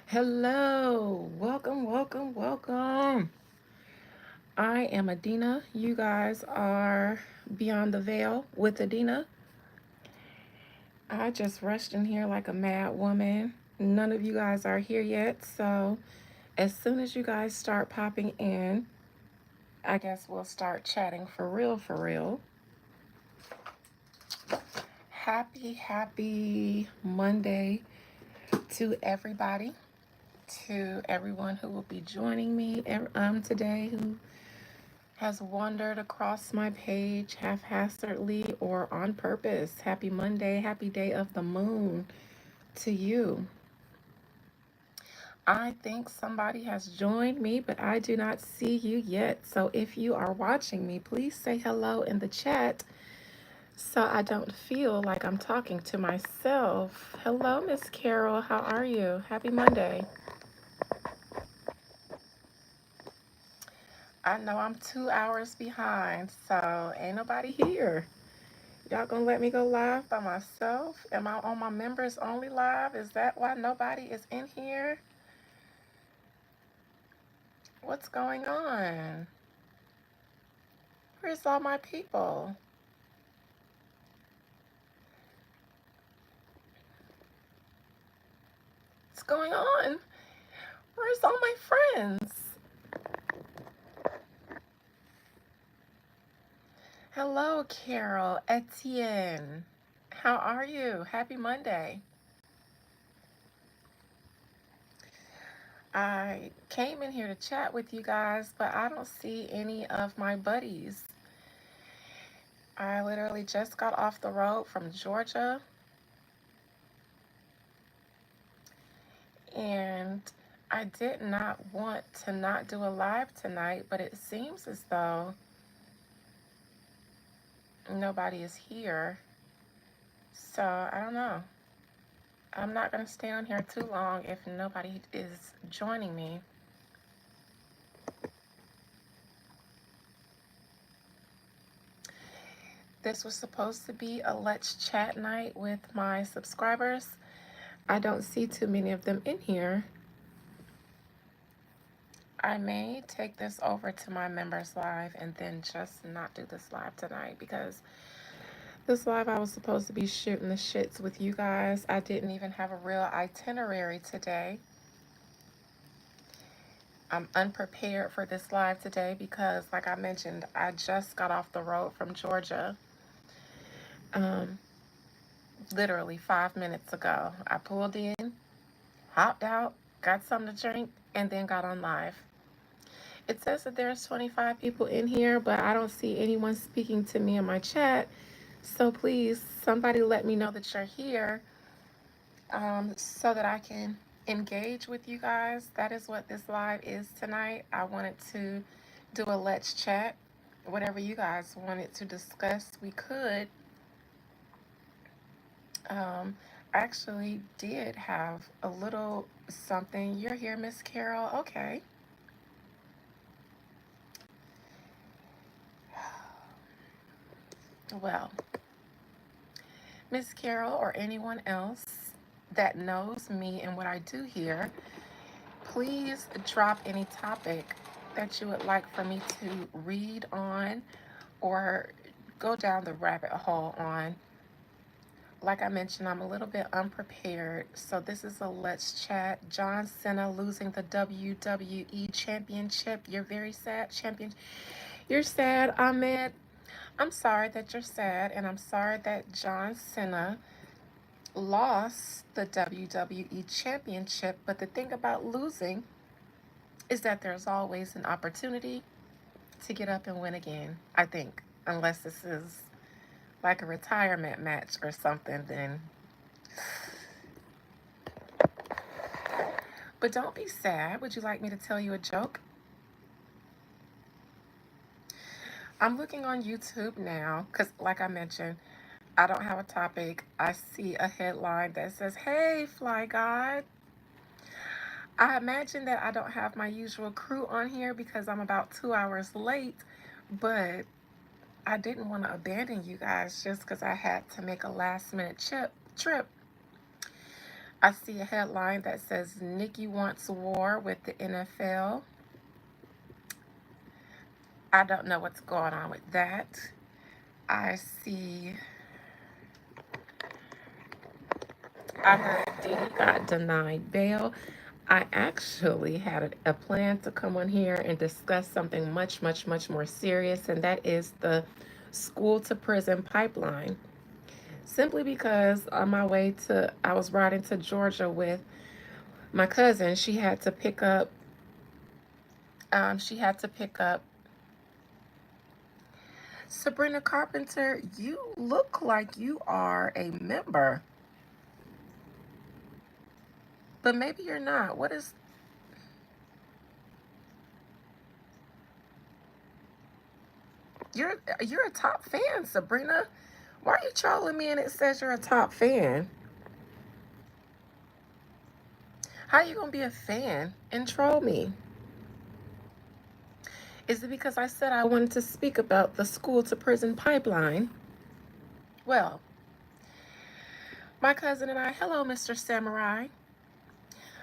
Hello, welcome, welcome, welcome. I am Adina. You guys are Beyond the Veil with Adina. I just rushed in here like a mad woman. None of you guys are here yet, so as soon as you guys start popping in, I guess we'll start chatting for real, for real. Happy Monday to everybody, to everyone who will be joining me today, who has wandered across my page haphazardly or on purpose. Happy Monday, happy day of the moon to you. I think somebody has joined me, but I do not see you yet. So if you are watching me, please say hello in the chat so I don't feel like I'm talking to myself. Hello, Miss Carol. How are you? Happy Monday. I know I'm 2 hours behind, so ain't nobody here. Y'all gonna let me go live by myself? Am I on my members only live? Is that why nobody is in here? What's going on? Where's all my people? What's going on? Where's all my friends? Hello, Carol, Etienne. How are you? Happy Monday. I came in here to chat with you guys, but I don't see any of my buddies. I literally just got off the road from Georgia, and I did not want to not do a live tonight, but it seems as though nobody is here. So I don't know. I'm not going to stay on here too long if nobody is joining me. This was supposed to be a Let's Chat night with my subscribers. I don't see too many of them in here. I may take this over to my members live and then just not do this live tonight, because this live I was supposed to be shooting the shits with you guys. I didn't even have a real itinerary today. I'm unprepared for this live today because, like I mentioned, I just got off the road from Georgia. Literally 5 minutes ago. I pulled in, hopped out, got something to drink, and then got on live. It says that there's 25 people in here, but I don't see anyone speaking to me in my chat. So please, somebody let me know that you're here, so that I can engage with you guys. That is what this live is tonight. I wanted to do a Let's Chat. Whatever you guys wanted to discuss, we could. I actually did have a little something. You're here, Miss Carol. Okay. Well, Miss Carol or anyone else that knows me and what I do here, please drop any topic that you would like for me to read on or go down the rabbit hole on. Like I mentioned, I'm a little bit unprepared, so this is a Let's Chat. John Cena losing the WWE Championship. You're very sad, champion. You're sad, Ahmed. I'm sorry that you're sad, and I'm sorry that John Cena lost the WWE Championship. But the thing about losing is that there's always an opportunity to get up and win again, I think. Unless this is like a retirement match or something, then. But don't be sad. Would you like me to tell you a joke? I'm looking on YouTube now because, like I mentioned, I don't have a topic. I see a headline that says, "Hey, Fly God." I imagine that I don't have my usual crew on here because I'm about 2 hours late, but I didn't want to abandon you guys just because I had to make a last minute trip. I see a headline that says Nikki wants war with the NFL. I don't know what's going on with that. I see, I heard Diddy got denied bail. I actually had a plan to come on here and discuss something much, much, much more serious, and that is the school to prison pipeline. Simply because on my way to, I was riding to Georgia with my cousin. She had to pick up Sabrina Carpenter. You look like you are a member, but maybe you're not. What is, you're a top fan, Sabrina. Why are you trolling me and it says you're a top fan? How are you gonna be a fan and troll me? Is it because I said I wanted to speak about the school to prison pipeline? Well, my cousin and I, hello, Mr. Samurai.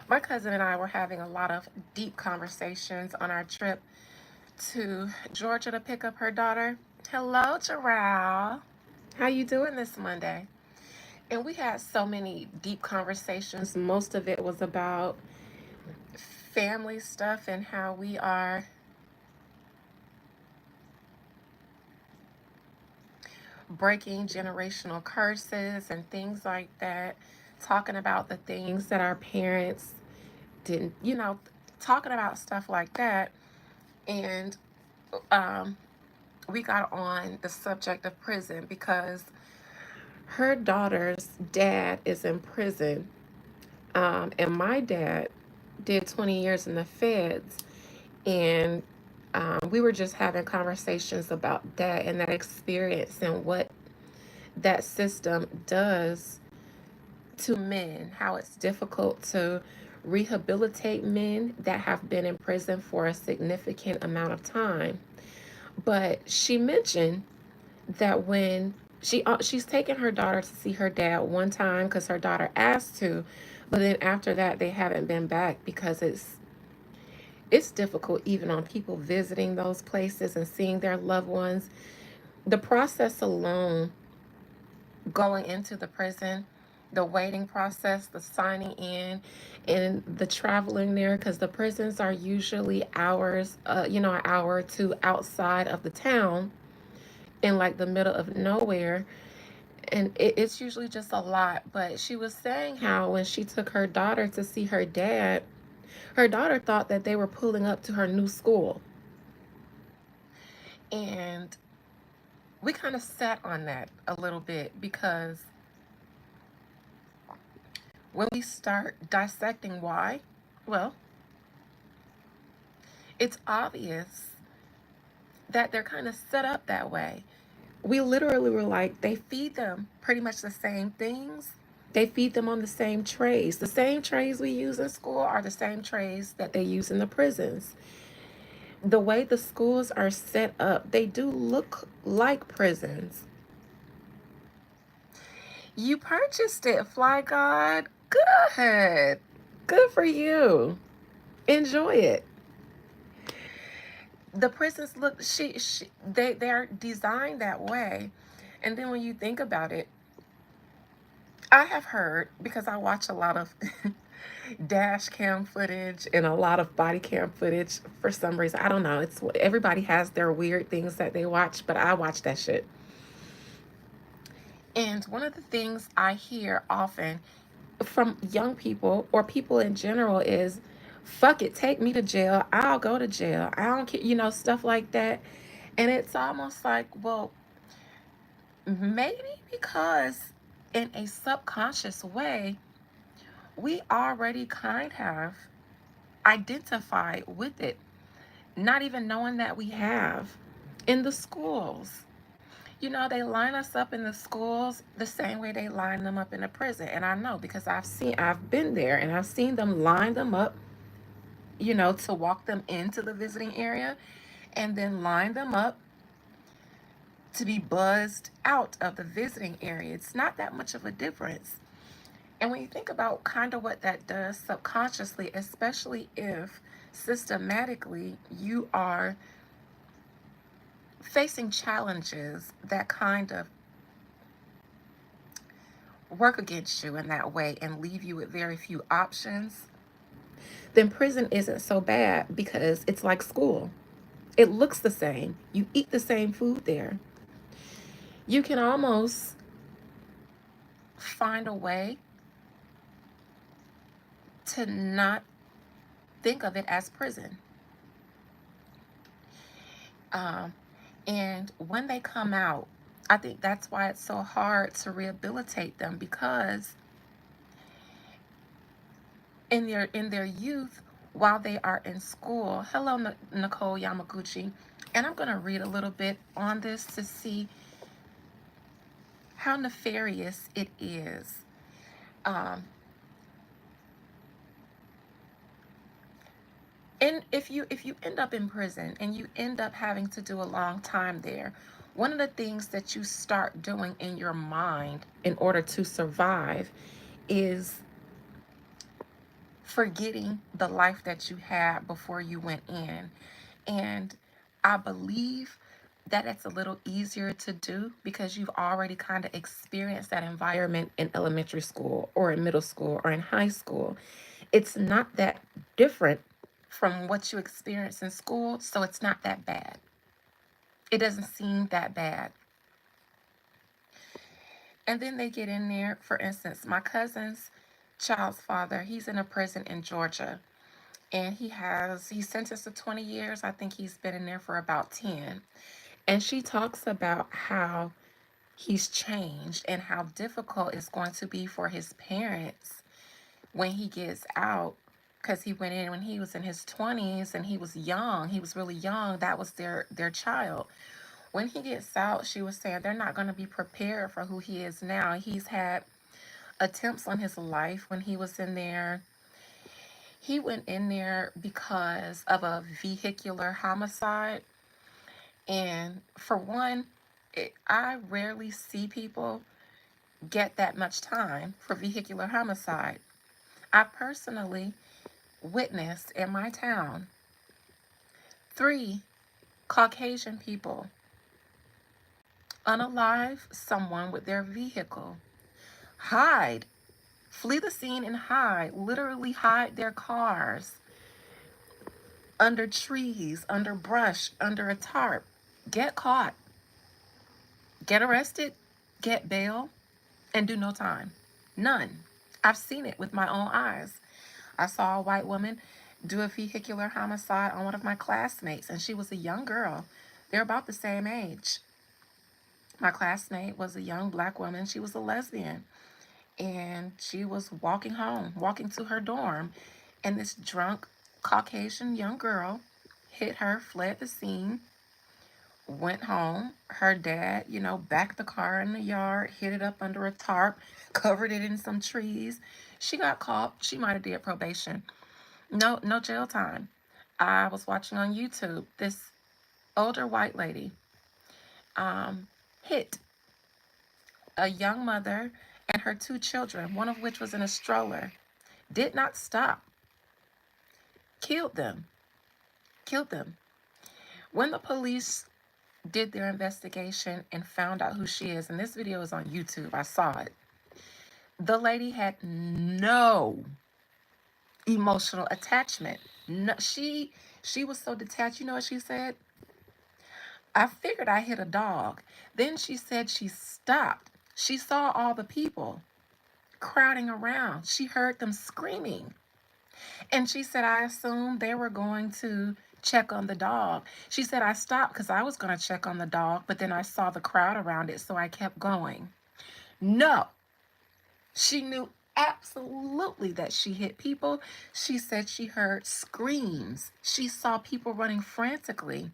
My cousin and I were having a lot of deep conversations on our trip to Georgia to pick up her daughter. Hello, Jarrell. How you doing this Monday? And we had so many deep conversations. Most of it was about family stuff and how we are breaking generational curses and things like that, talking about the things that our parents didn't, talking about stuff like that. And um, we got on the subject of prison because her daughter's dad is in prison. And my dad did 20 years in the feds. And we were just having conversations about that and that experience and what that system does to men, how it's difficult to rehabilitate men that have been in prison for a significant amount of time. But she mentioned that when she's taken her daughter to see her dad one time because her daughter asked to, but then after that they haven't been back because it's difficult even on people visiting those places and seeing their loved ones. The process alone, going into the prison, the waiting process, the signing in, and the traveling there, because the prisons are usually hours, an hour or two outside of the town in like the middle of nowhere. And it's usually just a lot. But she was saying how when she took her daughter to see her daughter thought that they were pulling up to her new school. And we kind of sat on that a little bit because when we start dissecting why, well, it's obvious that they're kind of set up that way. We literally were like, they feed them pretty much the same things. They feed them on the same trays. The same trays we use in school are the same trays that they use in the prisons. The way the schools are set up, they do look like prisons. You purchased it, Fly God. Good. Good for you. Enjoy it. The prisons look, they're designed that way. And then when you think about it, I have heard, because I watch a lot of dash cam footage and a lot of body cam footage for some reason. I don't know. It's everybody has their weird things that they watch, but I watch that shit. And one of the things I hear often from young people or people in general is, fuck it, take me to jail. I'll go to jail. I don't care, stuff like that. And it's almost like, well, maybe because in a subconscious way, we already kind of identify with it, not even knowing that we have. In the schools, they line us up in the schools the same way they line them up in the prison. And I know because I've been there and I've seen them line them up, to walk them into the visiting area and then line them up to be buzzed out of the visiting area. It's not that much of a difference. And when you think about kind of what that does subconsciously, especially if systematically you are facing challenges that kind of work against you in that way and leave you with very few options, then prison isn't so bad because it's like school. It looks the same. You eat the same food there. You can almost find a way to not think of it as prison. Um, and when they come out, I think that's why it's so hard to rehabilitate them, because in their youth, while they are in school. Hello, Nicole Yamaguchi. And I'm going to read a little bit on this to see how nefarious it is. Um, and if you end up in prison and you end up having to do a long time there, one of the things that you start doing in your mind in order to survive is forgetting the life that you had before you went in. And I believe that it's a little easier to do because you've already kind of experienced that environment in elementary school or in middle school or in high school. It's not that different from what you experience in school, so it's not that bad. It doesn't seem that bad. And then they get in there, for instance, my cousin's child's father, he's in a prison in Georgia. And he's sentenced to 20 years. I think he's been in there for about 10. And she talks about how he's changed and how difficult it's going to be for his parents when he gets out, because he went in when he was in his 20s and he was young. He was really young. That was their child. When he gets out, she was saying they're not going to be prepared for who he is now. He's had attempts on his life when he was in there. He went in there because of a vehicular homicide. And for one, I rarely see people get that much time for vehicular homicide. I personally witnessed in my town 3 Caucasian people unalive someone with their vehicle, hide, flee the scene and hide, literally hide their cars under trees, under brush, under a tarp, get caught, get arrested, get bail, and do no time. None. I've seen it with my own eyes. I saw a white woman do a vehicular homicide on one of my classmates, and she was a young girl. They're about the same age. My classmate was a young black woman. She was a lesbian, and she was walking home, walking to her dorm, and this drunk Caucasian young girl hit her, fled the scene, went home. Her dad, backed the car in the yard, hid it up under a tarp, covered it in some trees. She got caught. She might have did probation. No, no jail time. I was watching on YouTube. This older white lady hit a young mother and her 2 children, one of which was in a stroller. Did not stop. Killed them. Killed them. When the police did their investigation and found out who she is, and this video is on YouTube, I saw it. The lady had no emotional attachment. No, she was so detached. You know what she said? I figured I hit a dog. Then she said she stopped. She saw all the people crowding around. She heard them screaming. And she said, I assumed they were going to check on the dog. She said, I stopped because I was going to check on the dog, but then I saw the crowd around it, so I kept going. No, she knew absolutely that she hit people. She said she heard screams. She saw people running frantically.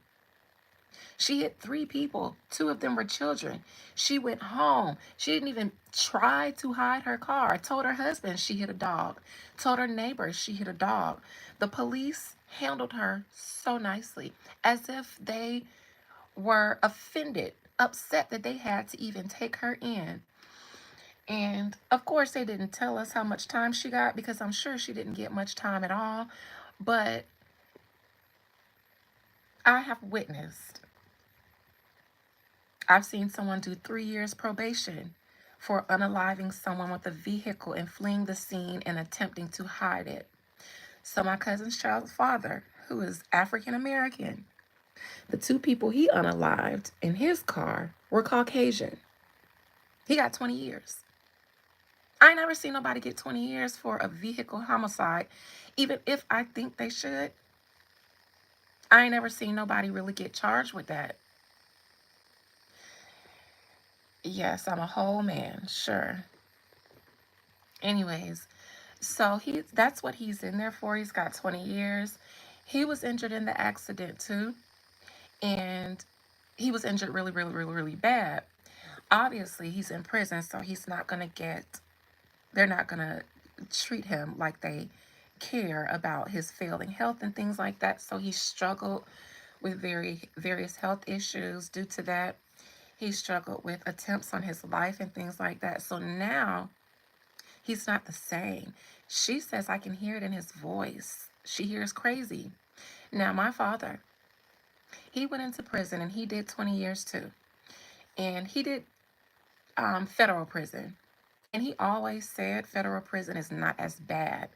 She hit 3 people. 2 of them were children. She went home. She didn't even try to hide her car. Told her husband she hit a dog. Told her neighbors she hit a dog. The police handled her so nicely, as if they were offended, upset that they had to even take her in. And of course, they didn't tell us how much time she got, because I'm sure she didn't get much time at all. But I have witnessed, I've seen someone do 3 years probation for unaliving someone with a vehicle and fleeing the scene and attempting to hide it. So my cousin's child's father, who is African American, the two people he unalived in his car were Caucasian. He got 20 years. I ain't never seen nobody get 20 years for a vehicle homicide, even if I think they should. I ain't never seen nobody really get charged with that. Yes, I'm a whole man, sure. Anyways, so that's what he's in there for. He's got 20 years. He was injured in the accident too, and he was injured really, really, really, really bad. Obviously, he's in prison, so he's not gonna get. They're not gonna treat him like they care about his failing health and things like that. So he struggled with various health issues due to that. He struggled with attempts on his life and things like that. So now he's not the same. She says I can hear it in his voice. She hears crazy. Now, my father, he went into prison and he did 20 years too. And he did federal prison. And he always said federal prison is not as bad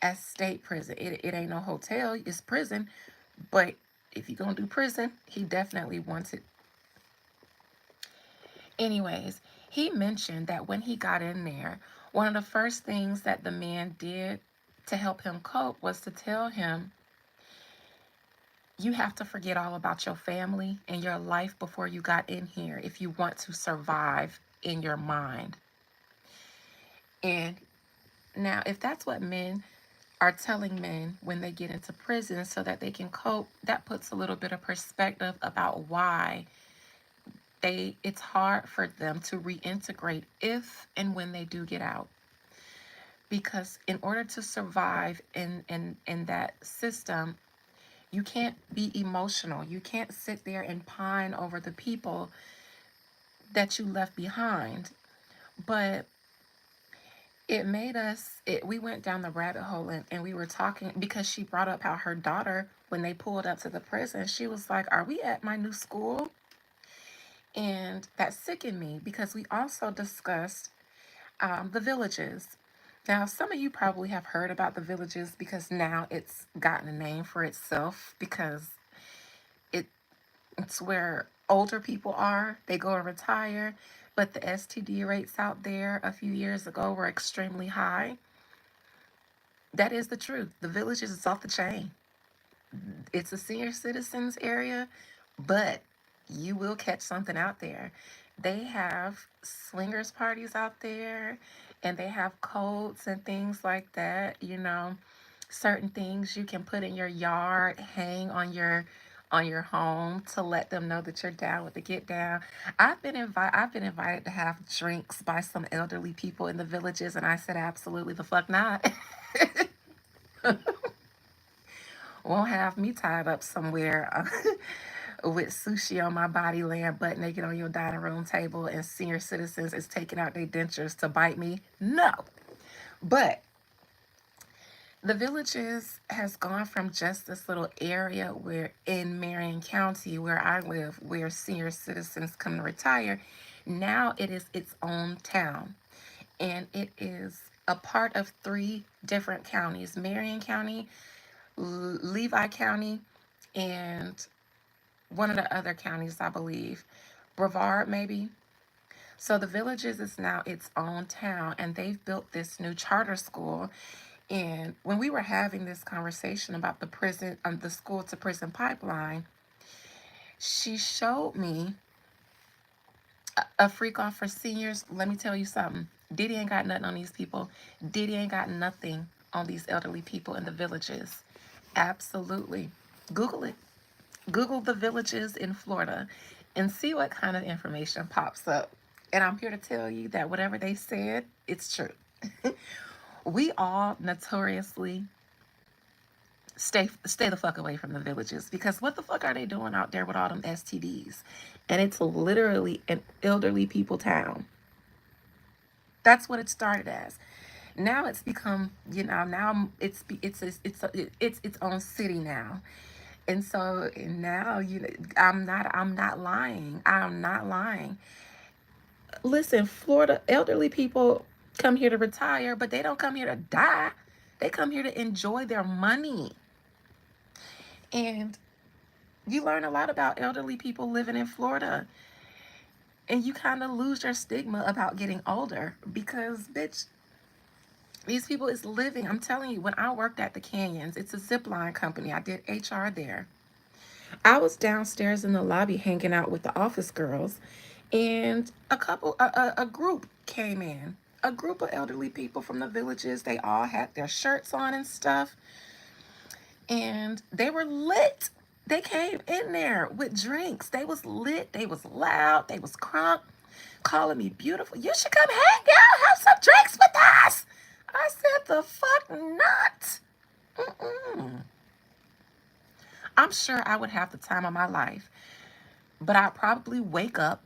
as state prison. It ain't no hotel, it's prison. But if you're going to do prison, he definitely wants it. Anyways, he mentioned that when he got in there, one of the first things that the man did to help him cope was to tell him, you have to forget all about your family and your life before you got in here if you want to survive in your mind. And now, if that's what men are telling men when they get into prison so that they can cope, that puts a little bit of perspective about why it's hard for them to reintegrate if and when they do get out. Because in order to survive in that system, you can't be emotional. You can't sit there and pine over the people that you left behind. But it made us, we went down the rabbit hole, and we were talking, because she brought up how her daughter, when they pulled up to the prison, she was like, are we at my new school? And that sickened me, because we also discussed the villages. Now, some of you probably have heard about the villages, because now it's gotten a name for itself, because it's where older people are. They go and retire. But the STD rates out there a few years ago were extremely high. That is the truth. The villages is off the chain. It's a senior citizens area, but you will catch something out there. They have swingers parties out there, and they have codes and things like that. Certain things you can put in your yard, hang on your home to let them know that you're down with the get down. I've been invited to have drinks by some elderly people in the villages, and I said absolutely the fuck not. Won't have me tied up somewhere with sushi on my body, laying butt naked on your dining room table, and senior citizens is taking out their dentures to bite me. No. But the villages has gone from just this little area where in Marion County, where I live, where senior citizens come to retire. Now it is its own town, and it is a part of 3 different counties: Marion County, Levi County, and one of the other counties, I believe, Brevard maybe. So the villages is now its own town, and they've built this new charter school. And when we were having this conversation about the school to prison pipeline, she showed me a freak off for seniors. Let me tell you something. Diddy ain't got nothing on these people. Diddy ain't got nothing on these elderly people in the villages. Absolutely. Google it. Google the villages in Florida and see what kind of information pops up. And I'm here to tell you that whatever they said, it's true. We all notoriously stay the fuck away from the villages, because what the fuck are they doing out there with all them STDs? And it's literally an elderly people town. That's what it started as. Now it's become, now it's its own city now. And so now, I'm not lying. I'm not lying. Listen, Florida elderly people come here to retire, but they don't come here to die. They come here to enjoy their money. And you learn a lot about elderly people living in Florida. And you kind of lose your stigma about getting older because, bitch, these people is living. I'm telling you, when I worked at the Canyons, it's a zip line company. I did HR there. I was downstairs in the lobby hanging out with the office girls, and a group came in. A group of elderly people from the villages. They all had their shirts on and stuff, and they were lit. They came in there with drinks. They was lit. They was loud. They was crunk, calling me beautiful. You should come hang out, have some drinks with us. I said, the fuck not. Mm-mm. I'm sure I would have the time of my life, but I'd probably wake up,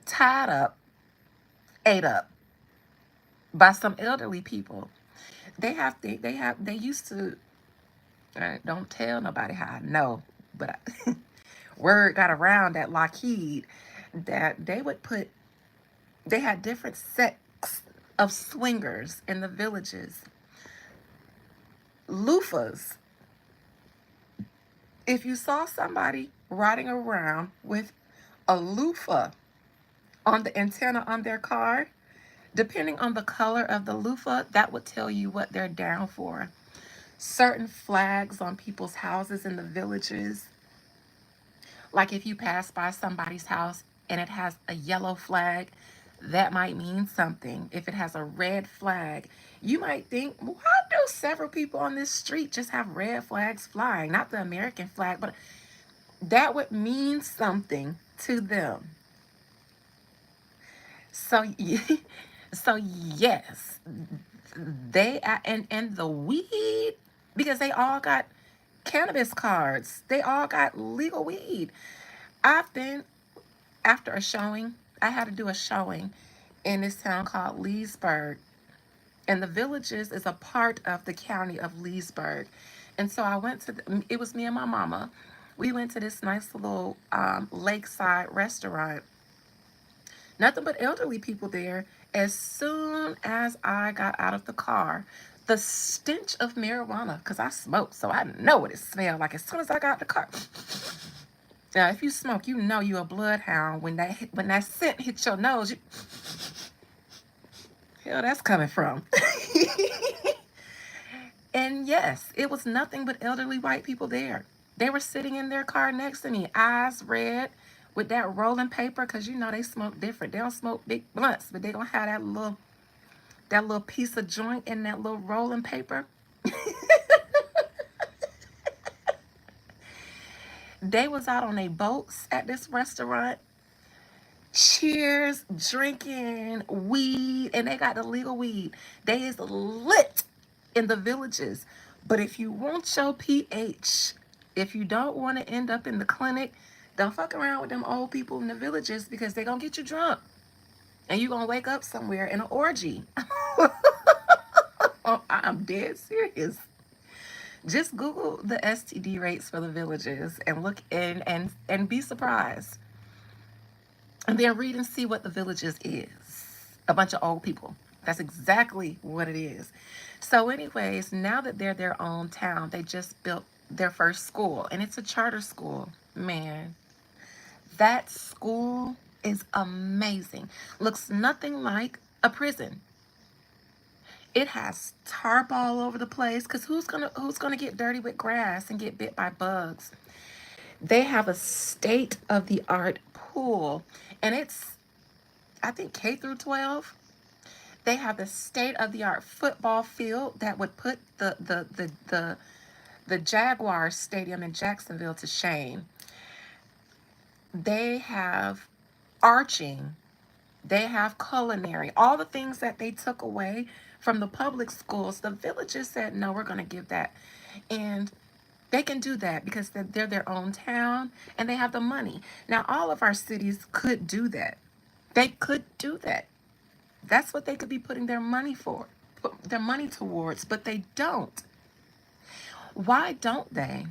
tied up, ate up by some elderly people. They used to, don't tell nobody how I know, but word got around at Lockheed that they had different sects of swingers in the villages. Loofahs. If you saw somebody riding around with a loofah on the antenna on their car, depending on the color of the loofah, that would tell you what they're down for. Certain flags on people's houses in the villages, like if you pass by somebody's house and it has a yellow flag, that might mean something. If it has a red flag, you might think, why do several people on this street just have red flags flying? Not the American flag, but that would mean something to them. So, so yes, and the weed, because they all got cannabis cards. They all got legal weed. I've been after a showing. I had to do a showing in this town called Leesburg, and the Villages is a part of the county of Leesburg. And so I went to it was me and my mama. We went to this nice little lakeside restaurant. Nothing but elderly people there. As soon as I got out of the car, the stench of marijuana, because I smoke, so I know what it smelled like as soon as I got out the car. Now, if you smoke, you know you're a bloodhound. When that scent hits your nose, hell, that's coming from. And yes, it was nothing but elderly white people there. They were sitting in their car next to me, eyes red, with that rolling paper, because they smoke different. They don't smoke big blunts, but they gonna have that little piece of joint in that little rolling paper. They was out on their boats at this restaurant, cheers, drinking weed, and they got the legal weed. They is lit in the villages. But if you want your pH, if you don't want to end up in the clinic, don't fuck around with them old people in the villages because they're going to get you drunk. And you're going to wake up somewhere in an orgy. Oh, I'm dead serious. Just Google the STD rates for the villages and look in and be surprised. And then read and see what the villages is. A bunch of old people. That's exactly what it is. So, anyways, now that they're their own town, they just built their first school, and it's a charter school. Man, that school is amazing. Looks nothing like a prison. It has tarp all over the place because who's gonna get dirty with grass and get bit by bugs? They have a state of the art pool, and it's, I think, K through 12. They have the state of the art football field that would put the Jaguars Stadium in Jacksonville to shame. They have arching. They have culinary. All the things that they took away from the public schools, the villages said, no, we're going to give that. And they can do that because they're their own town and they have the money. Now, all of our cities could do that. They could do that. That's what they could be putting their money for, put their money towards, but they don't. Why don't they?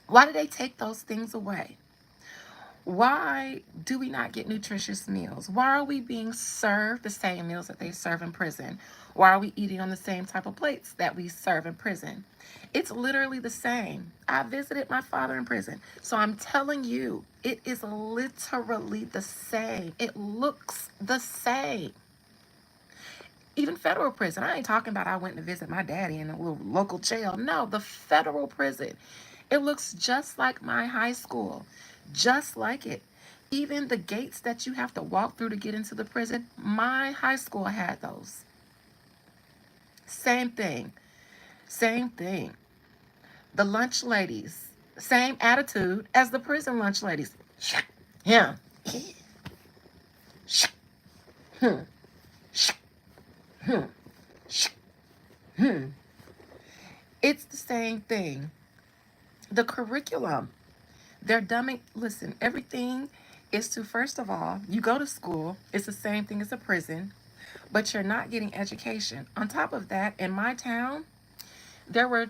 Why do they take those things away? Why do we not get nutritious meals? Why are we being served the same meals that they serve in prison? Why are we eating on the same type of plates that we serve in prison? It's literally the same. I visited my father in prison. So I'm telling you, it is literally the same. It looks the same. Even federal prison. I ain't talking about I went to visit my daddy in a little local jail. No, the federal prison. It looks just like my high school. Just like it. Even the gates that you have to walk through to get into the prison, my high school had those. Same thing. Same thing. The lunch ladies, same attitude as the prison lunch ladies. Yeah. Hmm. Hmm. Hmm. It's the same thing. The curriculum, they're dumbing. Listen, everything is to, first of all, you go to school, it's the same thing as a prison, but you're not getting education. On top of that, in my town, there were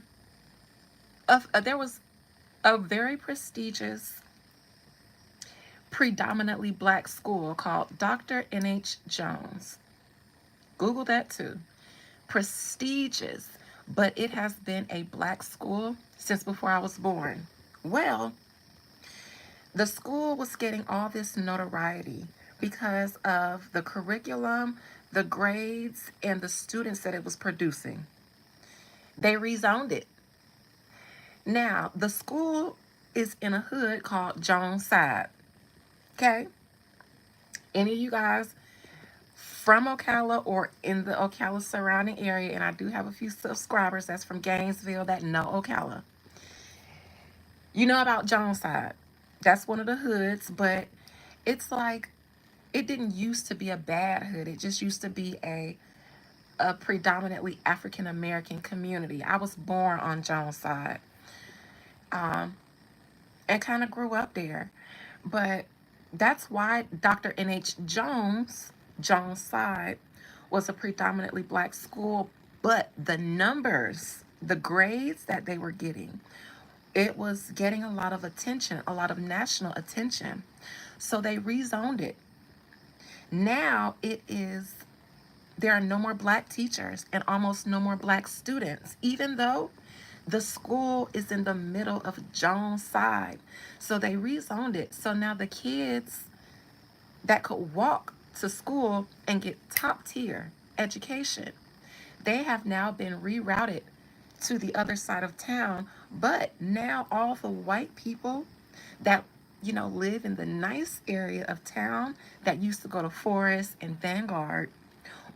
there was a very prestigious, predominantly black school called Dr. N.H. Jones. Google that too. Prestigious, but it has been a black school since before I was born. Well, the school was getting all this notoriety because of the curriculum, the grades, and the students that it was producing. They rezoned it. Now, the school is in a hood called Jones Side. Okay? Any of you guys from Ocala or in the Ocala surrounding area, and I do have a few subscribers that's from Gainesville that know Ocala. You know about Jones Side. That's one of the hoods, but it's like it didn't used to be a bad hood. It just used to be a predominantly African American community. I was born on Jones Side, um, and kind of grew up there. But that's why Dr. N.H. Jones, Jones Side, was a predominantly black school. But the numbers, the grades that they were getting, it was getting a lot of attention, a lot of national attention. So they rezoned it. Now it is, there are no more black teachers and almost no more black students, even though the school is in the middle of Jones Side. So they rezoned it. So now the kids that could walk to school and get top tier education, they have now been rerouted to the other side of town. But now all the white people that live in the nice area of town that used to go to Forest and Vanguard,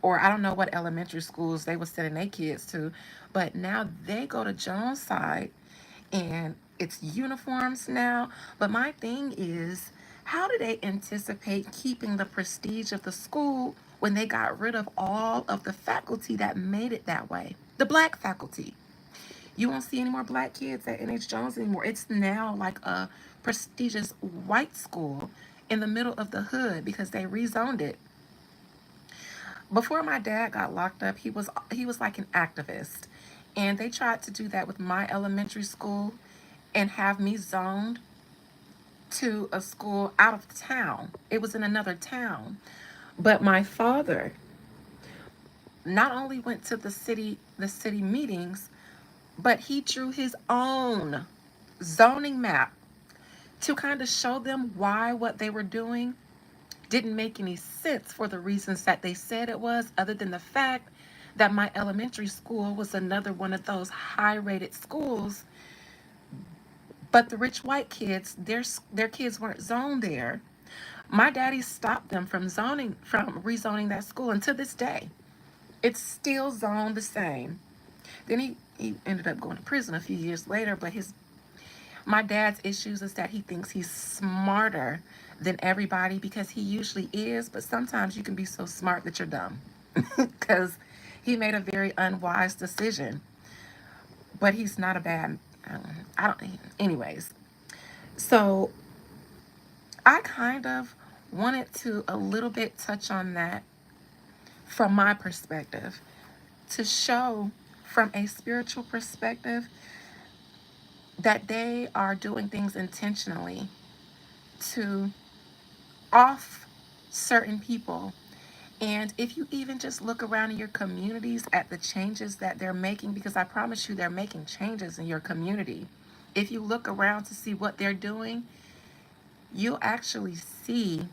or I don't know what elementary schools they were sending their kids to, but now they go to Jones Side and it's uniforms now. But my thing is, how do they anticipate keeping the prestige of the school when they got rid of all of the faculty that made it that way? The black faculty. You won't see any more black kids at N.H. Jones anymore. It's now like a prestigious white school in the middle of the hood because they rezoned it. Before my dad got locked up, he was like an activist. And they tried to do that with my elementary school and have me zoned to a school out of town. It was in another town. But my father not only went to the city meetings, but he drew his own zoning map to kind of show them why what they were doing didn't make any sense for the reasons that they said it was, other than the fact that my elementary school was another one of those high rated schools. But the rich white kids, their kids weren't zoned there. My daddy stopped them from rezoning that school, and to this day it's still zoned the same. Then he ended up going to prison a few years later, but his my dad's issues is that he thinks he's smarter than everybody, because he usually is, but sometimes you can be so smart that you're dumb. Because he made a very unwise decision, but he's not a bad, I don't, anyways. So I kind of wanted to a little bit touch on that from my perspective, to show from a spiritual perspective that they are doing things intentionally to off certain people. And if you even just look around in your communities at the changes that they're making, because I promise you they're making changes in your community. If you look around to see what they're doing, you'll actually see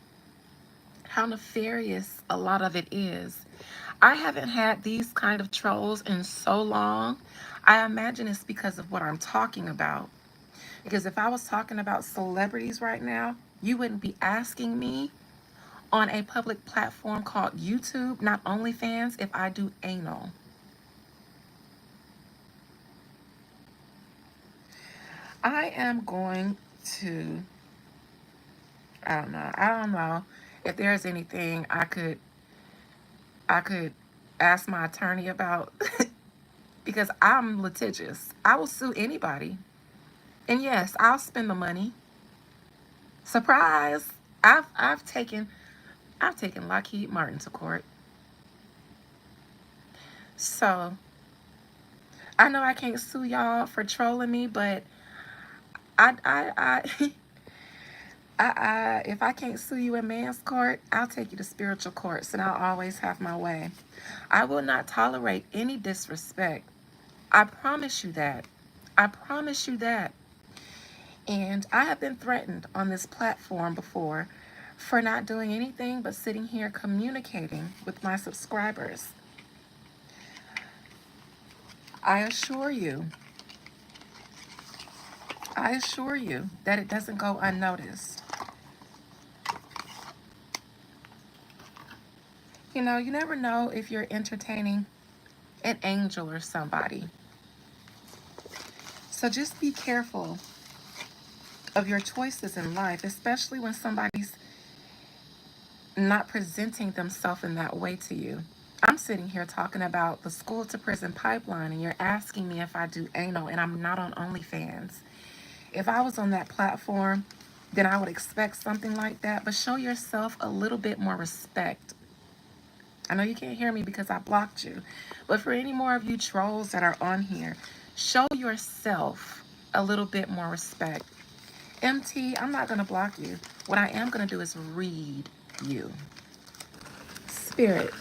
how nefarious a lot of it is. I haven't had these kind of trolls in so long. I imagine it's because of what I'm talking about. Because if I was talking about celebrities right now, you wouldn't be asking me on a public platform called YouTube, not OnlyFans, if I do anal. I am going to, I don't know if there's anything I could ask my attorney about because I'm litigious. I will sue anybody. And yes, I'll spend the money. Surprise. I've taken Lockheed Martin to court. So I know I can't sue y'all for trolling me, but I if I can't sue you in man's court, I'll take you to spiritual courts and I'll always have my way. I will not tolerate any disrespect. I promise you that. I promise you that. And I have been threatened on this platform before for not doing anything but sitting here communicating with my subscribers. I assure you, I assure you that it doesn't go unnoticed. You know, you never know if you're entertaining an angel or somebody. So just be careful of your choices in life, especially when somebody's not presenting themselves in that way to you. I'm sitting here talking about the school to prison pipeline, and you're asking me if I do anal, and I'm not on OnlyFans. If I was on that platform, then I would expect something like that, but show yourself a little bit more respect. I know you can't hear me because I blocked you, but for any more of you trolls that are on here, show yourself a little bit more respect. MT, I'm not going to block you. What I am going to do is read you. Spirit,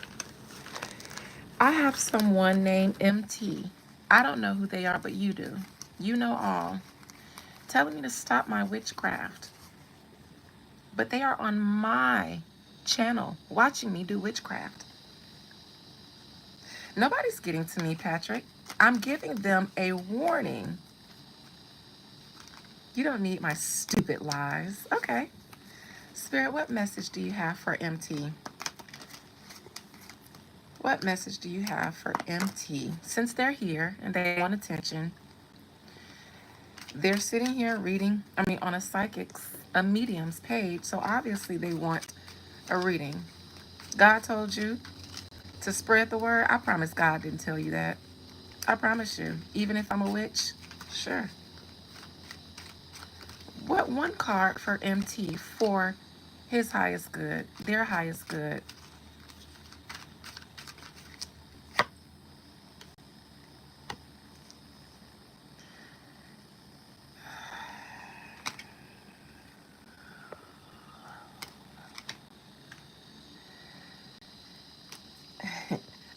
I have someone named MT. I don't know who they are, but you do. You know all. Telling me to stop my witchcraft. But they are on my channel watching me do witchcraft. Nobody's getting to me, Patrick. I'm giving them a warning. You don't need my stupid lies. Okay. Spirit, what message do you have for MT? What message do you have for MT? Since they're here and they want attention, they're sitting here reading, on a medium's page, so obviously they want a reading. God told you to spread the word. I promise God didn't tell you that. I promise you. Even if I'm a witch, sure. What one card for MT for his highest good, their highest good?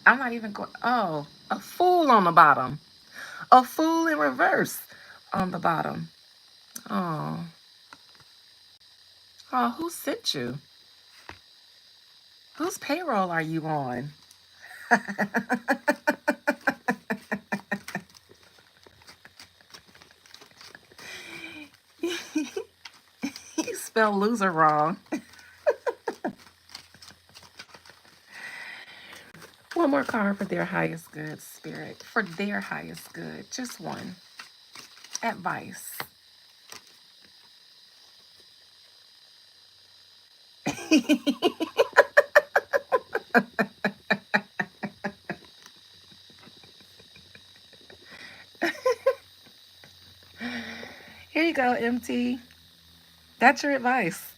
I'm not even going. Oh, a fool on the bottom. A fool in reverse on the bottom. Oh. Oh, who sent you? Whose payroll are you on? You spelled loser wrong. One more card for their highest good, Spirit. For their highest good. Just one. Advice. Here you go, MT. That's your advice.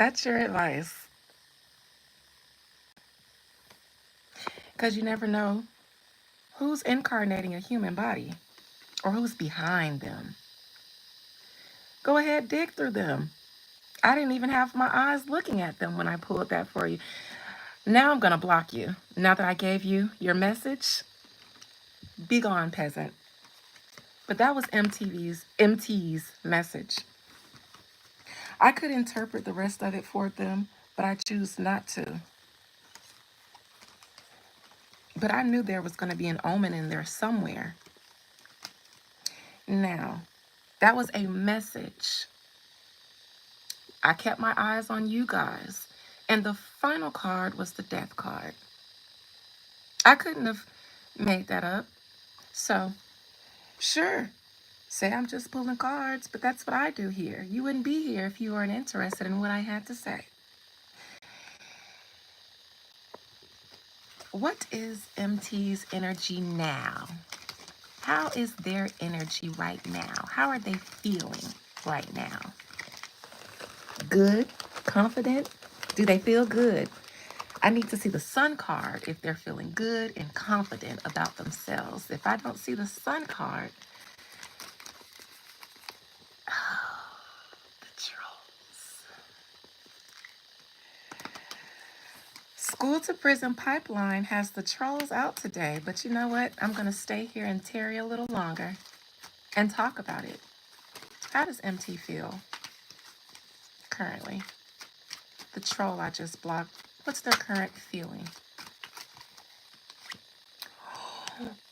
That's your advice. Because you never know who's incarnating a human body or who's behind them. Go ahead, dig through them. I didn't even have my eyes looking at them when I pulled that for you. Now I'm going to block you. Now that I gave you your message, be gone, peasant. But that was MT's message. I could interpret the rest of it for them, but I choose not to. But I knew there was going to be an omen in there somewhere. Now, that was a message. I kept my eyes on you guys. And the final card was the death card. I couldn't have made that up. So, sure, say I'm just pulling cards, but that's what I do here. You wouldn't be here if you weren't interested in what I had to say. What is MT's energy now? How is their energy right now? How are they feeling right now? Good? Confident? Do they feel good? I need to see the Sun card if they're feeling good and confident about themselves. If I don't see the Sun card, the trolls. School to Prison Pipeline has the trolls out today, but you know what? I'm going to stay here and tarry a little longer and talk about it. How does MT feel currently? The troll I just blocked, what's their current feeling?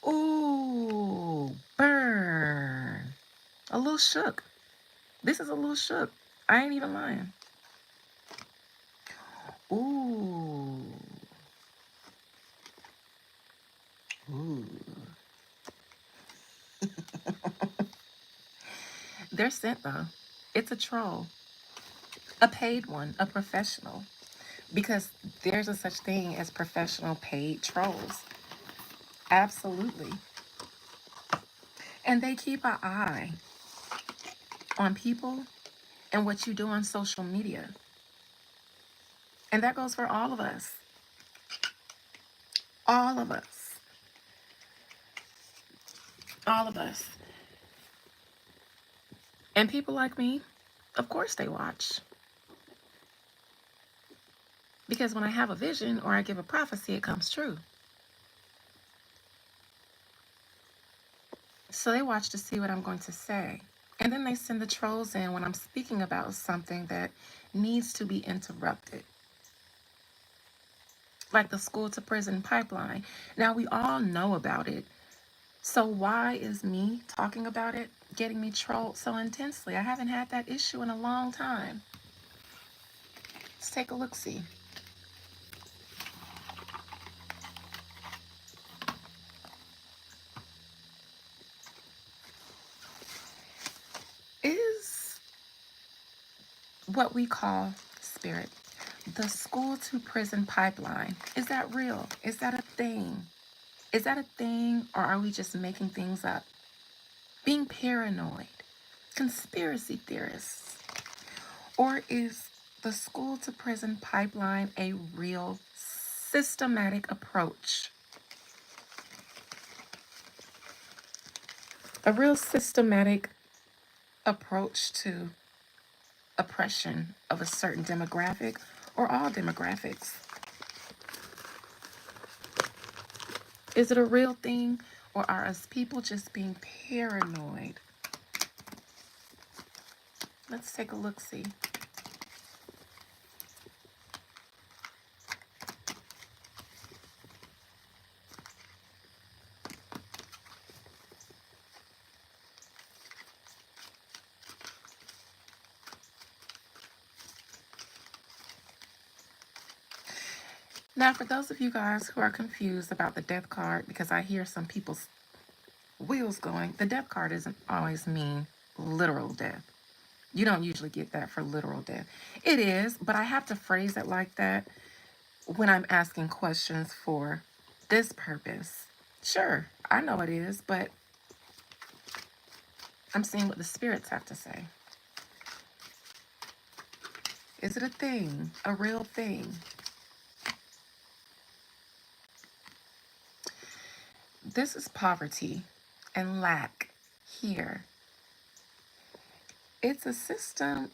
Ooh, burn. A little shook. This is a little shook. I ain't even lying. Ooh. Ooh. They're sent though. It's a troll. A paid one, a professional. Because there's a such thing as professional paid trolls. Absolutely. And they keep an eye on people and what you do on social media. And that goes for all of us. All of us. All of us. And people like me, of course they watch. Because when I have a vision or I give a prophecy, it comes true. So they watch to see what I'm going to say. And then they send the trolls in when I'm speaking about something that needs to be interrupted. Like the school to prison pipeline. Now, we all know about it. So why is me talking about it getting me trolled so intensely? I haven't had that issue in a long time. Let's take a look-see. Is what we call spirit, the school to prison pipeline, is that real? Is that a thing? Is that a thing, or are we just making things up? Being paranoid, conspiracy theorists? Or is the school to prison pipeline a real systematic approach? A real systematic approach to oppression of a certain demographic or all demographics? Is it a real thing, or are us people just being paranoid? Let's take a look-see. Now, for those of you guys who are confused about the death card, because I hear some people's wheels going, the death card doesn't always mean literal death. You don't usually get that for literal death. It is, but I have to phrase it like that when I'm asking questions for this purpose. Sure, I know it is, but I'm seeing what the spirits have to say. Is it a thing? A real thing? This is poverty and lack here. It's a system.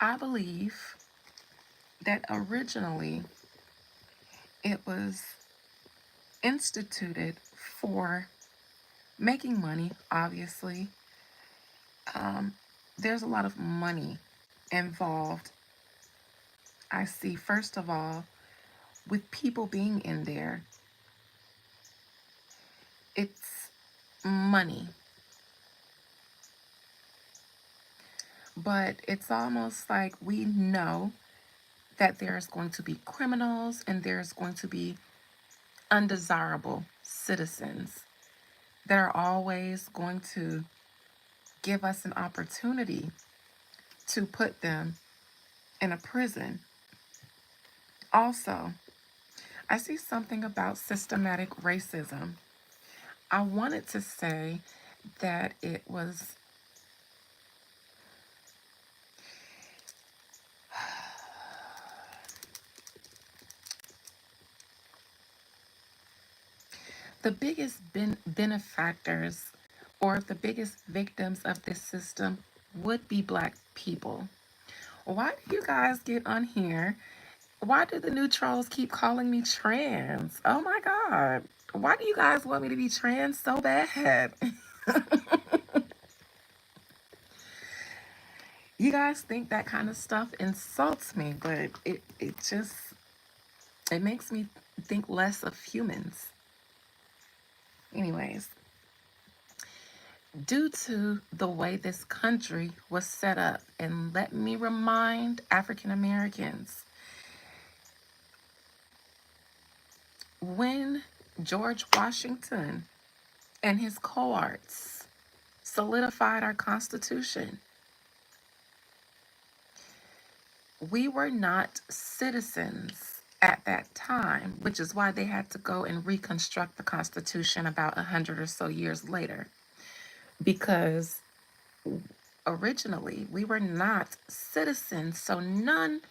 I believe that originally it was instituted for making money, obviously. Um, there's a lot of money involved. I see, first of all, with people being in there, it's money. But it's almost like we know that there's going to be criminals and there's going to be undesirable citizens that are always going to give us an opportunity to put them in a prison. Also, I see something about systematic racism. I wanted to say that it was the biggest benefactors or the biggest victims of this system would be Black people. Why do you guys get on here? Why do the new trolls keep calling me trans? Oh my God. Why do you guys want me to be trans so bad? You guys think that kind of stuff insults me, but it just, it makes me think less of humans. Anyways, due to the way this country was set up, and let me remind African Americans, when George Washington and his cohorts solidified our Constitution, we were not citizens at that time, which is why they had to go and reconstruct the Constitution about 100 or so years later. Because originally we were not citizens, so none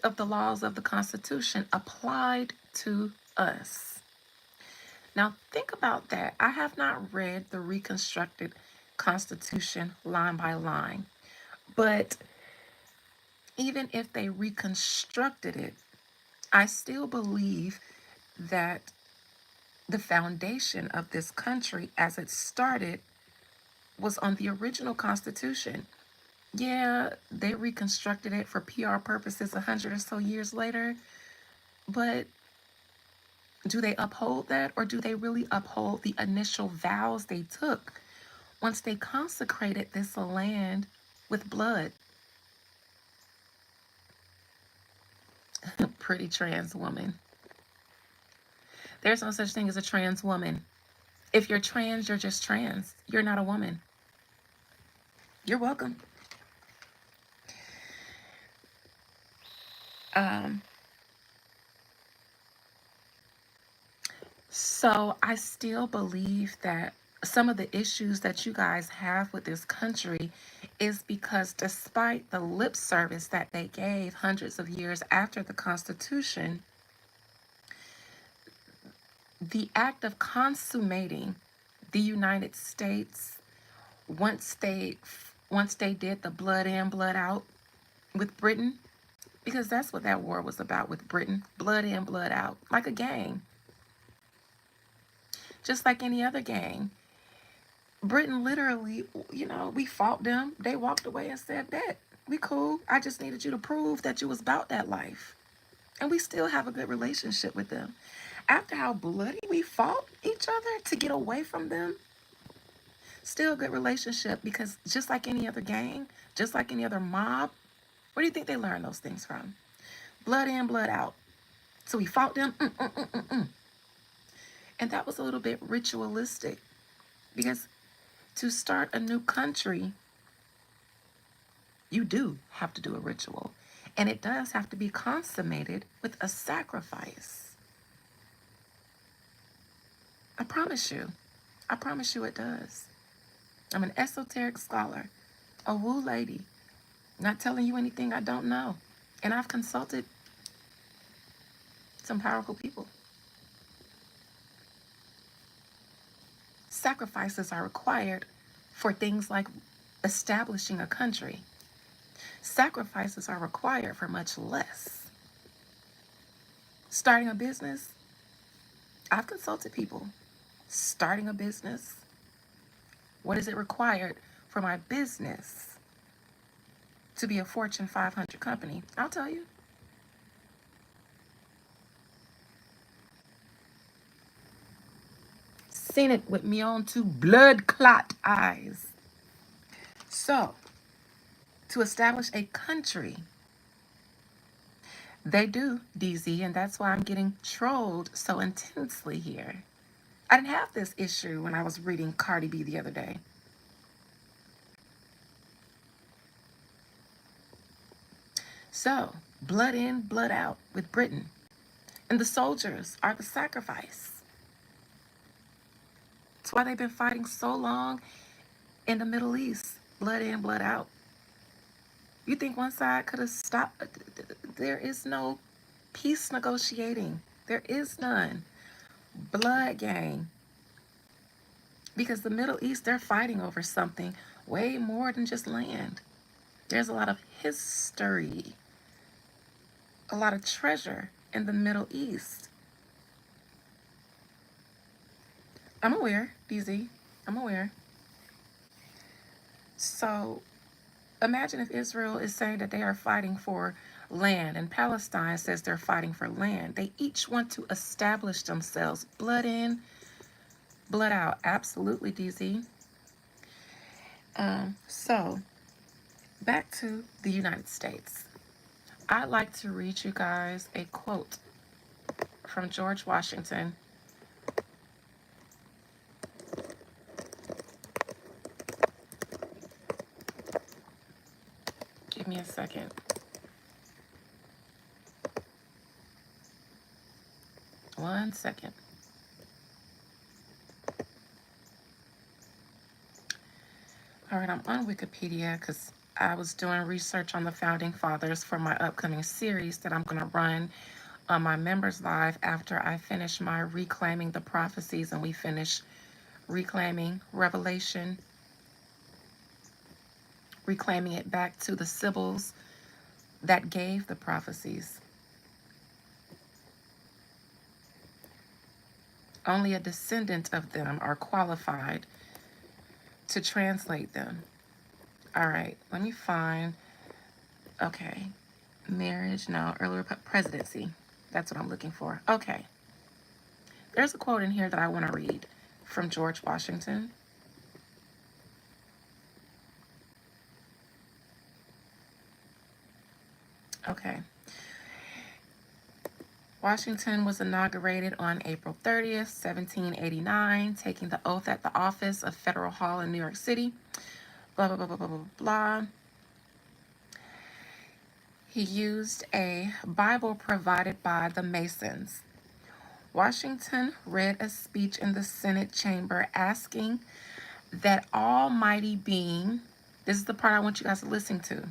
of the laws of the Constitution applied to us. Now, think about that. I have not read the reconstructed Constitution line by line, but even if they reconstructed it, I still believe that the foundation of this country as it started was on the original Constitution. Yeah, they reconstructed it for PR purposes 100 or so years later, but do they uphold that, or do they really uphold the initial vows they took once they consecrated this land with blood? Pretty trans woman. There's no such thing as a trans woman. If you're trans, you're just trans. You're not a woman. You're welcome. Um, so I still believe that some of the issues that you guys have with this country is because despite the lip service that they gave hundreds of years after the Constitution, the act of consummating the United States, once they did the blood in, blood out with Britain, because that's what that war was about with Britain, blood in, blood out, like a gang, just like any other gang. Britain literally, we fought them. They walked away and said, bet, we cool. I just needed you to prove that you was about that life. And we still have a good relationship with them. After how bloody we fought each other to get away from them, still a good relationship, because just like any other gang, just like any other mob, where do you think they learned those things from? Blood in, blood out. So we fought them. And that was a little bit ritualistic because to start a new country, you do have to do a ritual. And it does have to be consummated with a sacrifice. I promise you. I promise you it does. I'm an esoteric scholar, a woo lady, not telling you anything I don't know. And I've consulted some powerful people. Sacrifices are required for things like establishing a country. Sacrifices are required for much less. Starting a business, I've consulted people. Starting a business, what is it required for my business to be a Fortune 500 company? I'll tell you. Seen it with me own two blood clot eyes. So, to establish a country, they do, DZ, and that's why I'm getting trolled so intensely here. I didn't have this issue when I was reading Cardi B the other day. So, blood in, blood out with Britain. And the soldiers are the sacrifice. That's why they've been fighting so long in the Middle East. Blood in, blood out. You think one side could have stopped? There is no peace negotiating. There is none. Blood gang. Because the Middle East, they're fighting over something way more than just land. There's a lot of history, a lot of treasure in the Middle East. I'm aware, DZ. I'm aware. So imagine if Israel is saying that they are fighting for land and Palestine says they're fighting for land. They each want to establish themselves. Blood in, blood out. Absolutely, DZ. So back to the United States. I'd like to read you guys a quote from George Washington. Give me a second. One second. All right, I'm on Wikipedia because I was doing research on the Founding Fathers for my upcoming series that I'm going to run on my members live after I finish my Reclaiming the Prophecies and we finish reclaiming Revelation, reclaiming it back to the Sibyls that gave the prophecies. Only a descendant of them are qualified to translate them. All right, let me find, okay, marriage, no, earlier presidency. That's what I'm looking for. Okay. There's a quote in here that I want to read from George Washington. Okay. Washington was inaugurated on April 30th, 1789, taking the oath at the office of Federal Hall in New York City. Blah, blah, blah, blah, blah, blah, blah. He used a Bible provided by the Masons. Washington read a speech in the Senate chamber asking that Almighty Being, this is the part I want you guys to listen to,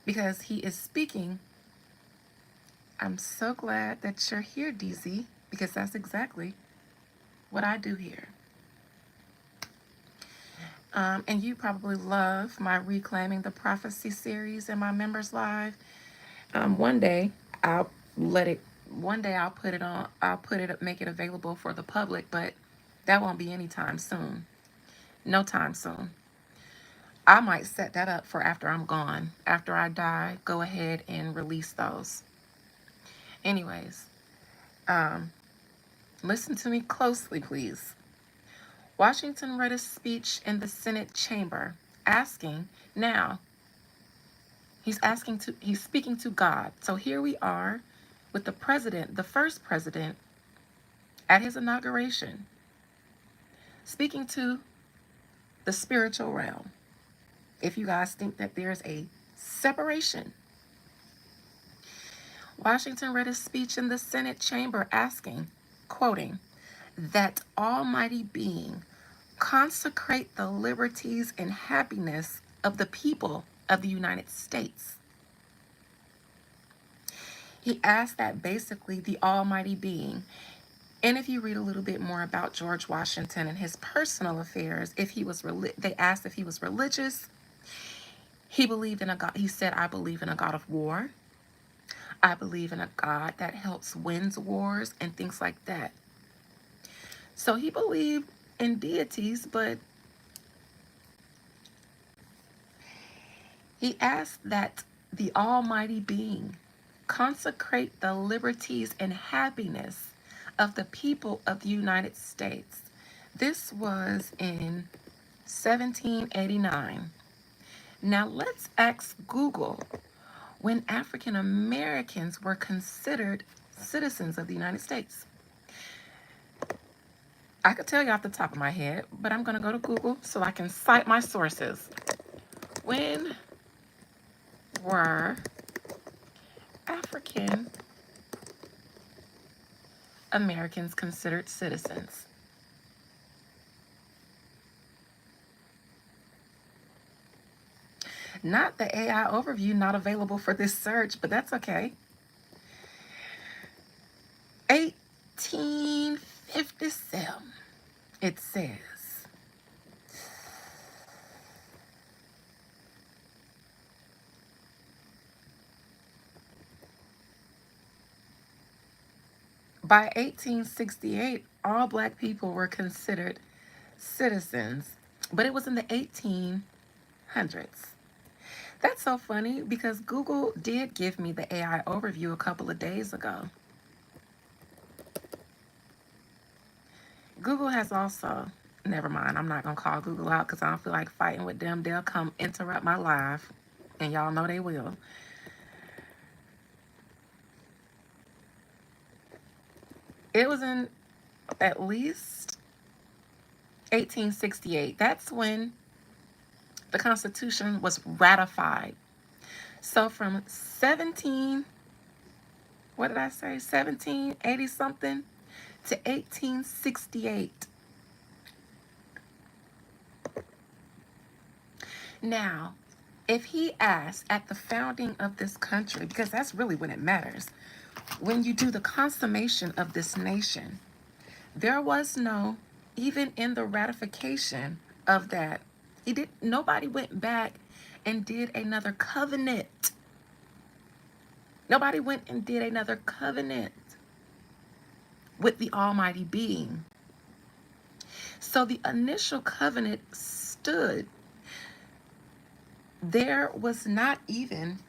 because he is speaking. I'm so glad that you're here, DZ, because that's exactly what I do here. And you probably love my Reclaiming the Prophecy series in my members live. One day I'll put it on, make it available for the public, but that won't be anytime soon. No time soon. I might set that up for after I'm gone. After I die, go ahead and release those. Anyways, listen to me closely, please. Washington read a speech in the Senate chamber asking, now, he's speaking to God. So here we are with the president, the first president at his inauguration, speaking to the spiritual realm. If you guys think that there's a separation, Washington read his speech in the Senate chamber asking, quoting, that Almighty Being consecrate the liberties and happiness of the people of the United States. He asked that basically the Almighty Being, and if you read a little bit more about George Washington and his personal affairs, if he was they asked if he was religious. He believed in a God. He said, I believe in a God of war. I believe in a God that helps wins wars and things like that. So he believed in deities, but he asked that the Almighty Being consecrate the liberties and happiness of the people of the United States. This was in 1789. Now let's ask Google when African Americans were considered citizens of the United States. I could tell you off the top of my head, but I'm going to go to Google so I can cite my sources. When were African Americans considered citizens? Not the AI overview, not available for this search, but that's okay. 1857, it says. By 1868, all black people were considered citizens, but it was in the 1800s. That's so funny because Google did give me the AI overview a couple of days ago. Google has also, never mind, I'm not going to call Google out because I don't feel like fighting with them. They'll come interrupt my live, and y'all know they will. It was in at least 1868. That's when the Constitution was ratified. So from 1780 something to 1868. Now, if he asked at the founding of this country, because that's really when it matters, when you do the consummation of this nation, there was no, even in the ratification of that, nobody went back and did another covenant. Nobody went and did another covenant with the Almighty Being. So the initial covenant stood. There was not even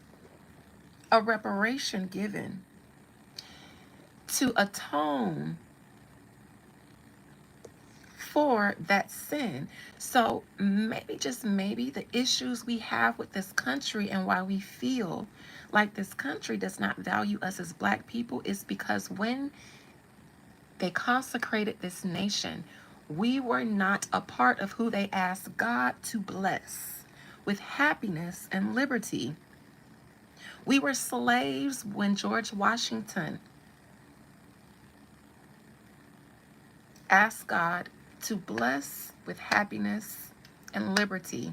a reparation given to atone for that sin. So maybe, just maybe, the issues we have with this country and why we feel like this country does not value us as black people is because when they consecrated this nation, we were not a part of who they asked God to bless with happiness and liberty. We were slaves when George Washington asked God to bless with happiness and liberty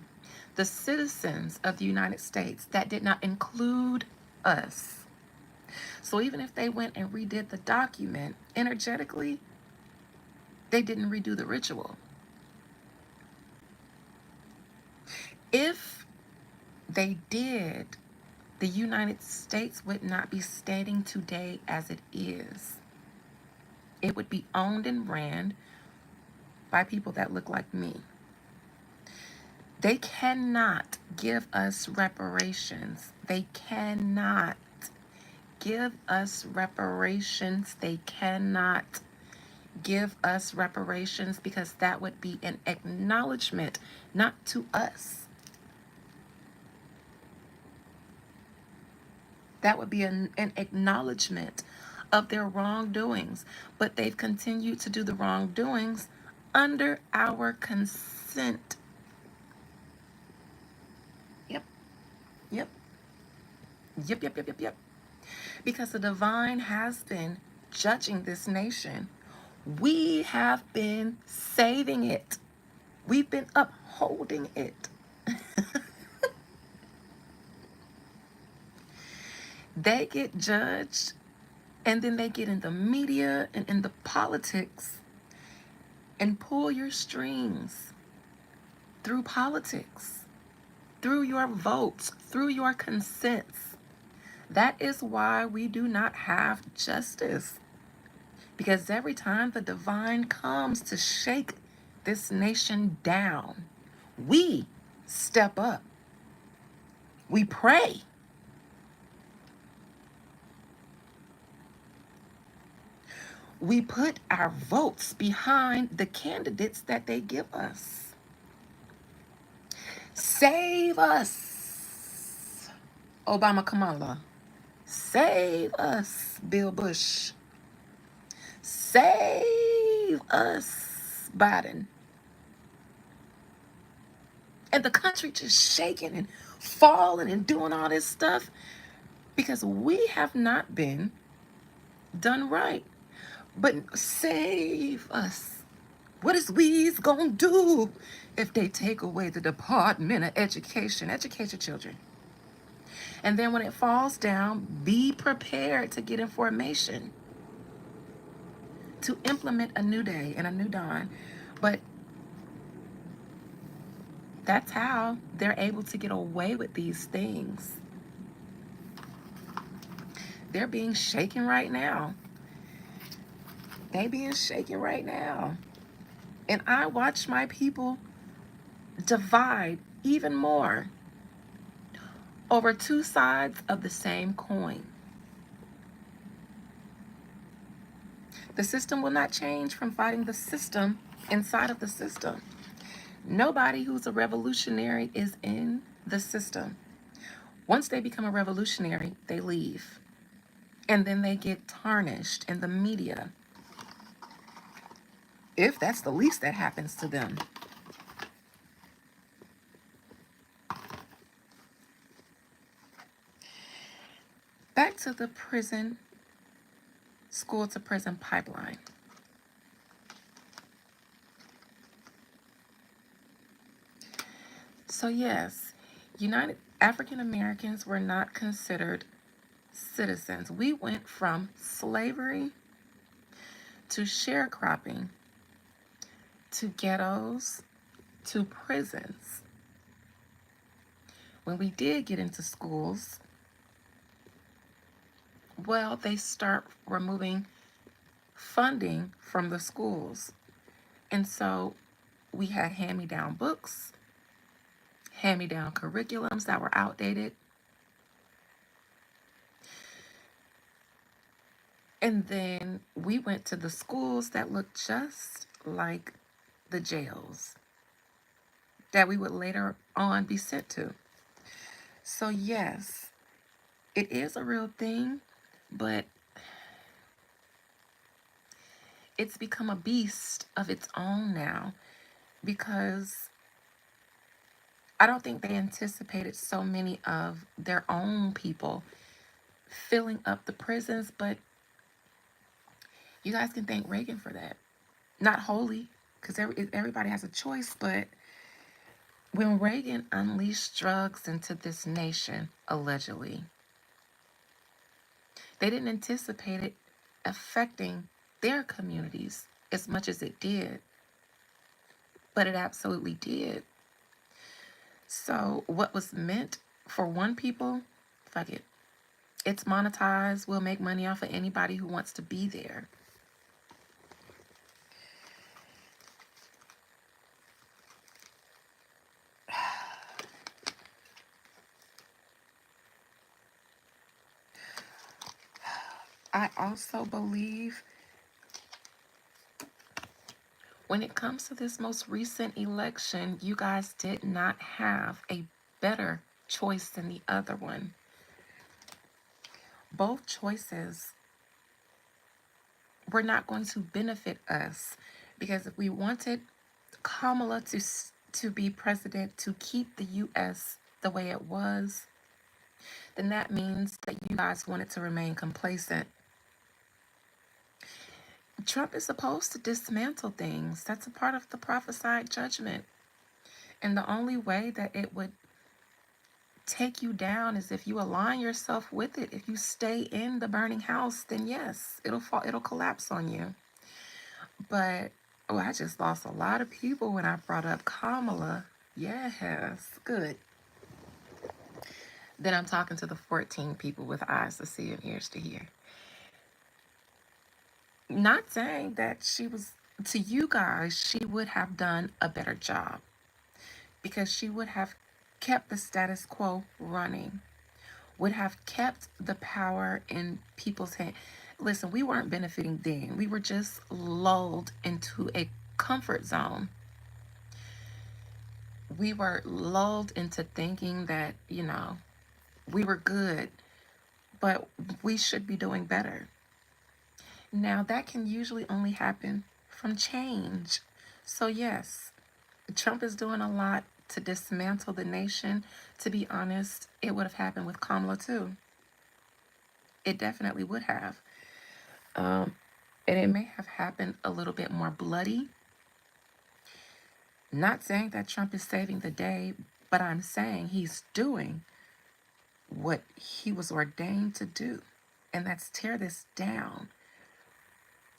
the citizens of the United States. That did not include us. So even if they went and redid the document energetically, they didn't redo the ritual. If they did, the United States would not be standing today as it is. It would be owned and ran by people that look like me. They cannot give us reparations. They cannot give us reparations. They cannot give us reparations because that would be an acknowledgement, not to us. That would be an acknowledgement of their wrongdoings, but they've continued to do the wrongdoings under our consent. Yep, yep, yep. Because the divine has been judging this nation. We have been saving it. We've been upholding it. They get judged, and then they get in the media and in the politics and pull your strings through politics, through your votes, through your consents. That is why we do not have justice. Because every time the divine comes to shake this nation down, we step up. We pray. We put our votes behind the candidates that they give us. Save us, Obama Kamala. Save us, Bill Bush. Save us, Biden. And the country just shaking and falling and doing all this stuff because we have not been done right. But save us. What is we's gonna do if they take away the Department of Education? Educate your children. And then when it falls down, be prepared to get information to implement a new day and a new dawn. But that's how they're able to get away with these things. They're being shaken right now. They being shaken right now. And I watch my people divide even more over two sides of the same coin. The system will not change from fighting the system inside of the system. Nobody who's a revolutionary is in the system. Once they become a revolutionary, they leave. And then they get tarnished in the media, if that's the least that happens to them. Back to the prison, school to prison pipeline. So yes, United African Americans were not considered citizens. We went from slavery to sharecropping to ghettos to prisons. When we did get into schools, well, they start removing funding from the schools. And so we had hand-me-down books, hand-me-down curriculums that were outdated. And then we went to the schools that looked just like the jails that we would later on be sent to. So yes, it is a real thing, but it's become a beast of its own now because I don't think they anticipated so many of their own people filling up the prisons, but you guys can thank Reagan for that. Not wholly, because everybody has a choice, but when Reagan unleashed drugs into this nation, allegedly, they didn't anticipate it affecting their communities as much as it did, but it absolutely did. So what was meant for one people, fuck it. It's monetized. We'll make money off of anybody who wants to be there. I also believe when it comes to this most recent election, you guys did not have a better choice than the other one. Both choices were not going to benefit us, because if we wanted Kamala to be president, to keep the U.S. the way it was, then that means that you guys wanted to remain complacent. Trump is supposed to dismantle things. That's a part of the prophesied judgment. And the only way that it would take you down is if you align yourself with it. If you stay in the burning house, then yes, it'll collapse on you. But oh, I just lost a lot of people when I brought up Kamala. Yes, good. Then I'm talking to the 14 people with eyes to see and ears to hear. Not saying that to you guys, she would have done a better job, because she would have kept the status quo running, would have kept the power in people's hands. Listen, we weren't benefiting then. We were just lulled into a comfort zone. We were lulled into thinking that, we were good, but we should be doing better. Now, that can usually only happen from change. So, yes, Trump is doing a lot to dismantle the nation. To be honest, it would have happened with Kamala too. It definitely would have. And it may have happened a little bit more bloody. Not saying that Trump is saving the day, but I'm saying he's doing what he was ordained to do, and that's tear this down.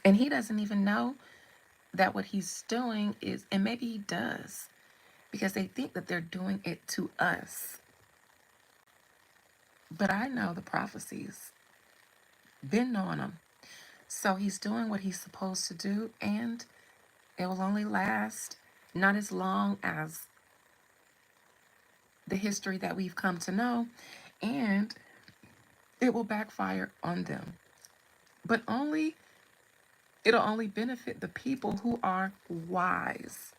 And he doesn't even know that what he's doing is, and maybe he does, because they think that they're doing it to us. But I know the prophecies, been knowing them. So he's doing what he's supposed to do, and it will only last not as long as the history that we've come to know, and it will backfire on them. But it'll only benefit the people who are wise.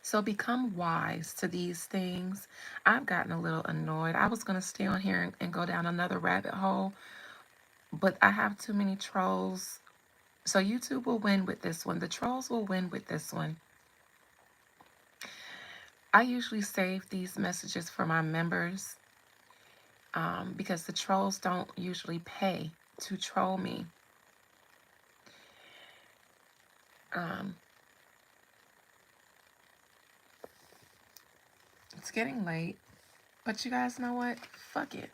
So become wise to these things. I've gotten a little annoyed. I was going to stay on here and go down another rabbit hole, but I have too many trolls. So YouTube will win with this one. The trolls will win with this one. I usually save these messages for my members, because the trolls don't usually pay to troll me. It's getting late, but you guys know what? Fuck it.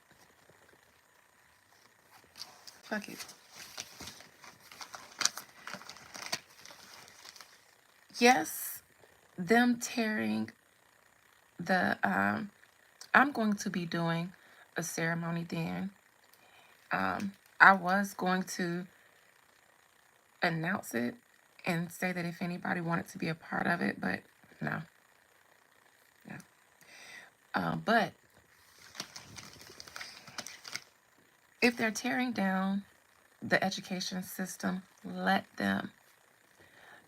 Fuck it. Yes, them tearing the, I'm going to be doing a ceremony then. I was going to announce it and say that if anybody wanted to be a part of it, but no. But if they're tearing down the education system, let them.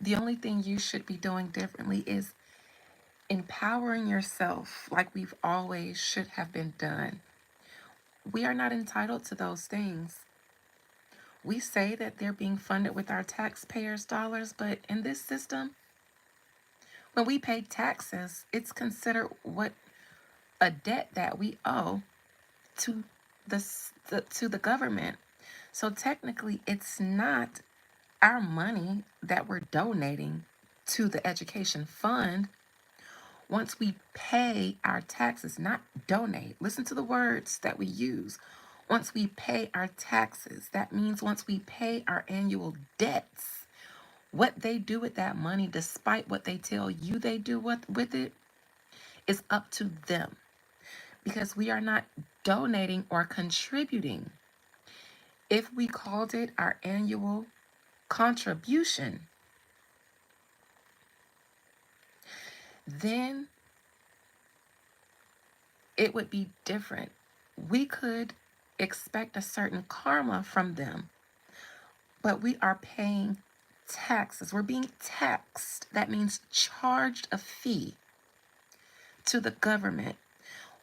The only thing you should be doing differently is empowering yourself, like we've always should have been done. We are not entitled to those things. We say that they're being funded with our taxpayers' dollars, but in this system, when we pay taxes, it's considered a debt that we owe to the government. So technically, it's not our money that we're donating to the education fund. Once we pay our taxes, not donate, listen to the words that we use. Once we pay our taxes, that means once we pay our annual debts, what they do with that money, despite what they tell you they do with it, is up to them. Because we are not donating or contributing. If we called it our annual contribution, then it would be different. We could expect a certain karma from them, but we are paying taxes. We're being taxed. That means charged a fee to the government.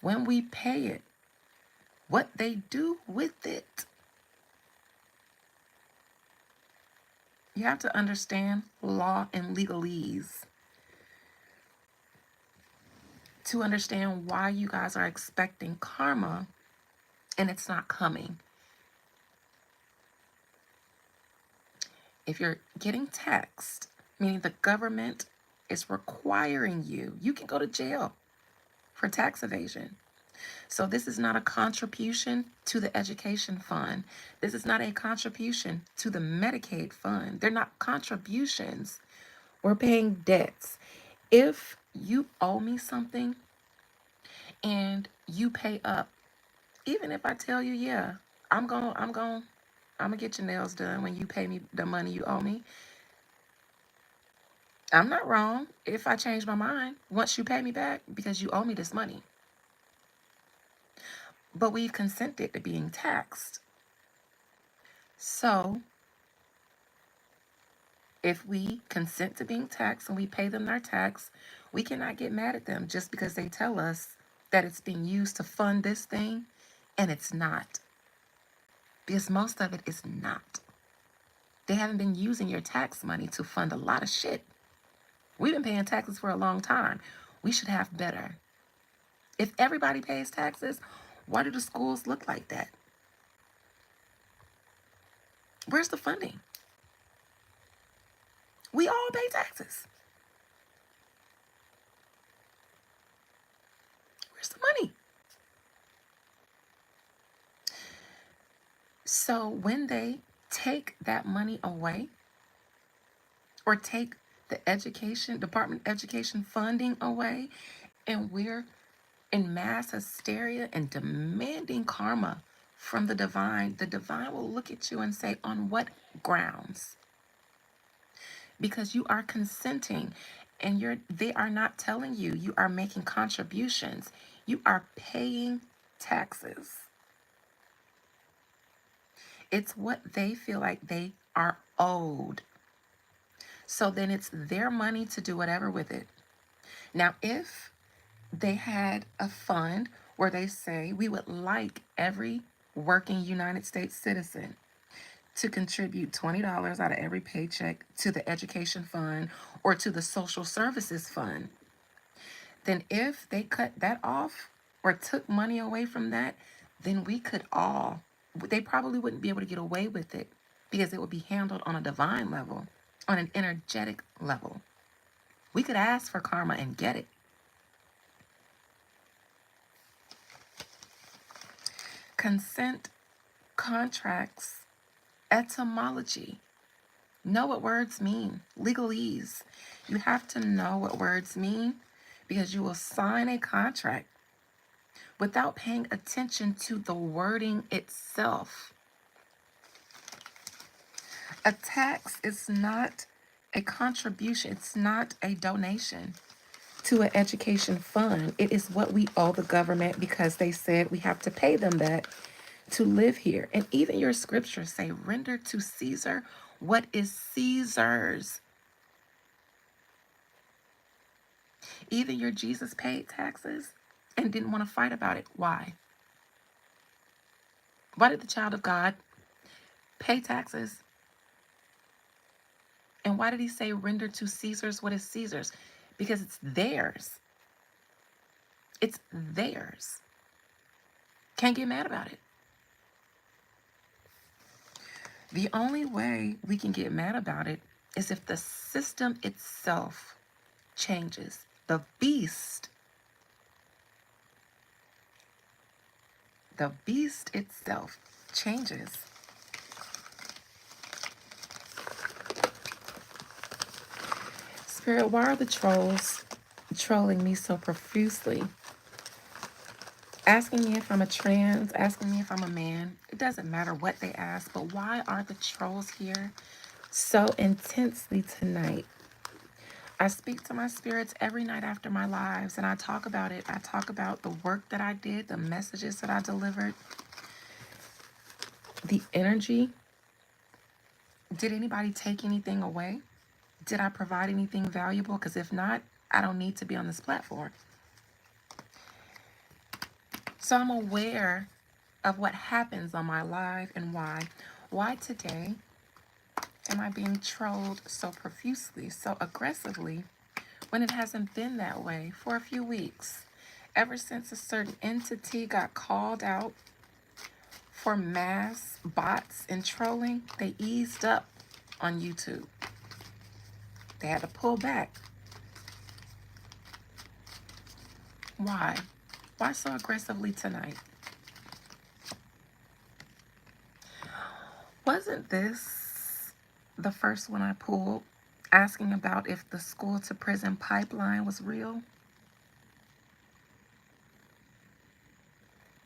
When we pay it, what they do with it You have to understand law and legalese to understand why you guys are expecting karma and it's not coming. If you're getting taxed, meaning the government is requiring you, you can go to jail for tax evasion. So this is not a contribution to the education fund. This is not a contribution to the Medicaid fund. They're not contributions. We're paying debts. If you owe me something and you pay up, even if I tell you, yeah, I'm gonna get your nails done when you pay me the money you owe me. I'm not wrong if I change my mind once you pay me back because you owe me this money. But we've consented to being taxed. So if we consent to being taxed and we pay them their tax, we cannot get mad at them just because they tell us that it's being used to fund this thing and it's not. Because most of it is not. They haven't been using your tax money to fund a lot of shit. We've been paying taxes for a long time. We should have better. If everybody pays taxes, why do the schools look like that? Where's the funding? We all pay taxes. Where's the money? So when they take that money away or take the Department of Education funding away, and we're in mass hysteria and demanding karma from the divine will look at you and say, on what grounds? Because you are consenting and they are not telling you you are making contributions. You are paying taxes. It's what they feel like they are owed. So then it's their money to do whatever with it. Now, if they had a fund where they say we would like every working United States citizen to contribute $20 out of every paycheck to the education fund or to the social services fund, then if they cut that off or took money away from that, then they probably wouldn't be able to get away with it because it would be handled on a divine level, on an energetic level. We could ask for karma and get it. Consent, contracts, etymology. Know what words mean. Legalese. You have to know what words mean because you will sign a contract without paying attention to the wording itself. A tax is not a contribution. It's not a donation to an education fund. It is what we owe the government because they said we have to pay them that to live here. And even your scriptures say, render to Caesar what is Caesar's. Even your Jesus paid taxes and didn't want to fight about it. Why? Why did the child of God pay taxes? And why did he say render to Caesar's what is Caesar's? Because it's theirs. It's theirs. Can't get mad about it. The only way we can get mad about it is if the system itself changes. The beast itself changes. Spirit, why are the trolls trolling me so profusely? Asking me if I'm a trans, asking me if I'm a man. It doesn't matter what they ask, but why are the trolls here so intensely tonight? I speak to my spirits every night after my lives and I talk about it. I talk about the work that I did, the messages that I delivered, the energy. Did anybody take anything away? Did I provide anything valuable? Because if not, I don't need to be on this platform. So I'm aware of what happens on my live and why. Why today? Am I being trolled so profusely, so aggressively, when it hasn't been that way for a few weeks? Ever since a certain entity got called out for mass bots and trolling, they eased up on YouTube. They had to pull back. Why? Why so aggressively tonight? Wasn't this the first one I pulled, asking about if the school to prison pipeline was real?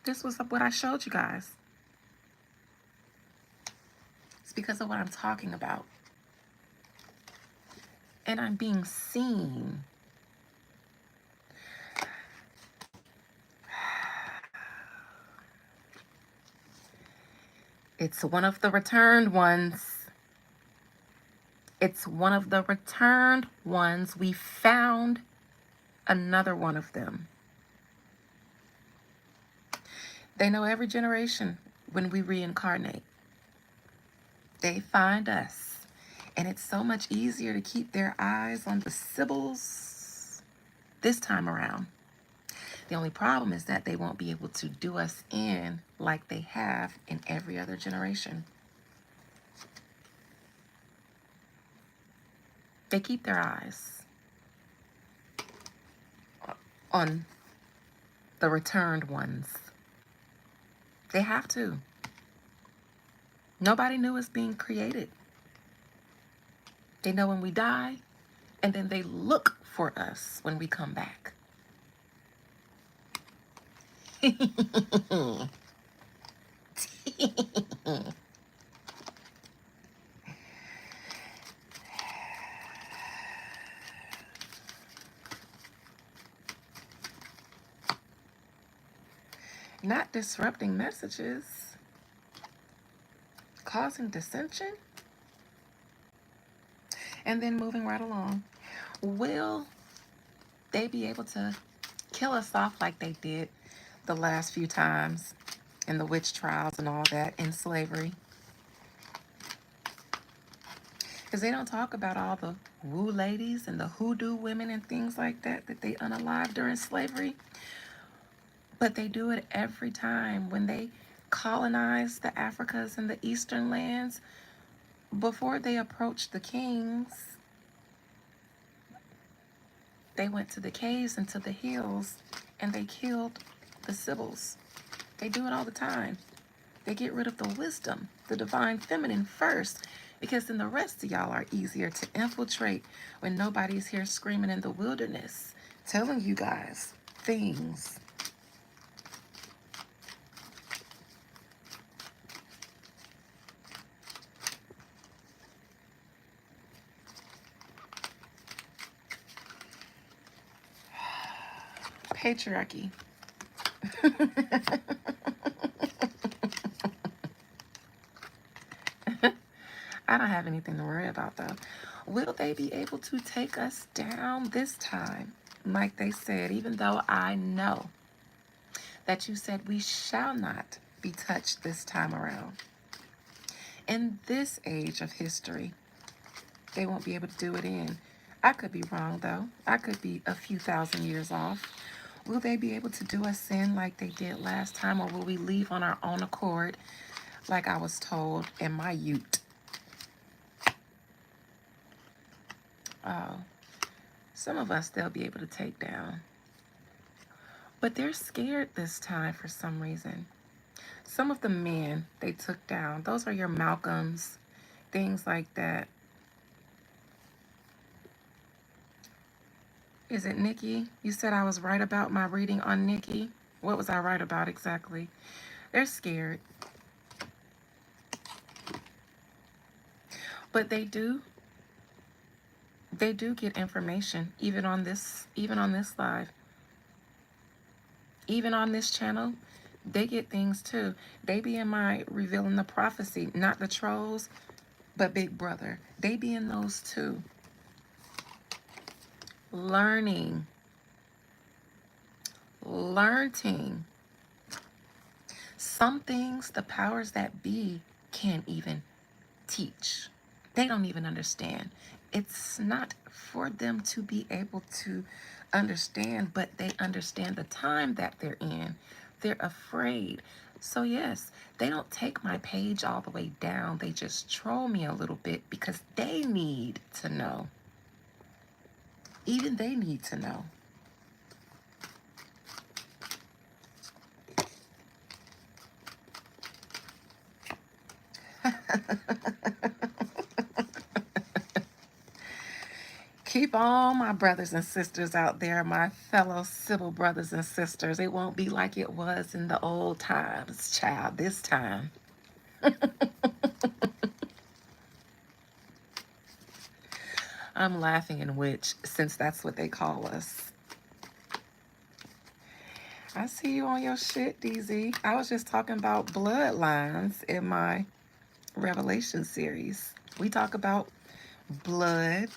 This was what I showed you guys. It's because of what I'm talking about. And I'm being seen. It's one of the returned ones. It's one of the returned ones. We found another one of them. They know every generation when we reincarnate. They find us. And it's so much easier to keep their eyes on the Sibyls this time around. The only problem is that they won't be able to do us in like they have in every other generation. They keep their eyes on the returned ones. They have to. Nobody knew us being created. They know when we die, and then they look for us when we come back. Not disrupting messages, causing dissension, and then moving right along. Will they be able to kill us off like they did the last few times in the witch trials and all that in slavery? Because they don't talk about all the woo ladies and the hoodoo women and things like that they unalived during slavery. But they do it every time when they colonize the Africas and the eastern lands. Before they approached the kings, they went to the caves and to the hills and they killed the Sibyls. They do it all the time. They get rid of the wisdom, the divine feminine first, because then the rest of y'all are easier to infiltrate when nobody's here screaming in the wilderness, telling you guys things. Patriarchy. I don't have anything to worry about though. Will they be able to take us down this time? Like they said, even though I know that you said we shall not be touched this time around. In this age of history, they won't be able to do it in. I could be wrong though. I could be a few thousand years off. Will they be able to do us in like they did last time, or will we leave on our own accord like I was told in my ute? Oh, some of us they'll be able to take down. But they're scared this time for some reason. Some of the men they took down, those are your Malcolms, things like that. Is it Nikki? You said I was right about my reading on Nikki. What was I right about exactly? They're scared. But they do get information even on this live. Even on this channel, they get things too. They be in my revealing the prophecy, not the trolls, but Big Brother. They be in those too. Learning. Some things the powers that be can't even teach. They don't even understand. It's not for them to be able to understand, but they understand the time that they're in. They're afraid. So, yes, they don't take my page all the way down. They just troll me a little bit because they need to know. Even they need to know. Keep all my brothers and sisters out there, my fellow civil brothers and sisters. It won't be like it was in the old times, child, this time. I'm laughing in which, since that's what they call us. I see you on your shit, DZ. I was just talking about bloodlines in my Revelation series. We talk about blood,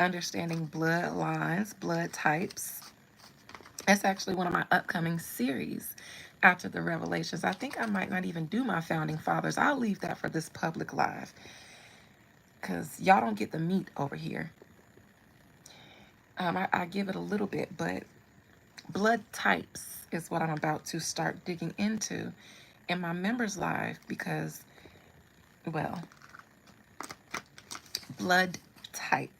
understanding bloodlines, blood types. That's actually one of my upcoming series after the Revelations. I think I might not even do my founding fathers. I'll leave that for this public live because y'all don't get the meat over here. I give it a little bit, but blood types is what I'm about to start digging into in my members live because, well, blood types.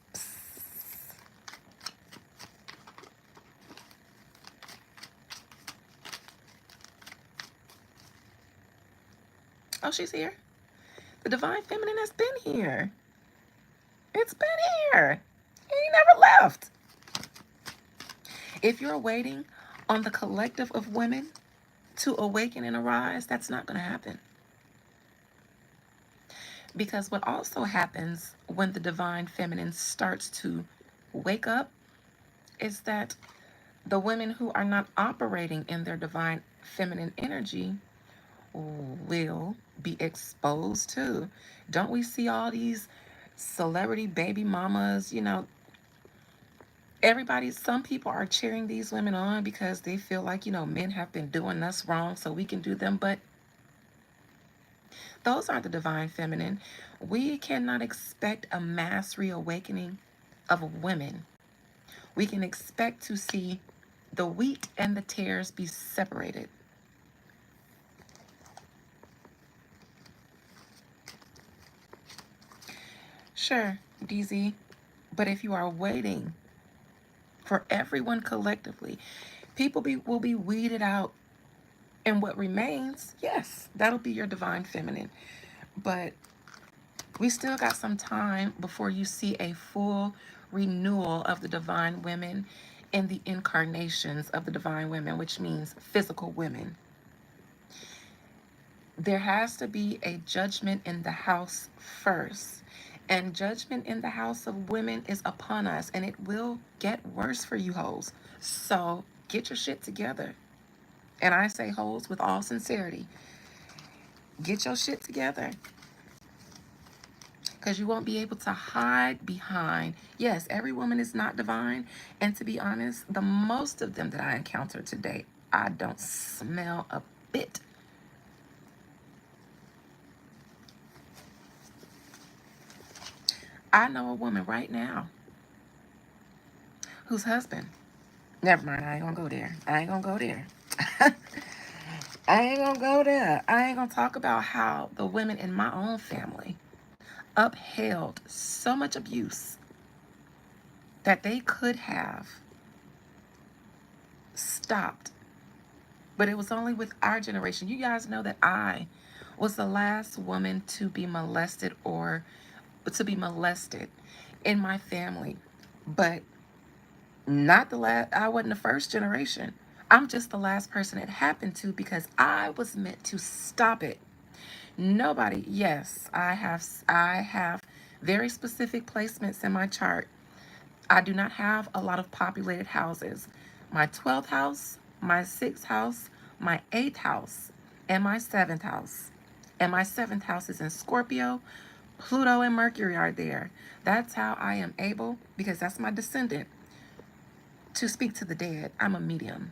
Oh, she's here. The Divine Feminine has been here. It's been here. He never left. If you're waiting on the collective of women to awaken and arise, that's not going to happen. Because what also happens when the Divine Feminine starts to wake up is that the women who are not operating in their Divine Feminine energy will be exposed too. Don't we see all these celebrity baby mamas? You know, some people are cheering these women on because they feel like, you know, men have been doing us wrong so we can do them. But those aren't the Divine Feminine. We cannot expect a mass reawakening of women. We can expect to see the wheat and the tares be separated. Sure, DZ, but if you are waiting for everyone collectively, will be weeded out, and what remains, yes, that'll be your Divine Feminine. But we still got some time before you see a full renewal of the divine women and the incarnations of the divine women, which means physical women. There has to be a judgment in the house first. And judgment in the house of women is upon us, and it will get worse for you hoes. So get your shit together. And I say hoes with all sincerity. Get your shit together. Because you won't be able to hide behind, yes, every woman is not divine. And to be honest, the most of them that I encounter today, I don't smell a bit. I know a woman right now whose husband, never mind, I ain't gonna go there. I ain't gonna go there. I ain't gonna go there. I ain't gonna talk about how the women in my own family upheld so much abuse that they could have stopped. But it was only with our generation. You guys know that I was the last woman to be molested in my family. But not the last, I wasn't the first generation. I'm just the last person it happened to because I was meant to stop it. Nobody, yes, I have very specific placements in my chart. I do not have a lot of populated houses. My 12th house, my 6th house, my 8th house, and my 7th house. And my 7th house is in Scorpio. Pluto and Mercury are there. That's how I am able, because that's my descendant, to speak to the dead. I'm a medium.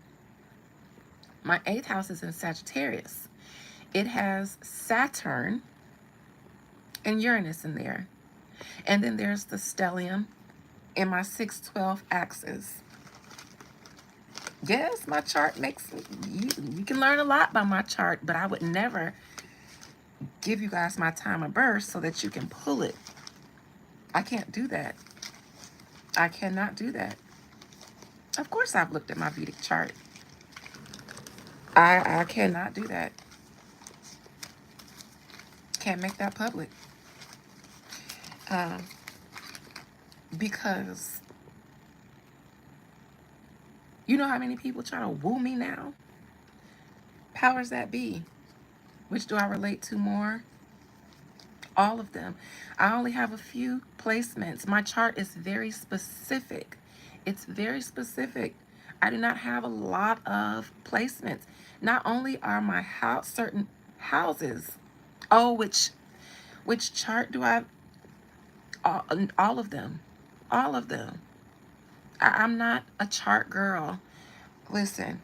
My 8th house is in Sagittarius. It has Saturn and Uranus in there. And then there's the stellium in my 612 axis. Yes, my chart makes you can learn a lot by my chart, but I would never give you guys my time of birth so that you can pull it. I can't do that. I cannot do that. Of course I've looked at my Vedic chart. I cannot do that. Can't make that public. Um, because you know how many people try to woo me now? Powers that be. Which do I relate to more? All of them. I only have a few placements. My chart is very specific. It's very specific. I do not have a lot of placements. Not only are my house certain houses. Oh, which chart do I? All of them. All of them. I'm not a chart girl. Listen.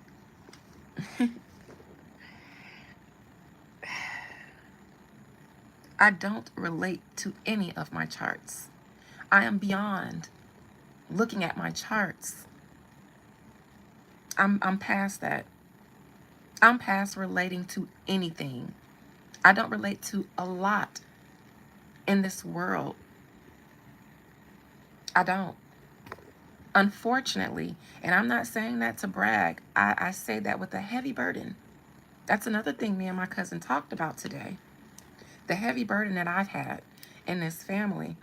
I don't relate to any of my charts. I am beyond looking at my charts. I'm past that. I'm past relating to anything. I don't relate to a lot in this world. I don't. Unfortunately, and I'm not saying that to brag, I say that with a heavy burden. That's another thing me and my cousin talked about today. The heavy burden that I've had in this family.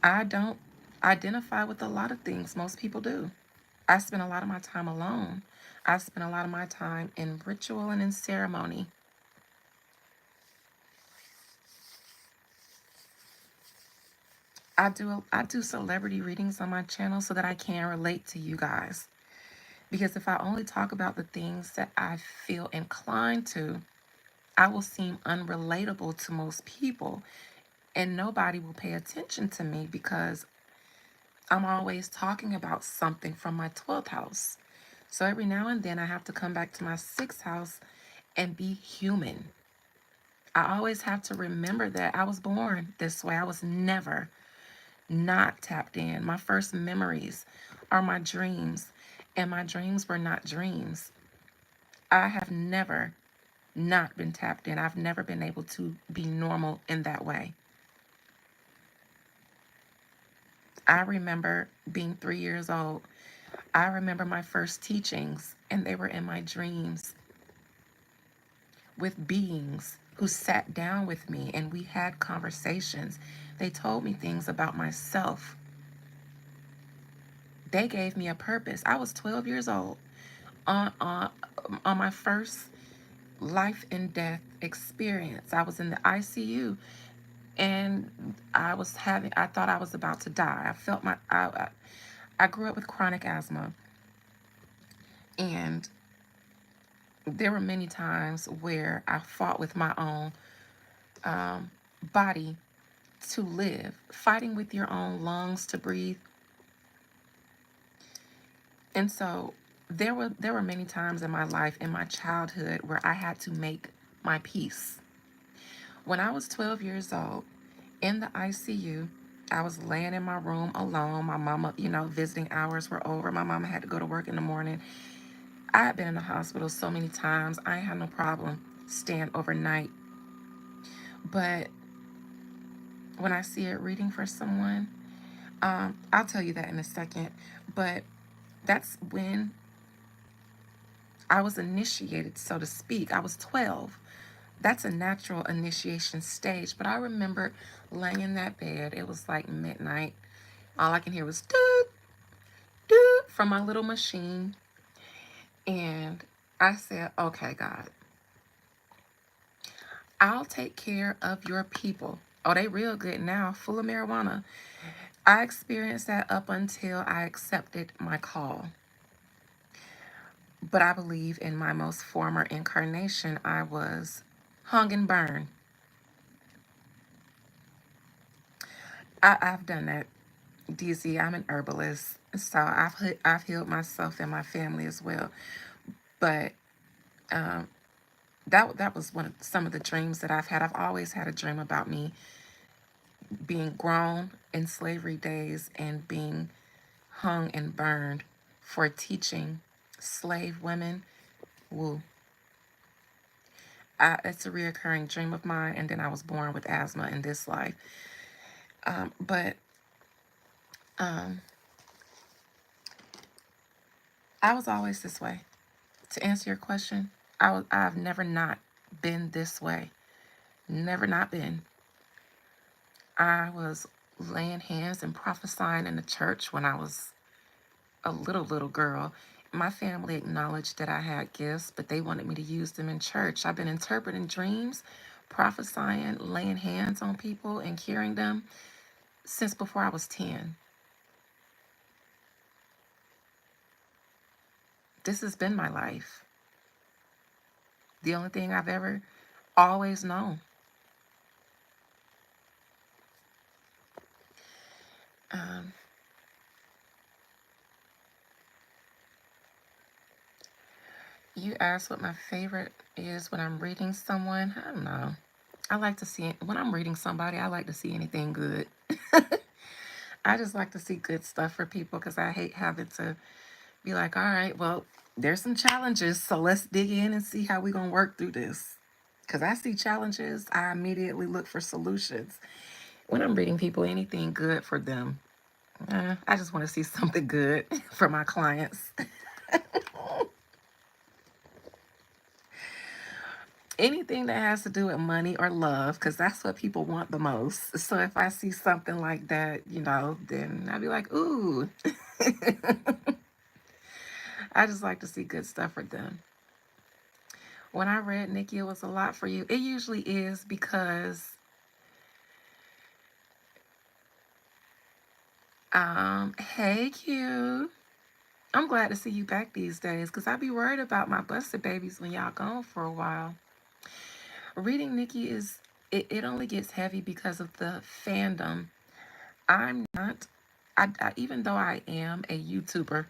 I don't identify with a lot of things most people do. I spend a lot of my time alone. I spend a lot of my time in ritual and in ceremony. I do celebrity readings on my channel so that I can relate to you guys. Because if I only talk about the things that I feel inclined to, I will seem unrelatable to most people and nobody will pay attention to me because I'm always talking about something from my 12th house. So every now and then I have to come back to my 6th house and be human. I always have to remember that I was born this way. I was never not tapped in. My first memories are my dreams, and my dreams were not dreams. I have never not been tapped in. I've never been able to be normal in that way. I remember being 3 years old. I remember my first teachings, and they were in my dreams with beings who sat down with me and we had conversations. They told me things about myself. They gave me a purpose. I was 12 years old on my first life and death experience. I was in the ICU and I thought I was about to die. I grew up with chronic asthma, and there were many times where I fought with my own body to live, fighting with your own lungs to breathe. And so there were many times in my life, in my childhood, where I had to make my peace. When I was 12 years old, in the ICU, I was laying in my room alone. My mama, visiting hours were over. My mama had to go to work in the morning. I had been in the hospital so many times. I had no problem staying overnight. But when I see it reading for someone, I'll tell you that in a second. But that's when I was initiated, so to speak. I was 12. That's a natural initiation stage. But I remember laying in that bed. It was like midnight. All I can hear was doot, doot from my little machine. And I said, okay, God, I'll take care of your people. Oh, they real good now, full of marijuana. I experienced that up until I accepted my call. But I believe in my most former incarnation, I was hung and burned. I've done that, DZ. I'm an herbalist, so I've healed myself and my family as well. But um, that was some of the dreams that I've had. I've always had a dream about me being grown in slavery days and being hung and burned for teaching slave women. Woo. It's a reoccurring dream of mine, and then I was born with asthma in this life. But um, I was always this way. To answer your question, I've never not been this way. Never not been. I was laying hands and prophesying in the church when I was a little girl. My family acknowledged that I had gifts, but they wanted me to use them in church. I've been interpreting dreams, prophesying, laying hands on people, and curing them since before I was 10. This has been my life. The only thing I've ever always known. Um, you asked what my favorite is when I'm reading someone. I don't know. I like to see it when I'm reading somebody. I like to see anything good. I just like to see good stuff for people because I hate having to be like, all right, well, there's some challenges, so let's dig in and see how we're gonna work through this. Because I see challenges, I immediately look for solutions. When I'm reading people, anything good for them. I just want to see something good for my clients. Anything that has to do with money or love, because that's what people want the most. So if I see something like that, then I'd be like, ooh. I just like to see good stuff for them. When I read Nikki, it was a lot for you. It usually is because hey Q. I'm glad to see you back these days because I be worried about my busted babies when y'all gone for a while. Reading Nikki it only gets heavy because of the fandom. I'm not even though I am a YouTuber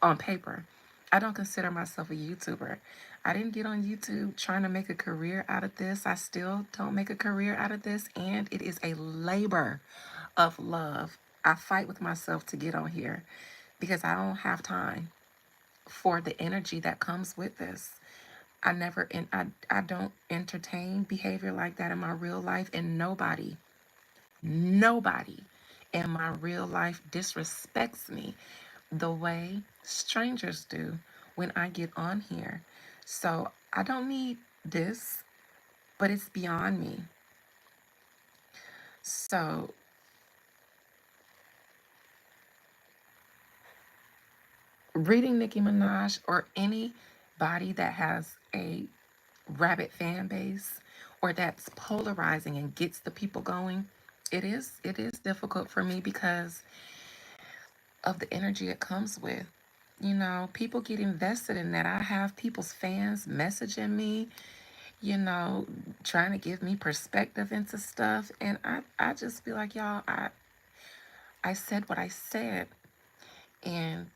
on paper, I don't consider myself a YouTuber. I didn't get on YouTube trying to make a career out of this. I still don't make a career out of this, and it is a labor of love. I fight with myself to get on here because I don't have time for the energy that comes with this. I never and I don't entertain behavior like that in my real life, and nobody in my real life disrespects me the way strangers do when I get on here. So I don't need this, but it's beyond me. So reading Nicki Minaj or anybody that has a rabid fan base or that's polarizing and gets the people going, it is difficult for me because of the energy it comes with. People get invested in that. I have people's fans messaging me, you know, trying to give me perspective into stuff. And I just be like, y'all, I said what I said. And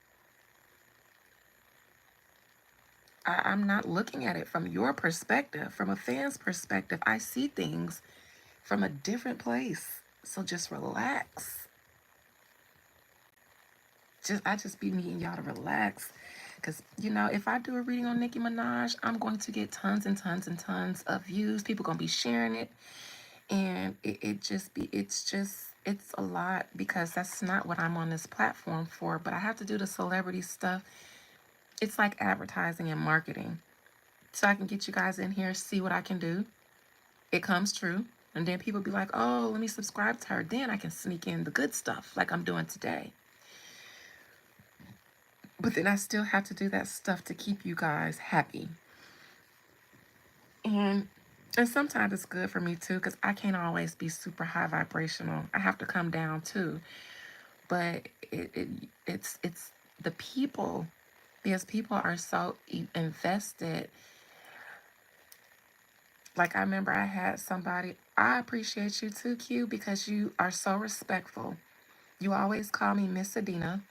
I'm not looking at it from your perspective, from a fan's perspective. I see things from a different place. So just relax. I just be needing y'all to relax. Because, if I do a reading on Nicki Minaj, I'm going to get tons and tons and tons of views. People going to be sharing it. And it's a lot because that's not what I'm on this platform for. But I have to do the celebrity stuff. It's like advertising and marketing. So I can get you guys in here, see what I can do. It comes true. And then people be like, oh, let me subscribe to her. Then I can sneak in the good stuff like I'm doing today. But then I still have to do that stuff to keep you guys happy. And and sometimes it's good for me too, because I can't always be super high vibrational. I have to come down too. But it's the people, because people are so invested. Like I remember I had somebody, I appreciate you too, Q, because you are so respectful. You always call me Miss Adina.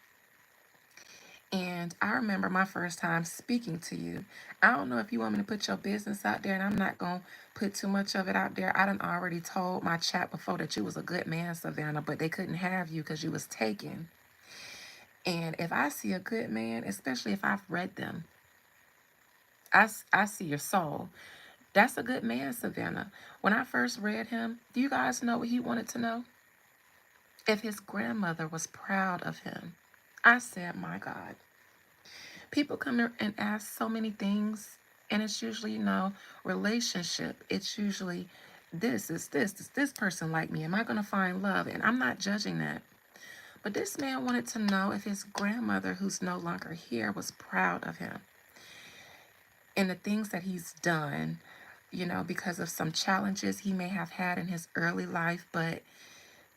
And I remember my first time speaking to you. I don't know if you want me to put your business out there, and I'm not going to put too much of it out there. I done already told my chat before that you was a good man, Savannah, but they couldn't have you because you was taken. And if I see a good man, especially if I've read them, I see your soul. That's a good man, Savannah. When I first read him, do you guys know what he wanted to know? If his grandmother was proud of him. I said, my God. People come here and ask so many things, and it's usually, relationship. It's usually this person like me. Am I going to find love? And I'm not judging that. But this man wanted to know if his grandmother, who's no longer here, was proud of him and the things that he's done, because of some challenges he may have had in his early life, but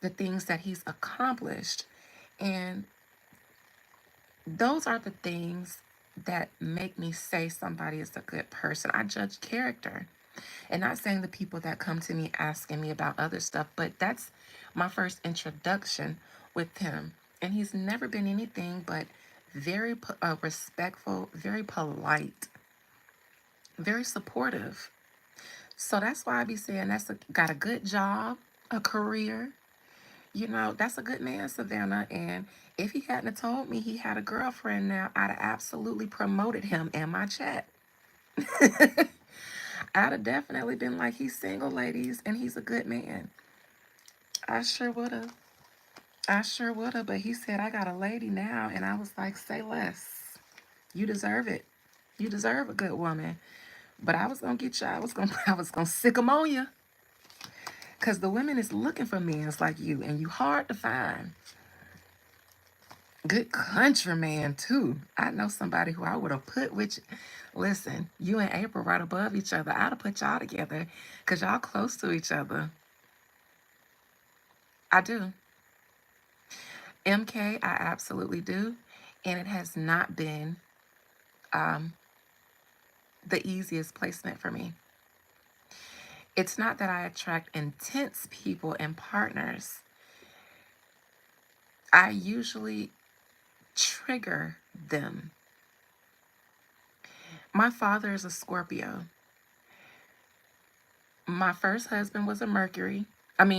the things that he's accomplished. And those are the things that make me say somebody is a good person. I judge character. And not saying the people that come to me asking me about other stuff, but that's my first introduction with him. And he's never been anything but very respectful, very polite, very supportive. So that's why I be saying got a good job, a career. That's a good man, Savannah. And if he hadn't have told me he had a girlfriend now, I'd have absolutely promoted him in my chat. I'd have definitely been like, he's single, ladies, and he's a good man. I sure would have. I sure would have. But he said, I got a lady now. And I was like, say less. You deserve it. You deserve a good woman. But I was going to get you. I was going to sick them on you. Because the women is looking for men like you. And you hard to find. Good countryman, too. I know somebody who I would have put with you. Listen, you and April right above each other. I'd have put y'all together because y'all close to each other. I do. MK, I absolutely do. And it has not been um, the easiest placement for me. It's not that I attract intense people and partners. I usually trigger them. My father is a Scorpio. My first husband was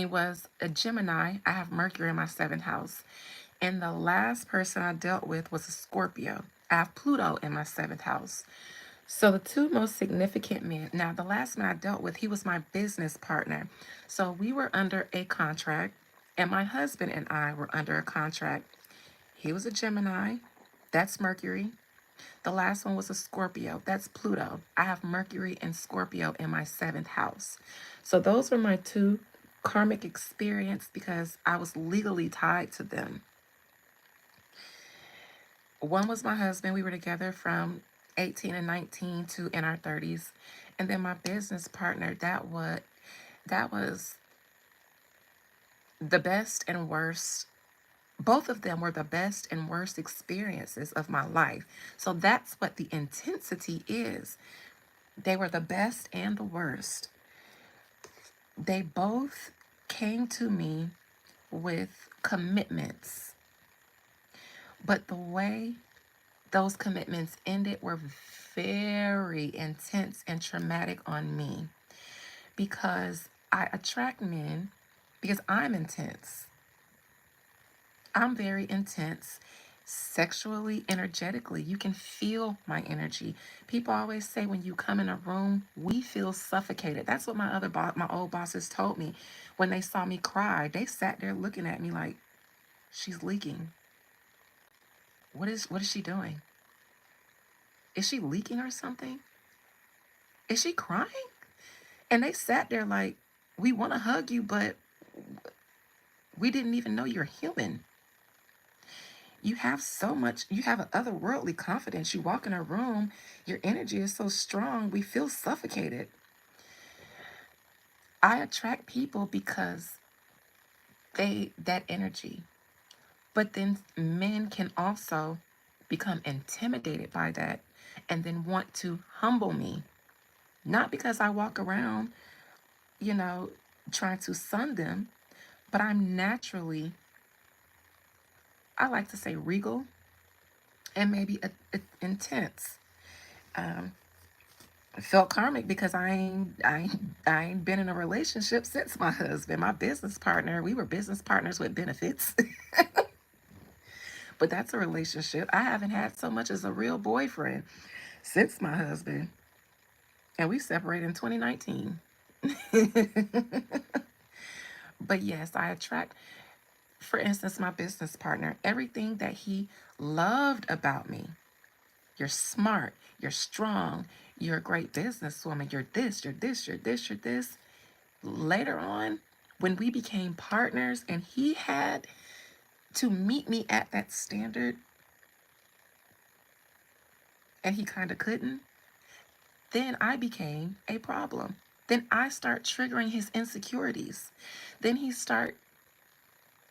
was a Gemini. I have Mercury in my seventh house. And the last person I dealt with was a Scorpio. I have Pluto in my seventh house. So the two most significant men, now the last man I dealt with, he was my business partner. So we were under a contract, and my husband and I were under a contract. He was a Gemini. That's Mercury. The last one was a Scorpio. That's Pluto. I have Mercury and Scorpio in my seventh house. So those were my two karmic experience because I was legally tied to them. One was my husband. We were together from 18 and 19 to in our 30s. And then my business partner, that was the best and worst. Both of them were the best and worst experiences of my life. So that's what the intensity is. They were the best and the worst. They both came to me with commitments. But the way those commitments ended were very intense and traumatic on me because I attract men because I'm intense. I'm very intense sexually, energetically. You can feel my energy. People always say when you come in a room, we feel suffocated. That's what my old bosses told me when they saw me cry. They sat there looking at me like, she's leaking. What is she doing? Is she leaking or something? Is she crying? And they sat there like, we want to hug you, but we didn't even know you're human. You have you have an otherworldly confidence. You walk in a room, your energy is so strong, we feel suffocated. I attract people because that energy. But then men can also become intimidated by that and then want to humble me. Not because I walk around, you know, trying to sun them, but I'm naturally, I like to say regal. and maybe intense. Um, I felt karmic because I ain't been in a relationship since my husband, my business partner. We were business partners with benefits, but that's a relationship. I haven't had so much as a real boyfriend since my husband, and we separated in 2019. But yes, I attract, for instance, my business partner, everything that he loved about me. You're smart, you're strong, you're a great businesswoman, you're this, you're this, you're this, you're this. Later on, when we became partners and he had to meet me at that standard and he kind of couldn't, then I became a problem. Then I start triggering his insecurities. Then he start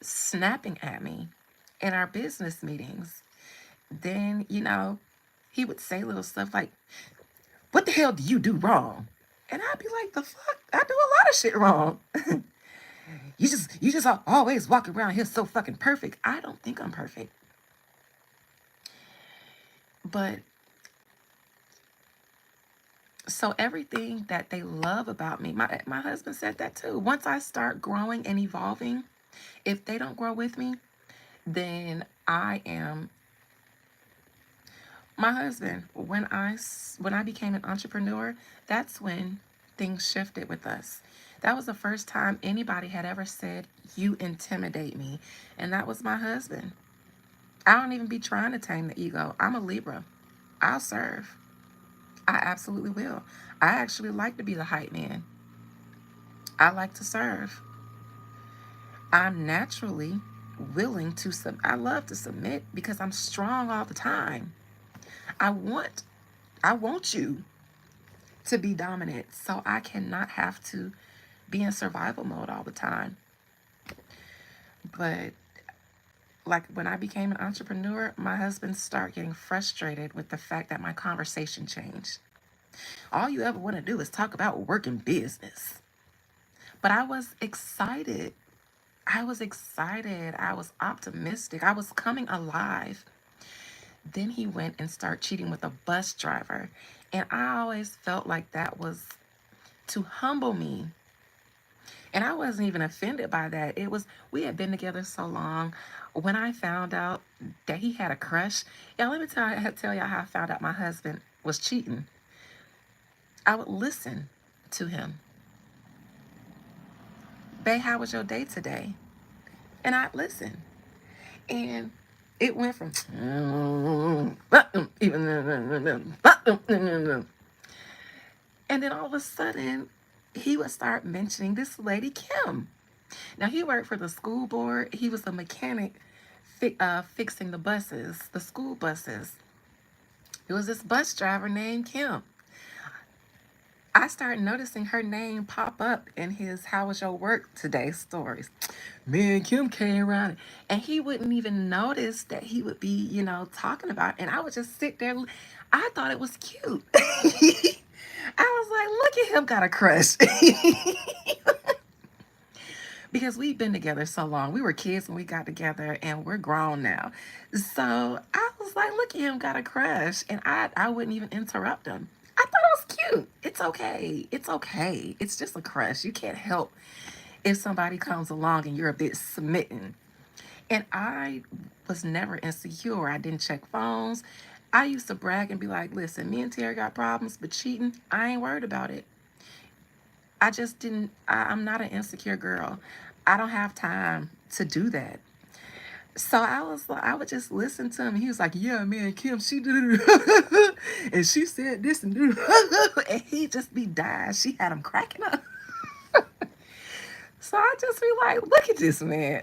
snapping at me in our business meetings. Then, he would say little stuff like, "What the hell do you do wrong?" And I'd be like, "The fuck? I do a lot of shit wrong." You just always walk around here so fucking perfect. I don't think I'm perfect. But so everything that they love about me, my husband said that too. Once I start growing and evolving, if they don't grow with me, then I am my husband. When I became an entrepreneur, that's when things shifted with us. That was the first time anybody had ever said, "You intimidate me." And that was my husband. I don't even be trying to tame the ego. I'm a Libra. I'll serve. I absolutely will. I actually like to be the hype man. I like to serve. I'm naturally willing to I love to submit because I'm strong all the time. I want I want you to be dominant, so I cannot have to be in survival mode all the time. But like when I became an entrepreneur, my husband started getting frustrated with the fact that my conversation changed. All you ever want to do is talk about work and business. But I was excited. I was excited. I was optimistic. I was coming alive. Then he went and started cheating with a bus driver. And I always felt like that was to humble me. And I wasn't even offended by that. We had been together so long. When I found out that he had a crush, yeah, let me tell y'all how I found out my husband was cheating. I would listen to him. "Babe, how was your day today?" And I'd listen. And it went from and then all of a sudden he would start mentioning this lady Kim. Now he worked for the school board. He was a mechanic fixing the school buses. It was this bus driver named Kim. I started noticing her name pop up in his "How was your work today" stories. Me and Kim came around, and he wouldn't even notice that he would be, talking about it. And I would just sit there. I thought it was cute. I was like, "Look at him, got a crush." Because we've been together so long. We were kids when we got together, and we're grown now. So I was like, "Look at him, got a crush." And I wouldn't even interrupt him. I thought it was cute. It's okay. It's okay. It's just a crush. You can't help if somebody comes along and you're a bit smitten. And I was never insecure. I didn't check phones. I used to brag and be like, "Listen, me and Terry got problems, but cheating, I ain't worried about it." I just didn't, I'm not an insecure girl. I don't have time to do that. So I was like, I would just listen to him. He was like, "Yeah, man, Kim, she did it." And she said this and and he just be dying. She had him cracking up. So I just be like, "Look at this man."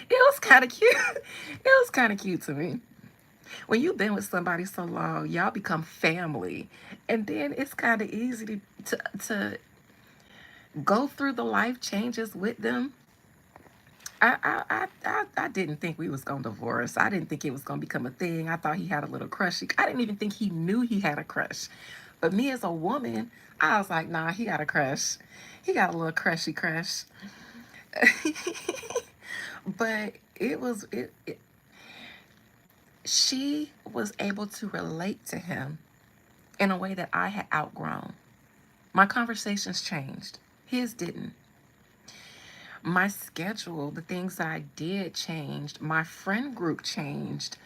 It was kind of cute. It was kind of cute to me. When you've been with somebody so long, y'all become family. And then it's kind of easy to go through the life changes with them. I didn't think we was gonna divorce. I didn't think it was gonna become a thing. I thought he had a little crush. I didn't even think he knew he had a crush. But me as a woman, I was like, "Nah, he got a crush. He got a little crushy crush." But she was able to relate to him in a way that I had outgrown. My conversations changed. His didn't. My schedule, the things that I did changed. My friend group changed.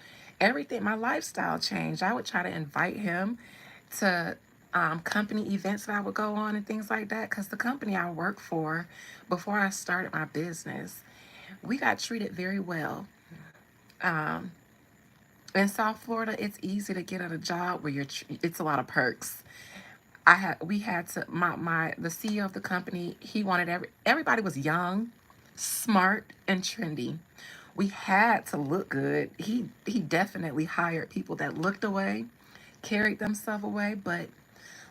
Everything, my lifestyle changed. I would try to invite him to company events that I would go on and things like that. Because the company I worked for before I started my business, we got treated very well. Um, in South Florida, it's easy to get at a job where it's a lot of perks. We had to the CEO of the company, he wanted everybody was young, smart, and trendy. We had to look good. He definitely hired people that looked away, carried themselves away, but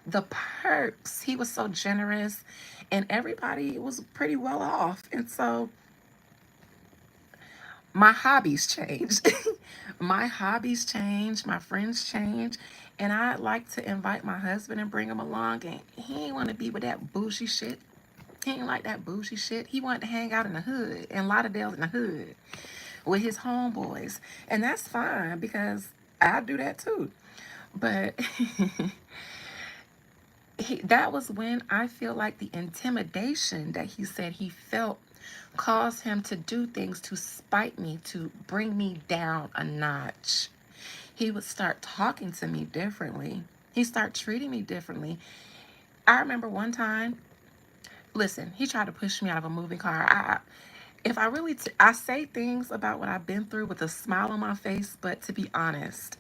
the perks, he was so generous, and everybody was pretty well off. And so my hobbies changed. My hobbies changed, my friends changed, and I like to invite my husband and bring him along, and he ain't want to be with that bougie shit. He ain't like that bougie shit. He wanted to hang out in the hood, in Lauderdale in the hood, with his homeboys. And that's fine because I do that too. But that was when I feel like the intimidation that he said he felt caused him to do things to spite me, to bring me down a notch. He would start talking to me differently. He started treating me differently. I remember one time, listen, he tried to push me out of a moving car. If I really, I say things about what I've been through with a smile on my face, but to be honest,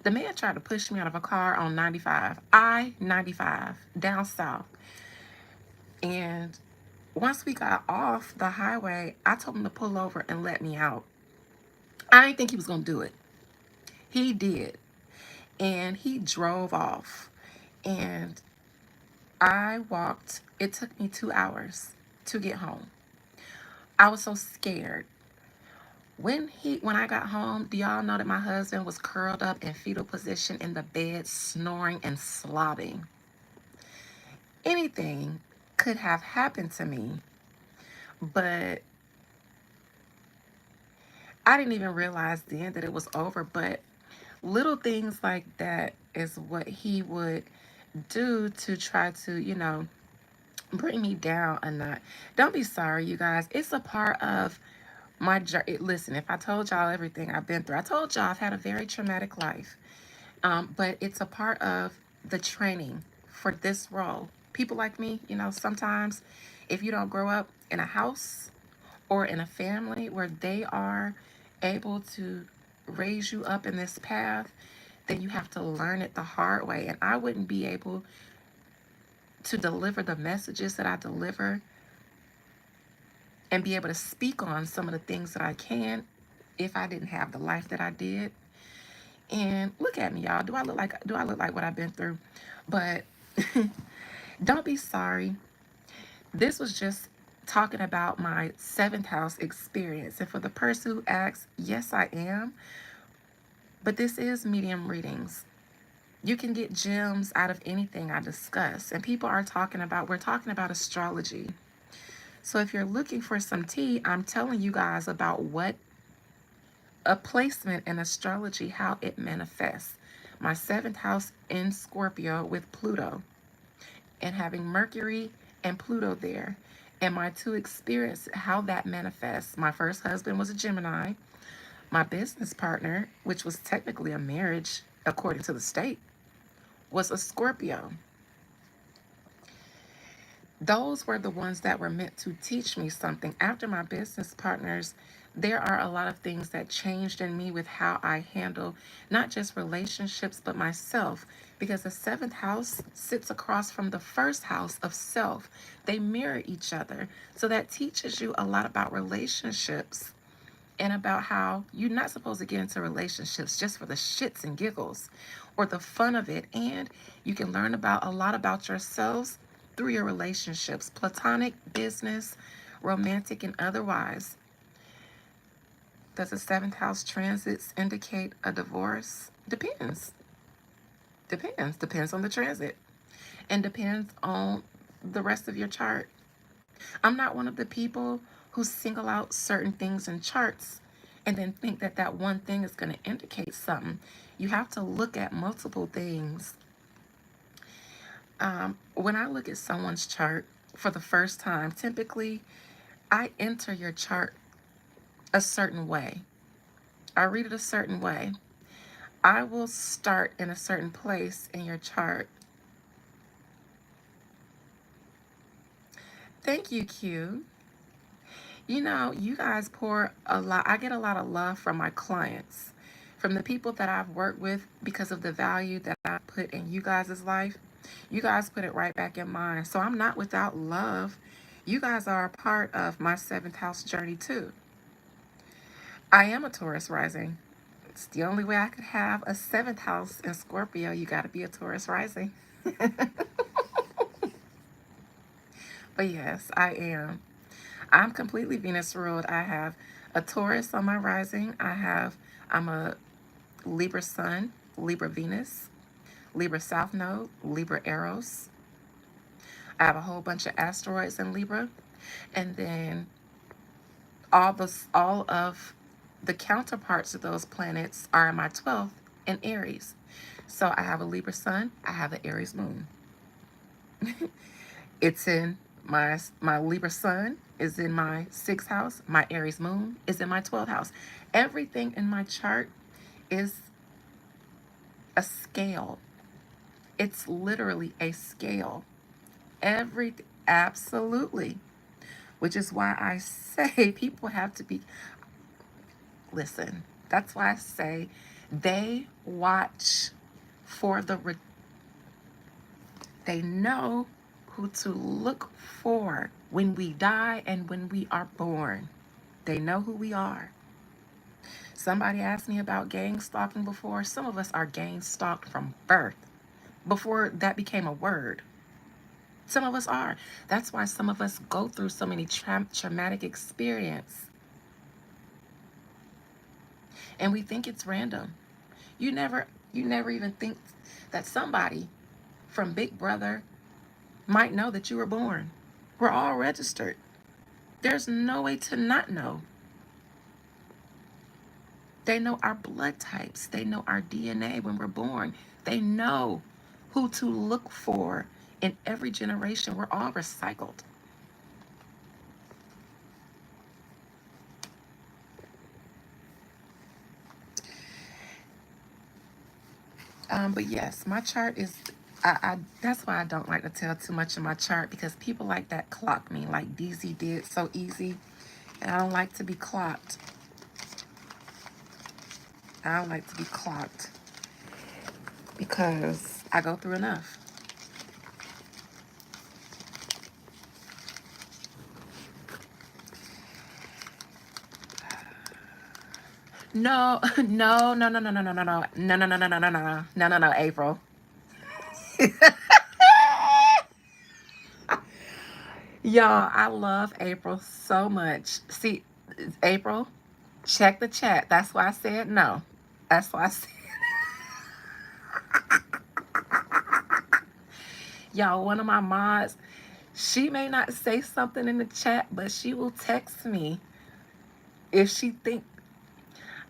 the man tried to push me out of a car on 95, I-95, down south. And once we got off the highway, I told him to pull over and let me out. I didn't think he was going to do it. He did. And he drove off. And I walked, it took me 2 hours to get home. I was so scared. When I got home, do y'all know that my husband was curled up in fetal position in the bed, snoring and slobbing? Anything could have happened to me, but I didn't even realize then that it was over. But little things like that is what he would do to try to, bring me down a notch. Don't be sorry, you guys. It's a part of my journey. Listen, if I told y'all everything I've been through, I told y'all I've had a very traumatic life. But it's a part of the training for this role. People like me, sometimes if you don't grow up in a house or in a family where they are able to raise you up in this path, then you have to learn it the hard way. And I wouldn't be able to deliver the messages that I deliver and be able to speak on some of the things that I can if I didn't have the life that I did. And look at me, y'all. Do I look like what I've been through? But don't be sorry. This was just talking about my seventh house experience. And for the person who asks, yes, I am. But this is medium readings. You can get gems out of anything I discuss. And we're talking about astrology. So if you're looking for some tea, I'm telling you guys about what a placement in astrology, how it manifests. My seventh house in Scorpio with Pluto, and having Mercury and Pluto there. And my two experiences, how that manifests. My first husband was a Gemini. My business partner, which was technically a marriage according to the state, was a Scorpio. Those were the ones that were meant to teach me something. After my business partners, there are a lot of things that changed in me with how I handle not just relationships, but myself. Because the seventh house sits across from the first house of self. They mirror each other. So that teaches you a lot about relationships and about how you're not supposed to get into relationships just for the shits and giggles or the fun of it. And you can learn about a lot about yourselves through your relationships, platonic, business, romantic, and otherwise. Does the seventh house transits indicate a divorce? Depends. Depends on the transit, and depends on the rest of your chart. I'm not one of the people who single out certain things in charts and then think that that one thing is going to indicate something. You have to look at multiple things. When I look at someone's chart for the first time, typically I enter your chart a certain way. I read it a certain way. I will start in a certain place in your chart. Thank you, Q. You know, you guys pour a lot. I get a lot of love from my clients, from the people that I've worked with because of the value that I put in you guys' life. You guys put it right back in mine. So I'm not without love. You guys are a part of my seventh house journey too. I am a Taurus rising. It's the only way I could have a seventh house in Scorpio. You got to be a Taurus rising. But yes, I am. I'm completely Venus ruled. I have a Taurus on my rising. I'm a Libra Sun, Libra Venus, Libra South Node, Libra Eros. I have a whole bunch of asteroids in Libra. And then all of the counterparts of those planets are in my 12th in Aries. So I have a Libra Sun, I have an Aries Moon. It's in my Libra Sun is in my 6th house. My Aries Moon is in my 12th house. Everything in my chart is a scale. It's literally a scale. Absolutely. Which is why I say people have to be, listen, that's why I say they watch for they know who to look for when we die and when we are born. They know who we are. Somebody asked me about gang stalking before. Some of us are gang stalked from birth, before that became a word. Some of us are. That's why some of us go through so many traumatic experience. And we think it's random. You never even think that somebody from Big Brother might know that you were born. We're all registered. There's no way to not know. They know our blood types. They know our DNA when we're born. They know who to look for in every generation. We're all recycled. But yes, my chart is, that's why I don't like to tell too much of my chart, because people like that clock me like DZ did so easy. And I don't like to be clocked. I don't like to be clocked because I go through enough. No, no, no, no, no, no, no, no, no, no, no, no, no, no, no, no, no, no, no, April. Y'all, I love April so much. See, April, check the chat. That's why I said no. That's why I said, y'all, one of my mods, she may not say something in the chat, but she will text me if she think.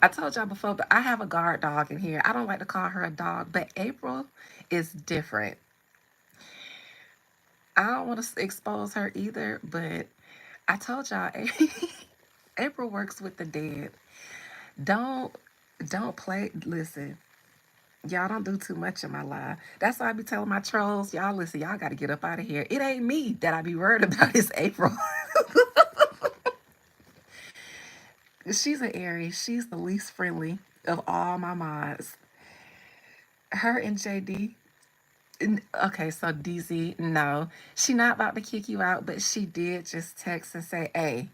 I told y'all before, but I have a guard dog in here. I don't like to call her a dog, but April is different. I don't want to expose her either, but I told y'all, April works with the dead. Don't don't play. Listen, y'all don't do too much in my life. That's why I be telling my trolls, y'all listen, y'all got to get up out of here. It ain't me that I be worried about. It's April. She's an Aries. She's the least friendly of all my mods. Her and JD. Okay, so DZ, no, she not about to kick you out, but she did just text and say, "Hey."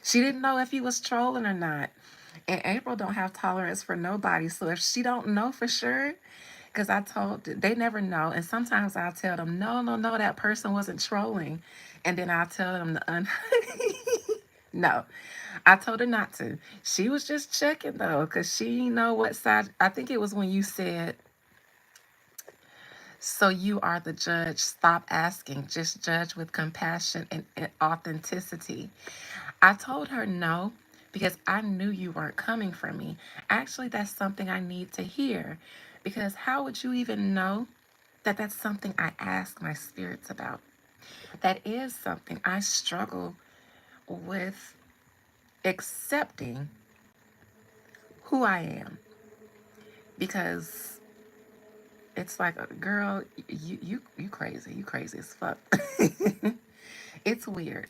She didn't know if he was trolling or not. And April don't have tolerance for nobody. So if she don't know for sure, because I told, they never know. And sometimes I'll tell them, no, no, no, that person wasn't trolling. And then I'll tell them no, I told her not to. She was just checking though, because she know what side. I think it was when you said So you are the judge. Stop asking. Just judge with compassion and authenticity. I told her no because I knew you weren't coming for me. Actually, that's something I need to hear, because how would you even know that that's something I ask my spirits about? That is something I struggle with, accepting who I am, because it's like, girl, you crazy. You crazy as fuck. It's weird.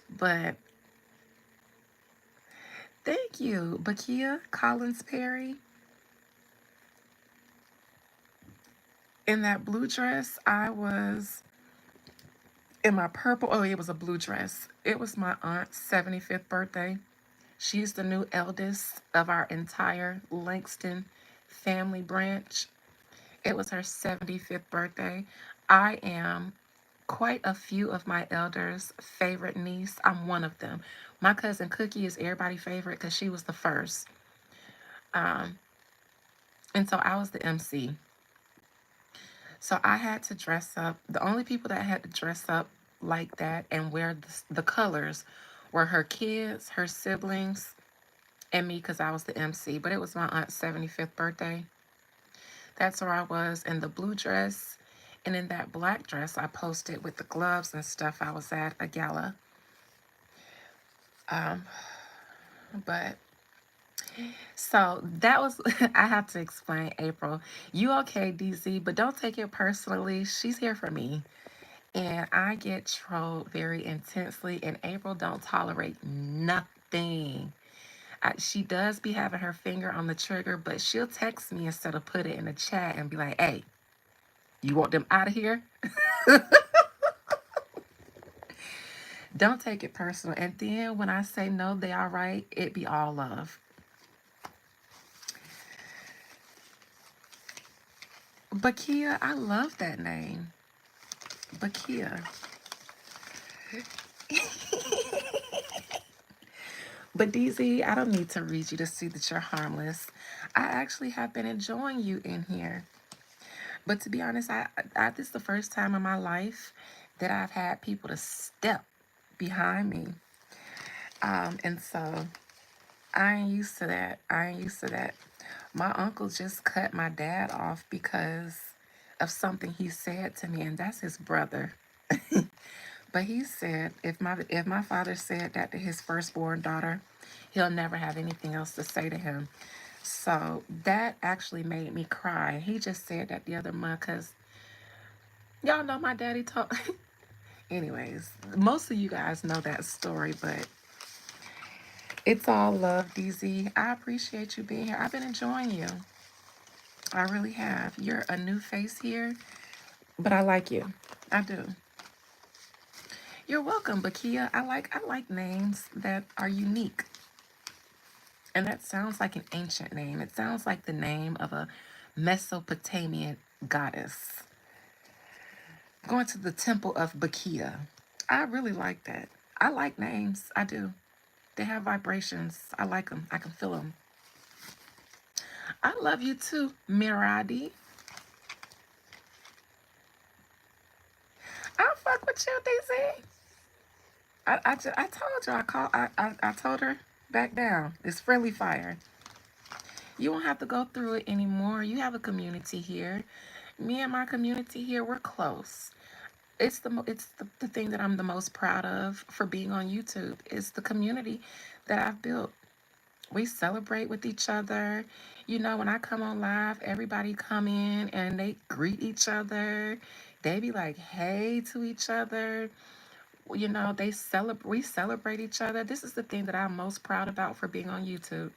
But thank you, Bakia Collins Perry. In that blue dress, I was in my purple. Oh, it was a blue dress. It was my aunt's 75th birthday. She's the new eldest of our entire Langston family branch. It was her 75th birthday. I am quite a few of my elders' favorite niece. I'm one of them. My cousin Cookie is everybody's favorite because she was the first. Um, and so I was the MC. So I had to dress up. The only people that had to dress up like that and wear the colors were her kids, her siblings, and me, because I was the MC. But it was my aunt's 75th birthday. That's where I was in the blue dress. And in that black dress, I posted with the gloves and stuff. I was at a gala. Um, but so that was, I have to explain, April. You okay, DZ, but don't take it personally. She's here for me. And I get trolled very intensely, and April don't tolerate nothing. She does be having her finger on the trigger, but she'll text me instead of put it in the chat and be like, hey, you want them out of here? Don't take it personal. And then when I say no, they are right, it be all love. Bakia, I love that name. Bakia. But DZ, I don't need to read you to see that you're harmless. I actually have been enjoying you in here. But to be honest, this is the first time in my life that I've had people to step behind me. And so I ain't used to that. I ain't used to that. My uncle just cut my dad off because of something he said to me, and that's his brother. But he said if my father said that to his firstborn daughter, he'll never have anything else to say to him. So that actually made me cry. He just said that the other month because y'all know my daddy told. Anyways, most of you guys know that story, but it's all love, DZ. I appreciate you being here. I've been enjoying you. I really have. You're a new face here, but I like you. I do. You're welcome, Bakia. I like names that are unique. And that sounds like an ancient name. It sounds like the name of a Mesopotamian goddess. Going to the temple of Bakia. I really like that. I like names. I do. They have vibrations. I like them. I can feel them. I love you too, Miradi. I fuck with you, DZ. I told you I told her back down. It's friendly fire. You won't have to go through it anymore. You have a community here. Me and my community here, we're close. It's the thing that I'm the most proud of for being on YouTube. It's the community that I've built. We celebrate with each other. You know, when I come on live, everybody come in and they greet each other. They be like, hey to each other. You know, we celebrate each other. This is the thing that I'm most proud about for being on YouTube.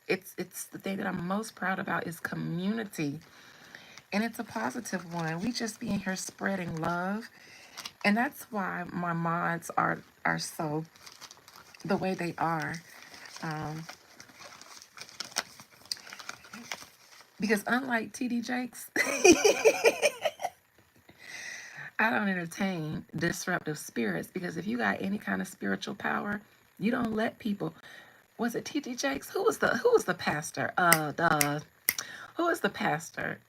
It's the thing that I'm most proud about is community. And it's a positive one. We just be in here spreading love. And that's why my mods are so the way they are. Um, because unlike TD Jakes, I don't entertain disruptive spirits, because if you got any kind of spiritual power, you don't let people. Was it TD Jakes? Who was the pastor? Who was the pastor?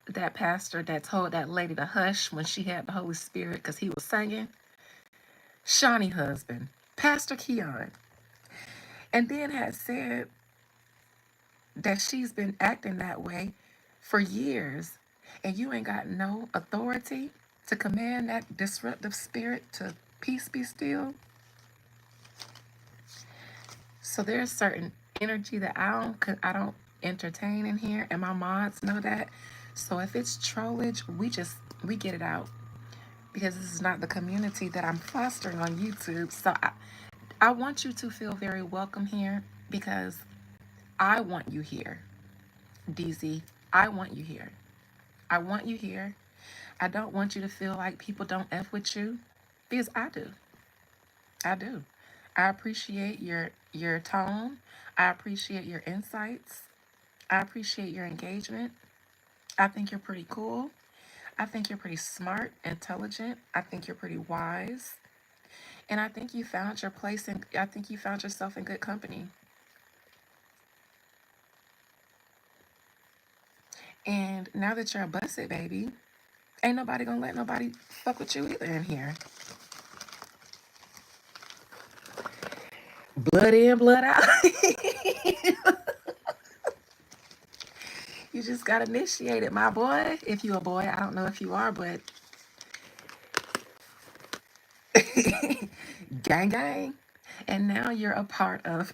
that pastor that told that lady to hush when she had the Holy Spirit because he was singing. Shawnee husband, Pastor Keon. And then had said that she's been acting that way for years. And you ain't got no authority to command that disruptive spirit to peace be still. So there's certain energy that I don't entertain in here, and my mods know that. So if it's trollage, we get it out because this is not the community that I'm fostering on YouTube. So I want you to feel very welcome here because I want you here, DZ. I want you here. I want you here. I don't want you to feel like people don't F with you because I do. I do. I appreciate your tone. I appreciate your insights. I appreciate your engagement. I think you're pretty cool. I think you're pretty smart, intelligent. I think you're pretty wise. And I think you found your place and I think you found yourself in good company. And now that you're a busted baby, ain't nobody gonna let nobody fuck with you either in here. Blood in, blood out. You just got initiated, my boy. If you a boy, I don't know if you are, but gang gang. And now you're a part of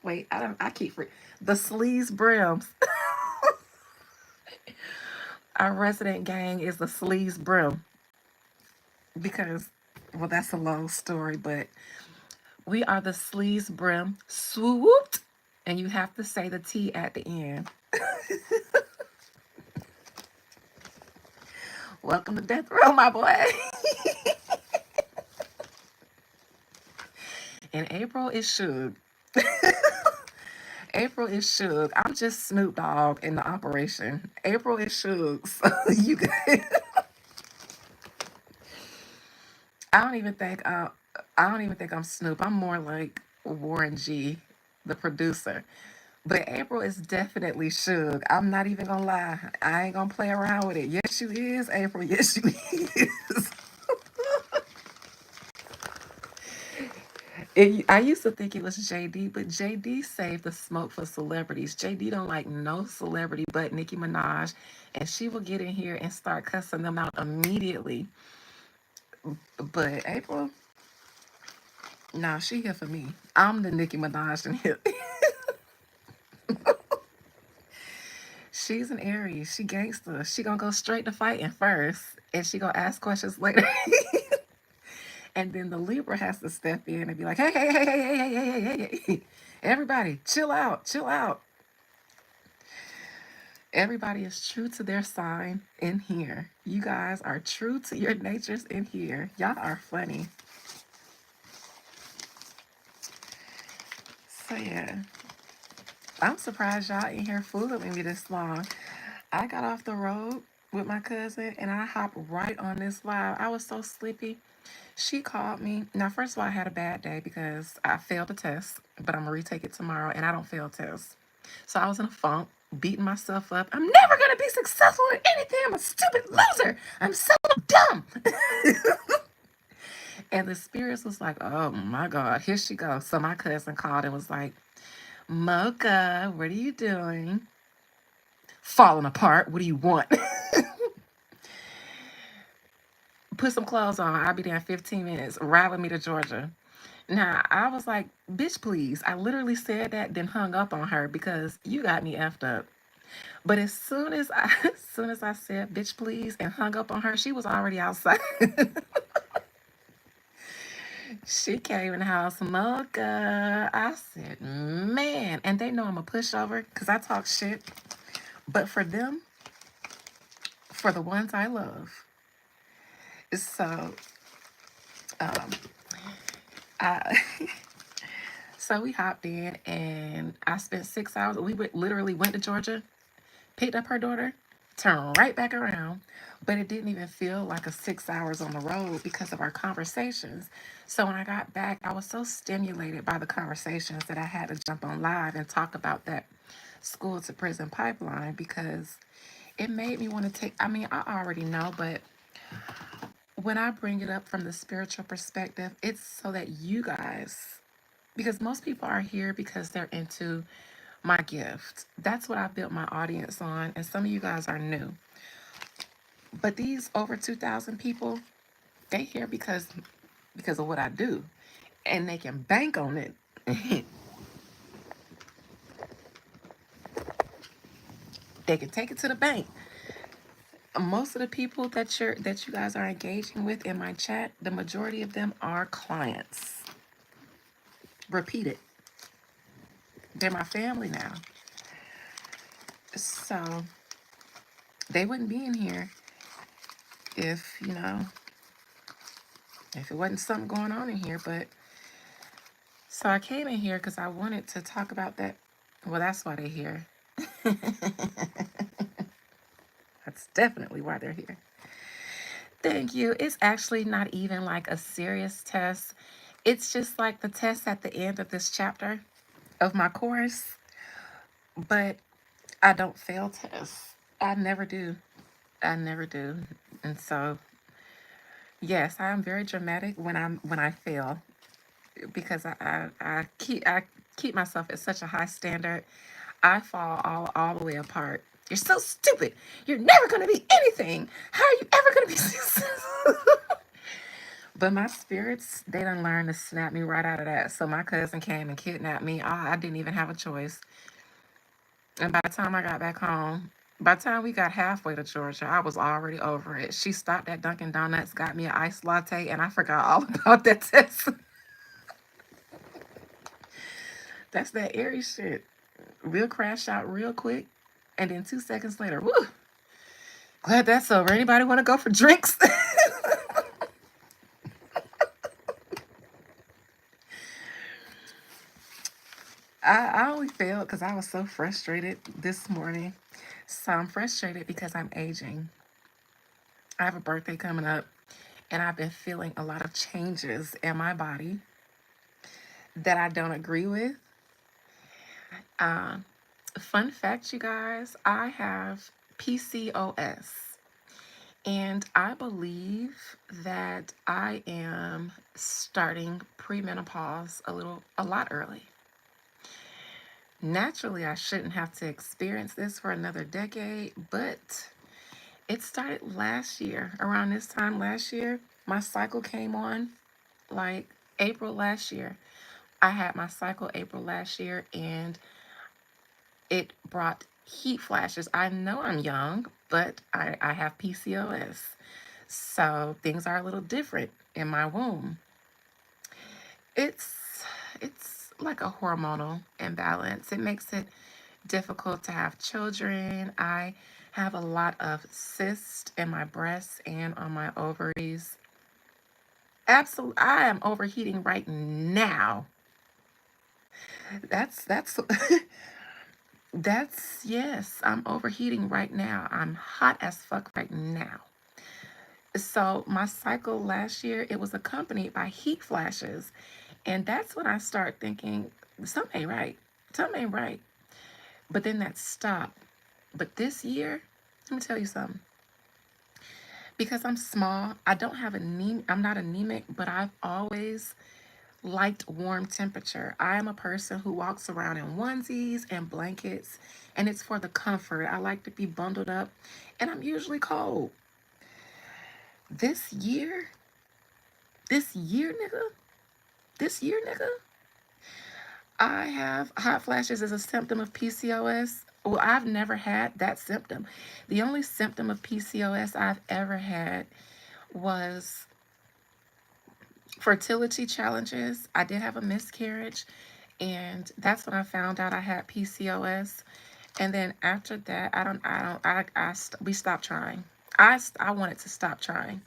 wait, I keep the Sleaze Brims. Our resident gang is the Sleaze Brim because well that's a long story, but we are the Sleaze Brim swooped and you have to say the T at the end. Welcome to Death Row, my boy. And April is Suge. April is Suge. I'm just Snoop Dogg in the operation. April is Suge. So you guys, I don't even think I don't even think I'm Snoop. I'm more like Warren G, the producer. But April is definitely Suge. I'm not even gonna lie. I ain't gonna play around with it. Yes, you is, April. Yes, you is. I used to think it was JD, but JD saved the smoke for celebrities. JD don't like no celebrity but Nicki Minaj, and she will get in here and start cussing them out immediately. But April, nah, she here for me. I'm the Nicki Minaj in here. She's an Aries. She gangster. She gonna go straight to fighting first, and she gonna ask questions later. And then the Libra has to step in and be like, hey, hey, hey, hey, hey, hey, hey, hey, hey, hey. Everybody, chill out, chill out. Everybody is true to their sign in here. You guys are true to your natures in here. Y'all are funny. So yeah, I'm surprised y'all in here fooling with me this long. I got off the road with my cousin and I hopped right on this live. I was so sleepy. She called me. Now, first of all, I had a bad day because I failed a test, but I'm gonna retake it tomorrow and I don't fail tests. So I was in a funk, beating myself up. I'm never gonna be successful in anything. I'm a stupid loser. I'm so dumb. And the spirits was like, oh my God, here she goes. So my cousin called and was like, Mocha, what are you doing? Falling apart. What do you want? Put some clothes on. I'll be there in 15 minutes. Ride with me to Georgia. Now, I was like, bitch, please. I literally said that, then hung up on her because you got me effed up. But as soon as I said, bitch, please, and hung up on her, she was already outside. She came in the house, Mocha. I said, man. And they know I'm a pushover because I talk shit. But for them, for the ones I love. So, um, I, so we hopped in and I spent 6 hours. Literally went to Georgia, picked up her daughter, turned right back around. But it didn't even feel like a 6 hours on the road because of our conversations. So when I got back, I was so stimulated by the conversations that I had to jump on live and talk about that school to prison pipeline because it made me want to take, I mean, I already know, but when I bring it up from the spiritual perspective, it's so that you guys, because most people are here because they're into my gift. That's what I built my audience on, and some of you guys are new. But these over 2,000 people, they here because of what I do, and they can bank on it. They can take it to the bank. Most of the people that you guys are engaging with in my chat, the majority of them are clients. Repeat it. They're my family now. So they wouldn't be in here if, if it wasn't something going on in here. But so I came in here because I wanted to talk about that. Well, that's why they're here. That's definitely why they're here. Thank you. It's actually not even like a serious test. It's just like the test at the end of this chapter of my course. But I don't fail tests. I never do. I never do. And so, yes, I am very dramatic when I fail because I keep myself at such a high standard. I fall all the way apart. You're so stupid. You're never gonna be anything. How are you ever gonna be successful? But my spirits, they done learned to snap me right out of that. So my cousin came and kidnapped me. I didn't even have a choice. And by the time I got back home, by the time we got halfway to Georgia, I was already over it. She stopped at Dunkin' Donuts, got me an iced latte, and I forgot all about that test. That's that airy shit. We'll crash out real quick, and then 2 seconds later, woo, glad that's over. Anybody want to go for drinks? I only failed because I was so frustrated this morning. So I'm frustrated because I'm aging. I have a birthday coming up, and I've been feeling a lot of changes in my body that I don't agree with. Uh, Fun fact, you guys, I have PCOS, and I believe that I am starting premenopause a lot early. Naturally, I shouldn't have to experience this for another decade, but it started last year. Around this time last year, my cycle came on like April last year. I had my cycle April last year, and it brought heat flashes. I know I'm young, but I have PCOS. So things are a little different in my womb. It's like a hormonal imbalance. It makes it difficult to have children. I have a lot of cysts in my breasts and on my ovaries. Absolutely, I am overheating right now. That's that's yes, I'm overheating right now. I'm hot as fuck right now. So my cycle last year, it was accompanied by heat flashes. And that's when I start thinking, something ain't right. Something ain't right. But then that stopped. But this year, let me tell you something. Because I'm small, I don't have anemia. I'm not anemic, but I've always liked warm temperature. I am a person who walks around in onesies and blankets, and it's for the comfort. I like to be bundled up, and I'm usually cold. This year, this year, nigga, this year, nigga, I have hot flashes as a symptom of PCOS. Well, I've never had that symptom. The only symptom of PCOS I've ever had was fertility challenges. I did have a miscarriage, and that's when I found out I had PCOS. And then after that, we stopped trying. I wanted to stop trying.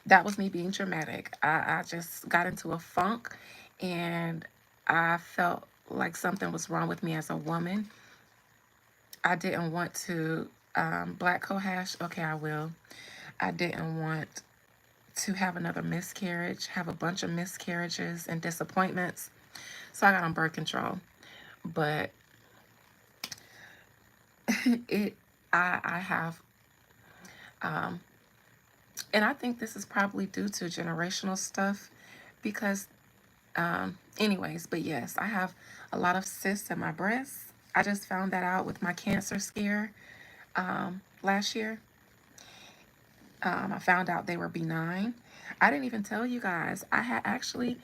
That was me being dramatic. I just got into a funk, and I felt like something was wrong with me as a woman. I didn't want to black cohash. Okay, I will. I didn't want to have another miscarriage, have a bunch of miscarriages and disappointments. So I got on birth control. But it I have, um, and I think this is probably due to generational stuff because, anyways, but yes, I have a lot of cysts in my breasts. I just found that out with my cancer scare last year. I found out they were benign. I didn't even tell you guys. I had actually,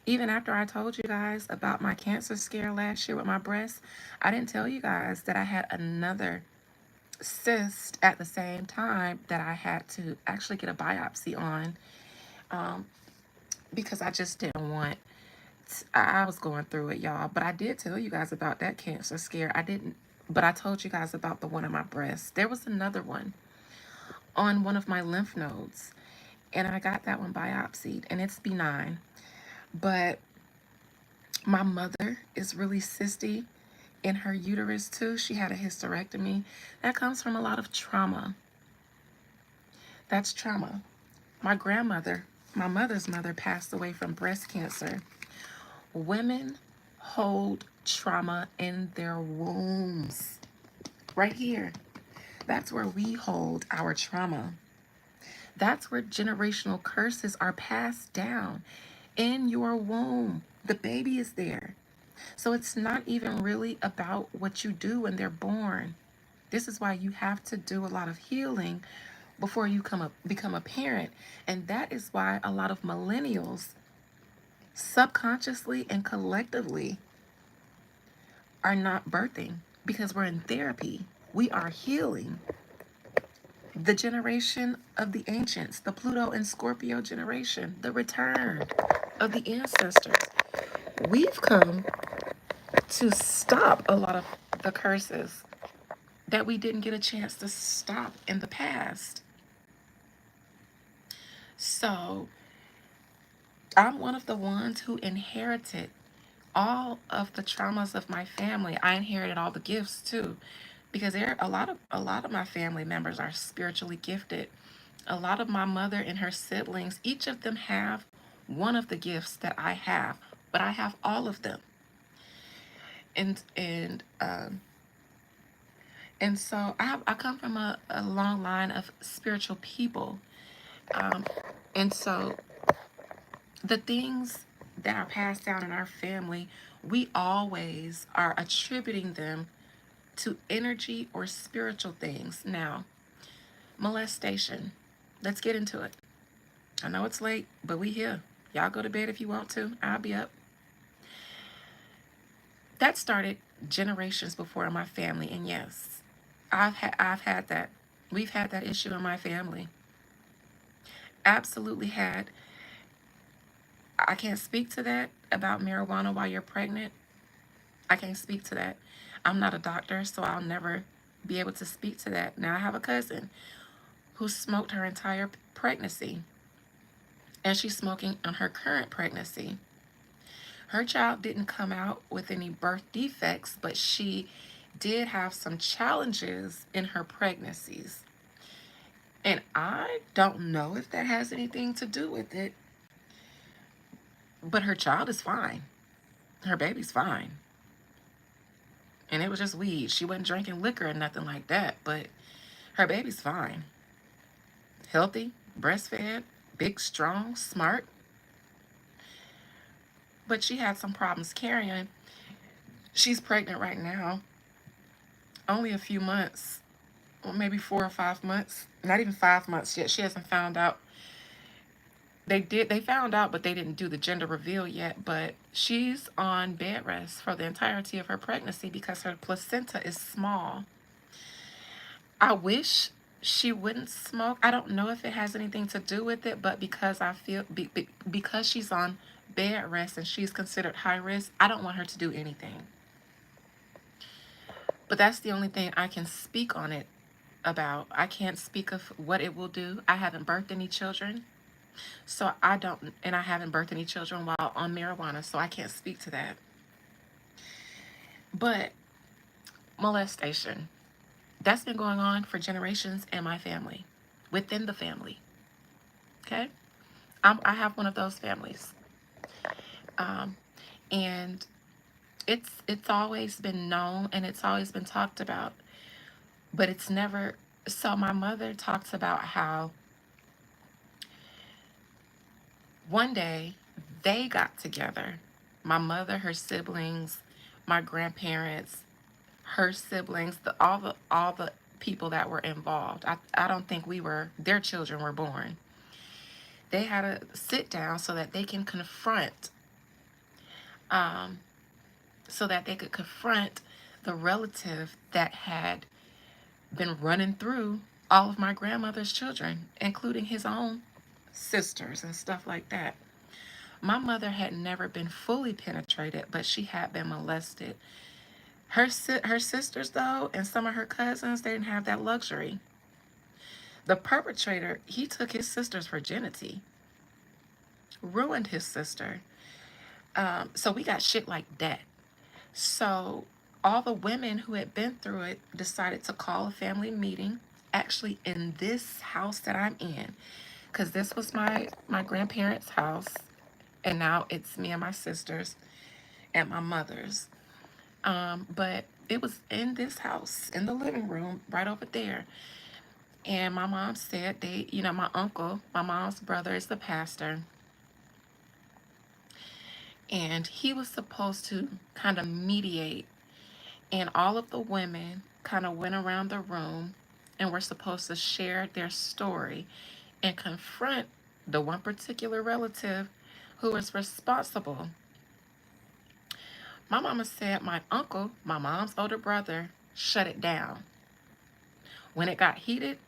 even after I told you guys about my cancer scare last year with my breast, I didn't tell you guys that I had another cyst at the same time that I had to actually get a biopsy on, um, because I just didn't want. I was going through it, y'all. But I did tell you guys about that cancer scare. I didn't, but I told you guys about the one in my breast. There was another one on one of my lymph nodes, and I got that one biopsied, and it's benign. But my mother is really cysty in her uterus too. She had a hysterectomy. That comes from a lot of trauma. That's trauma. My grandmother, my mother's mother, passed away from breast cancer. Women hold trauma in their wombs. Right here. That's where we hold our trauma. That's where generational curses are passed down in your womb. The baby is there. So it's not even really about what you do when they're born. This is why you have to do a lot of healing before you become a parent. And that is why a lot of millennials subconsciously and collectively are not birthing, because we're in therapy. We are healing. The generation of the ancients, the Pluto and Scorpio generation, the return of the ancestors. We've come to stop a lot of the curses that we didn't get a chance to stop in the past. So I'm one of the ones who inherited all of the traumas of my family. I inherited all the gifts too, because there are a lot of my family members are spiritually gifted. A lot of my mother and her siblings, each of them have one of the gifts that I have, but I have all of them. And so I come from a long line of spiritual people. Um, and so the things that are passed down in our family, we always are attributing them to energy or spiritual things. Now, molestation. Let's get into it. I know it's late, but we here. Y'all go to bed if you want to. I'll be up. That started generations before in my family, and yes, I've had that. We've had that issue in my family. Absolutely had. I can't speak to that about marijuana while you're pregnant. I can't speak to that. I'm not a doctor, so I'll never be able to speak to that. Now, I have a cousin who smoked her entire pregnancy, and she's smoking on her current pregnancy. Her child didn't come out with any birth defects, but she did have some challenges in her pregnancies. And I don't know if that has anything to do with it, but her child is fine. Her baby's fine. And it was just weed. She wasn't drinking liquor or nothing like that, but her baby's fine. Healthy, breastfed, big, strong, smart. But she had some problems carrying. She's pregnant right now, only a few months, or maybe 4 or 5 months. Not even 5 months yet. She hasn't found out. They found out, but they didn't do the gender reveal yet. But she's on bed rest for the entirety of her pregnancy because her placenta is small. I wish she wouldn't smoke. I don't know if it has anything to do with it, but because I feel because she's on bed rest and she's considered high risk, I don't want her to do anything. But that's the only thing I can speak on it about. I can't speak of what it will do. I haven't birthed any children, so I don't, and I haven't birthed any children while on marijuana, so I can't speak to that. But molestation, that's been going on for generations in my family, within the family. Okay, I have one of those families, um, and it's always been known and it's always been talked about. But it's never, so my mother talks about how one day they got together. My mother, her siblings, my grandparents, her siblings, all the people that were involved. I don't think their children were born. They had to sit down so that they can confront, um, so that they could confront the relative that had been running through all of my grandmother's children, including his own sisters and stuff like that. My mother had never been fully penetrated, but she had been molested. Her sisters, though, and some of her cousins, they didn't have that luxury. The perpetrator, he took his sister's virginity, ruined his sister. So we got shit like that. So all the women who had been through it decided to call a family meeting, actually in this house that I'm in, because this was my grandparents' house, and now it's me and my sisters and my mother's. But it was in this house, in the living room, right over there. And my mom said my uncle, my mom's brother, is the pastor, and he was supposed to kind of mediate. And all of the women kind of went around the room and were supposed to share their story and confront the one particular relative who was responsible. My mama said my uncle, my mom's older brother, shut it down. When it got heated,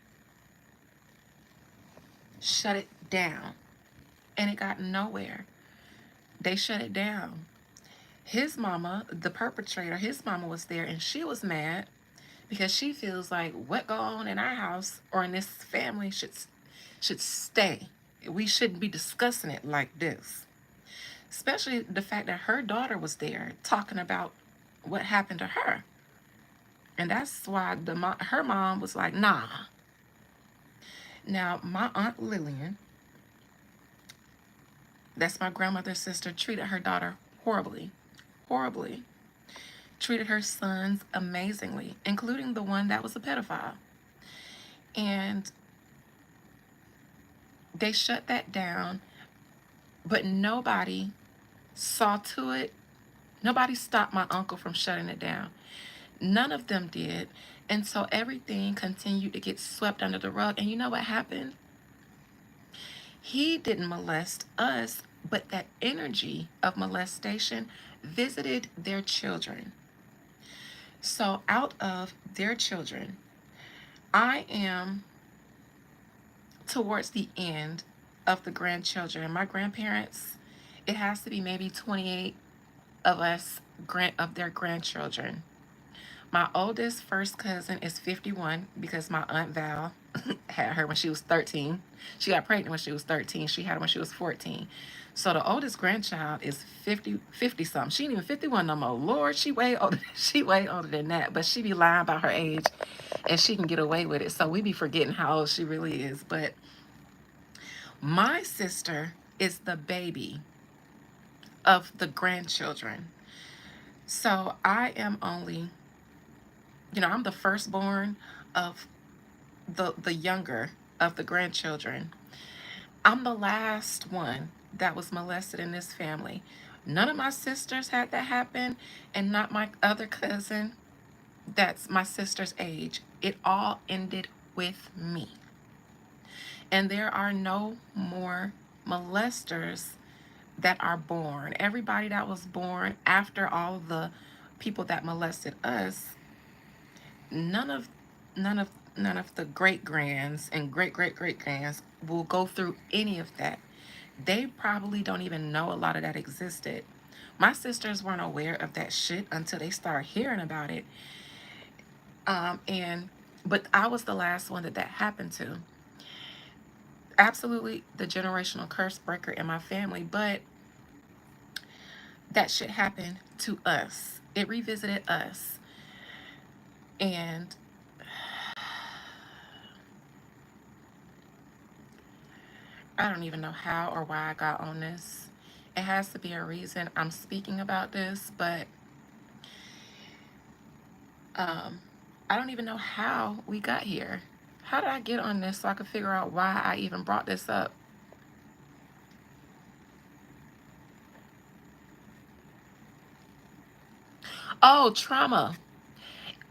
shut it down. And it got nowhere. They shut it down. His mama, the perpetrator, his mama was there, and she was mad because she feels like what go on in our house or in this family should stay. We shouldn't be discussing it like this. Especially the fact that her daughter was there talking about what happened to her. And that's why her mom was like, nah. Now, my Aunt Lillian, that's my grandmother's sister, treated her daughter horribly. Horribly. Treated her sons amazingly, including the one that was a pedophile. And they shut that down, but nobody saw to it. Nobody stopped my uncle from shutting it down. None of them did. And so everything continued to get swept under the rug. And you know what happened? He didn't molest us, but that energy of molestation visited their children. So out of their children, I am towards the end of the grandchildren. My grandparents, it has to be maybe 28 of us of their grandchildren. My oldest first cousin is 51 because my Aunt Val had her when she was 13. She got pregnant when she was 13. She had her when she was 14. So the oldest grandchild is 50 something. She ain't even 51 no more. Lord, she way older. She way older than that. But she be lying about her age, and she can get away with it. So we be forgetting how old she really is. But my sister is the baby of the grandchildren. So I am only, I'm the firstborn of the younger of the grandchildren. I'm the last one that was molested in this family. None of my sisters had that happen, and not my other cousin that's my sister's age. It all ended with me. And there are no more molesters that are born. Everybody that was born after all of the people that molested us, none of none of none of the great grands and great grands will go through any of that. They probably don't even know a lot of that existed. My sisters weren't aware of that shit until they started hearing about it. And but I was the last one that happened to. Absolutely the generational curse breaker in my family, but that shit happened to us. It revisited us. And I don't even know how or why I got on this. It has to be a reason I'm speaking about this, but um, I don't even know how we got here. How did I get on this so I could figure out why I even brought this up? Oh, trauma.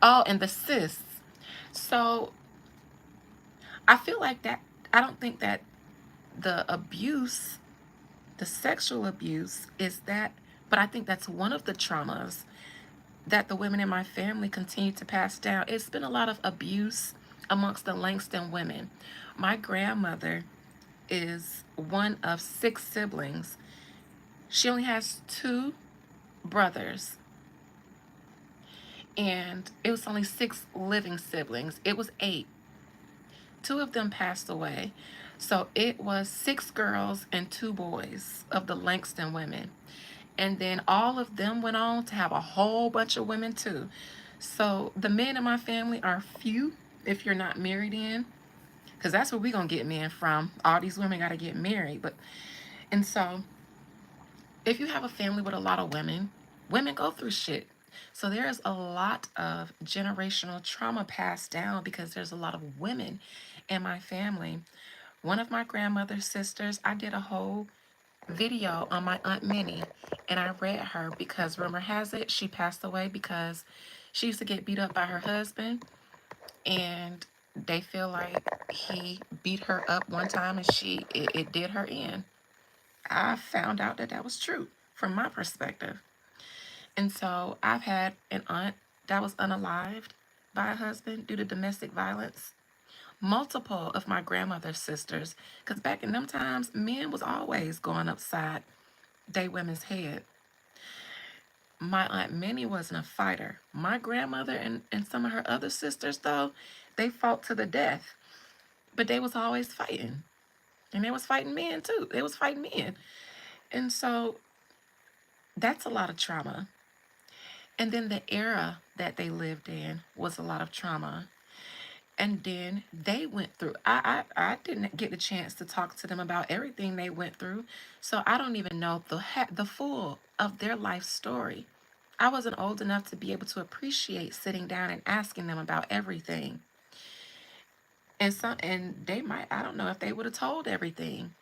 Oh, and the cysts. So I feel like that, I don't think that the abuse, the sexual abuse is that, but I think that's one of the traumas that the women in my family continue to pass down. It's been a lot of abuse amongst the Langston women. My grandmother is one of 6 siblings. She only has 2 brothers, and it was only 6 living siblings. It was 8. 2 of them passed away. So it was 6 girls and 2 boys of the Langston women. And then all of them went on to have a whole bunch of women too. So the men in my family are few if you're not married in, because that's where we're going to get men from. All these women got to get married. And so if you have a family with a lot of women, women go through shit. So there's a lot of generational trauma passed down because there's a lot of women in my family. One of my grandmother's sisters, I did a whole video on my Aunt Minnie, and I read her because rumor has it she passed away because she used to get beat up by her husband, and they feel like he beat her up one time and it did her in. I found out that that was true from my perspective. And so I've had an aunt that was unalived by a husband due to domestic violence. Multiple of my grandmother's sisters, because back in them times, men was always going upside they women's head. My Aunt Minnie wasn't a fighter. My grandmother and some of her other sisters, though, they fought to the death. But they was always fighting. And they was fighting men, too. They was fighting men. And so that's a lot of trauma. And then the era that they lived in was a lot of trauma. And then they went through, I didn't get the chance to talk to them about everything they went through. So I don't even know the full of their life story. I wasn't old enough to be able to appreciate sitting down and asking them about everything. And they might, I don't know if they would have told everything.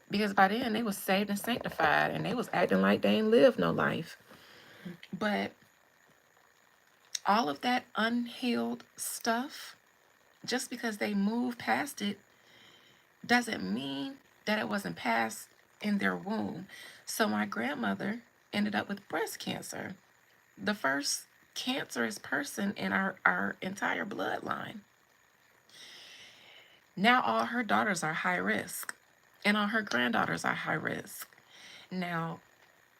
Because by then they was saved and sanctified and they was acting like they ain't lived no life. But all of that unhealed stuff, just because they moved past it, doesn't mean that it wasn't passed in their womb. So my grandmother ended up with breast cancer, the first cancerous person in our entire bloodline. Now all her daughters are high risk, and all her granddaughters are high risk. Now,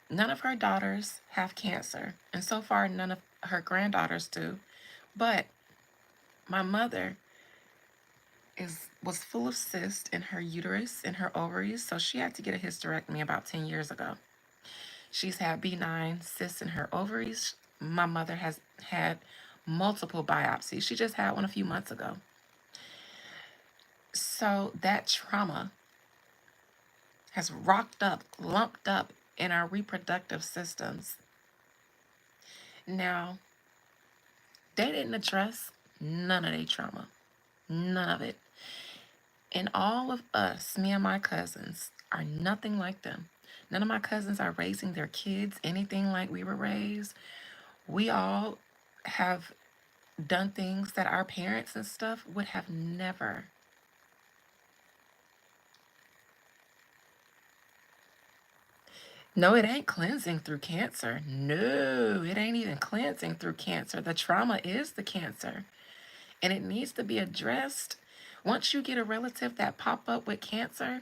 none of her daughters have cancer, and so far none of her granddaughters do. But my mother was full of cysts in her uterus and her ovaries, so she had to get a hysterectomy about 10 years ago. She's had benign cysts in her ovaries. My mother has had multiple biopsies. She just had one a few months ago. So that trauma has rocked up, lumped up in our reproductive systems. Now, they didn't address none of their trauma. None of it. And all of us, me and my cousins, are nothing like them. None of my cousins are raising their kids anything like we were raised. We all have done things that our parents and stuff would have never. No, it ain't cleansing through cancer. No, it ain't even cleansing through cancer. The trauma is the cancer, and it needs to be addressed. Once you get a relative that pop up with cancer,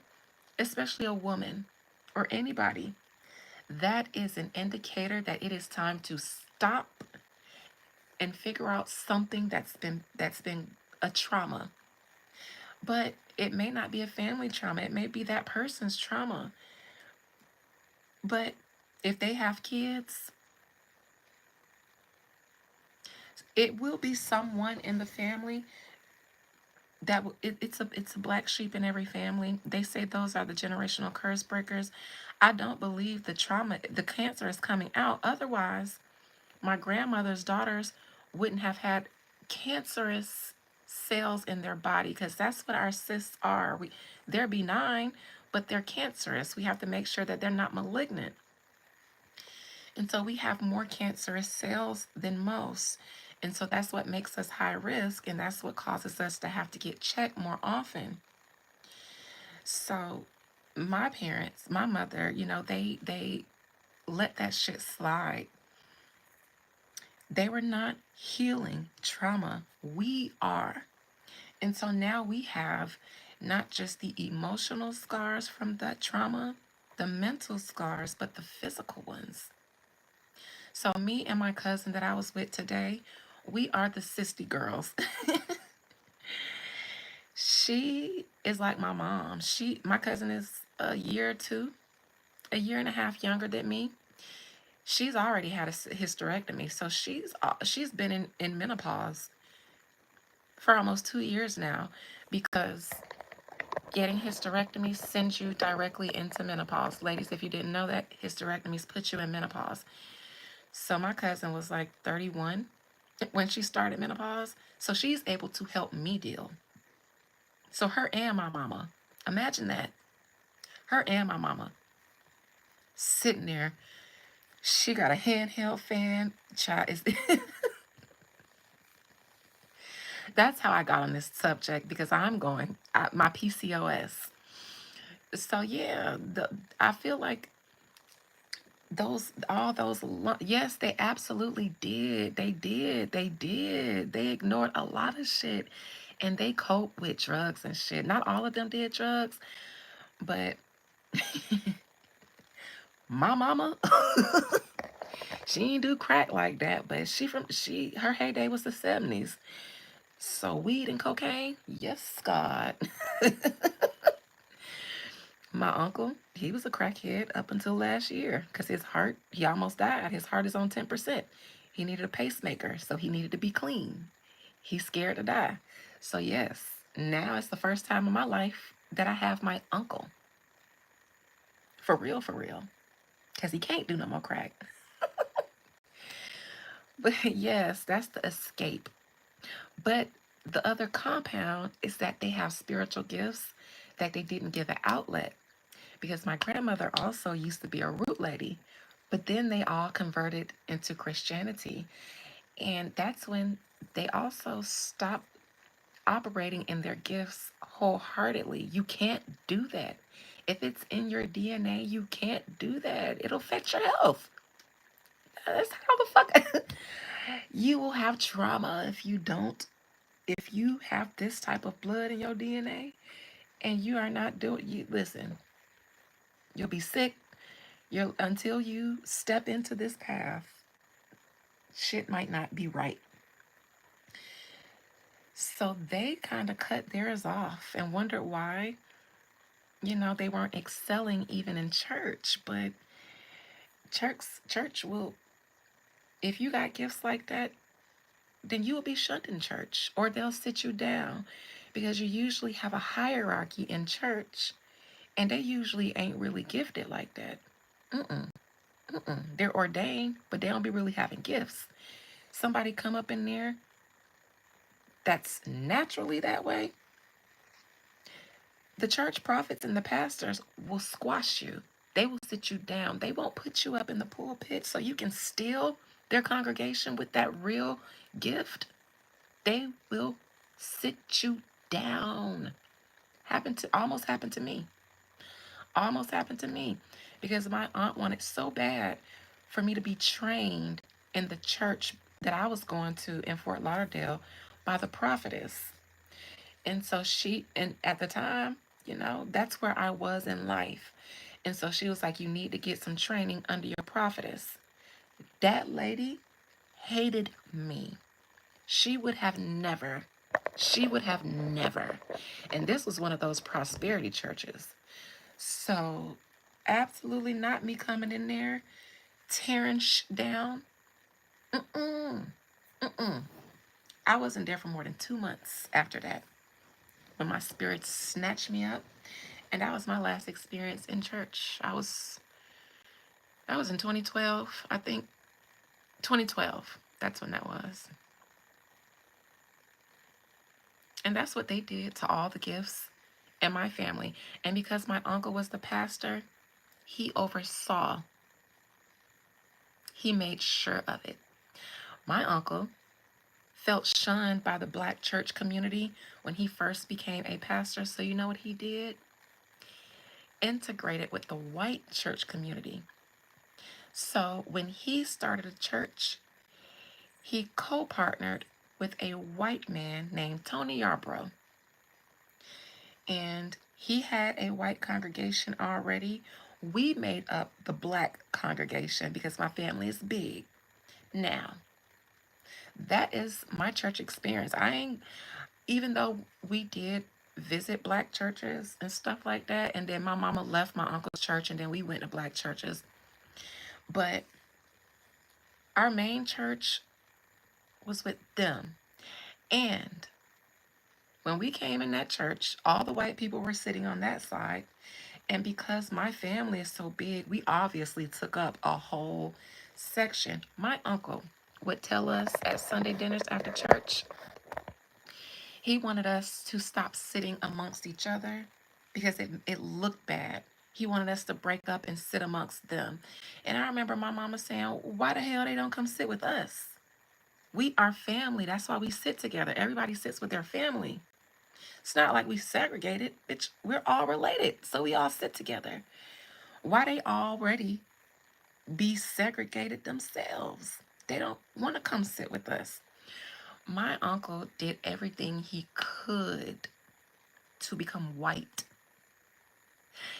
especially a woman or anybody, that is an indicator that it is time to stop and figure out something that's been a trauma. But it may not be a family trauma. It may be that person's trauma. But if they have kids, it will be someone in the family that it's a black sheep in every family. They say those are the generational curse breakers. I don't believe the cancer is coming out. Otherwise, my grandmother's daughters wouldn't have had cancerous cells in their body, because that's what our cysts are. They're benign, but they're cancerous. We have to make sure that they're not malignant. And so we have more cancerous cells than most. And so that's what makes us high risk, and that's what causes us to have to get checked more often. So my parents, my mother, they let that shit slide. They were not healing trauma. We are. And so now we have not just the emotional scars from that trauma, the mental scars, but the physical ones. So me and my cousin that I was with today, we are the sissy girls. She is like my mom. My cousin is a year or two, a year and a half younger than me. She's already had a hysterectomy, so she's been in menopause for almost 2 years now, because getting hysterectomy sends you directly into menopause. Ladies, if you didn't know that, hysterectomies put you in menopause. So my cousin was like 31 when she started menopause, so she's able to help me deal. So her and my mama, imagine that. Her and my mama sitting there. She got a handheld fan. Child is That's how I got on this subject, because my PCOS. So yeah, I feel like yes, they absolutely did. They ignored a lot of shit, and they coped with drugs and shit. Not all of them did drugs, but my mama, she ain't do crack like that, but her heyday was the 70s. So weed and cocaine, yes, God. My uncle, he was a crackhead up until last year, because he almost died. His heart is on 10%. He needed a pacemaker, so he needed to be clean. He's scared to die. So yes, now it's the first time in my life that I have my uncle. For real. Because he can't do no more crack. But yes, that's the escape. But the other compound is that they have spiritual gifts that they didn't give an outlet. Because my grandmother also used to be a root lady, but then they all converted into Christianity. And that's when they also stopped operating in their gifts wholeheartedly. You can't do that. If it's in your DNA, you can't do that. It'll affect your health. That's how the fuck you will have trauma if you don't. If you have this type of blood in your DNA and you are not doing you listen, you'll be sick. You'll Until you step into this path, shit might not be right. So they kind of cut theirs off and wondered why, they weren't excelling even in church. But church will, if you got gifts like that, then you will be shunned in church, or they'll sit you down, because you usually have a hierarchy in church, and they usually ain't really gifted like that. Mm-mm, mm-mm. They're ordained, but they don't be really having gifts. Somebody come up in there that's naturally that way, the church prophets and the pastors will squash you. They will sit you down. They won't put you up in the pulpit so you can steal their congregation with that real gift. They will sit you down. Almost happened to me. Almost happened to me, because my aunt wanted so bad for me to be trained in the church that I was going to in Fort Lauderdale by the prophetess. And so and at the time, that's where I was in life. And so she was like, you need to get some training under your prophetess. That lady hated me. She would have never, she would have never. And this was one of those prosperity churches. So absolutely not me coming in there, tearing down. Mm-mm. Mm-mm. I wasn't there for more than 2 months after that, when my spirit snatched me up. And that was my last experience in church. That was in 2012, I think. 2012. That's when that was. And that's what they did to all the gifts in my family. And because my uncle was the pastor, he oversaw, he made sure of it. My uncle felt shunned by the black church community when he first became a pastor. So you know what he did? Integrated with the white church community. So when he started a church, he co-partnered with a white man named Tony Yarbrough. And he had a white congregation already. We made up the black congregation because my family is big. Now, that is my church experience. Even though we did visit black churches and stuff like that, and then my mama left my uncle's church and then we went to black churches, but our main church was with them. And when we came in that church, all the white people were sitting on that side. And because my family is so big, we obviously took up a whole section. My uncle would tell us at Sunday dinners after church, he wanted us to stop sitting amongst each other because it looked bad. He wanted us to break up and sit amongst them. And I remember my mama saying, why the hell they don't come sit with us? We are family. That's why we sit together. Everybody sits with their family. It's not like we segregated. Bitch, we're all related. So we all sit together. Why they already be segregated themselves? They don't want to come sit with us. My uncle did everything he could to become white.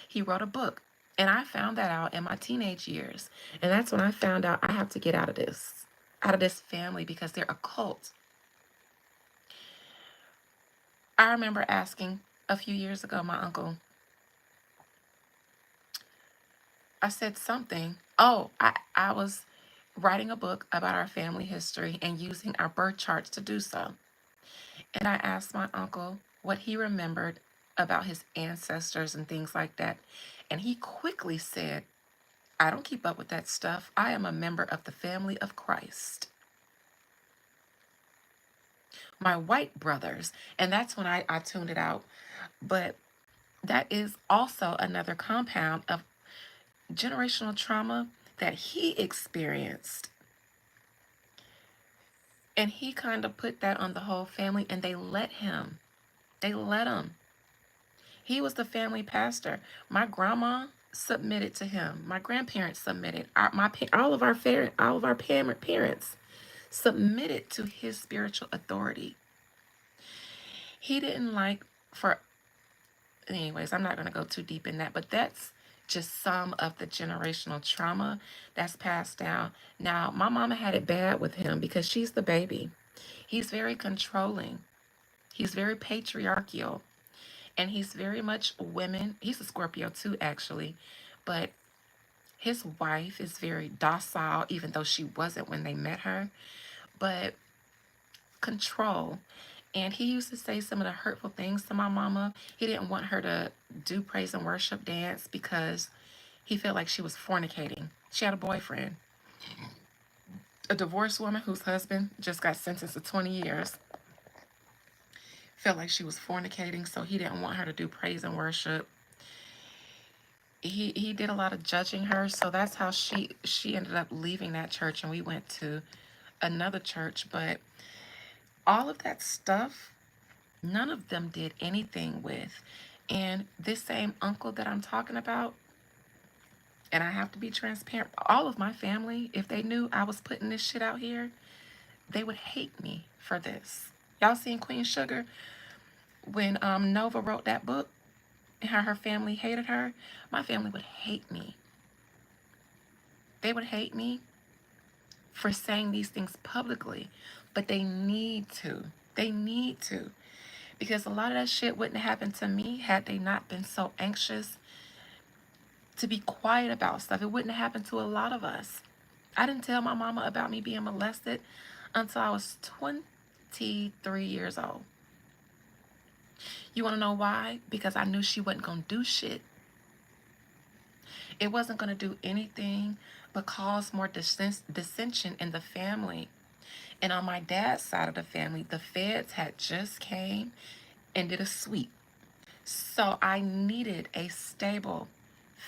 He wrote a book, and I found that out in my teenage years. And that's when I found out I have to get out of this family because they're a cult. I remember asking a few years ago my uncle, I said something. Oh, I was writing a book about our family history and using our birth charts to do so. And I asked my uncle what he remembered about his ancestors and things like that. And he quickly said, I don't keep up with that stuff. I am a member of the family of Christ. My white brothers. And that's when I tuned it out. But that is also another compound of generational trauma that he experienced. And he kind of put that on the whole family, and they let him. They let him. He was the family pastor. My grandma submitted to him. My grandparents submitted. All of our parents submitted to his spiritual authority. He didn't like for. Anyways, I'm not going to go too deep in that, but that's just some of the generational trauma that's passed down. Now, my mama had it bad with him because she's the baby. He's very controlling. He's very patriarchal. And he's very much women. He's a Scorpio too, actually. But his wife is very docile, even though she wasn't when they met her. But control. And he used to say some of the hurtful things to my mama. He didn't want her to do praise and worship dance because he felt like she was fornicating. She had a boyfriend, a divorced woman whose husband just got sentenced to 20 years. Felt like she was fornicating, so he didn't want her to do praise and worship. He did a lot of judging her, so that's how she ended up leaving that church, and we went to another church. But all of that stuff, none of them did anything with. And this same uncle that I'm talking about, and I have to be transparent, all of my family, if they knew I was putting this shit out here, they would hate me for this. Y'all seen Queen Sugar? When Nova wrote that book and how her family hated her, my family would hate me. They would hate me for saying these things publicly, but they need to. They need to. Because a lot of that shit wouldn't have happened to me had they not been so anxious to be quiet about stuff. It wouldn't have happened to a lot of us. I didn't tell my mama about me being molested until I was 23 years old. You want to know why? Because I knew she wasn't going to do shit. It wasn't going to do anything but cause more dissension in the family. And on my dad's side of the family, the feds had just came and did a sweep. So I needed a stable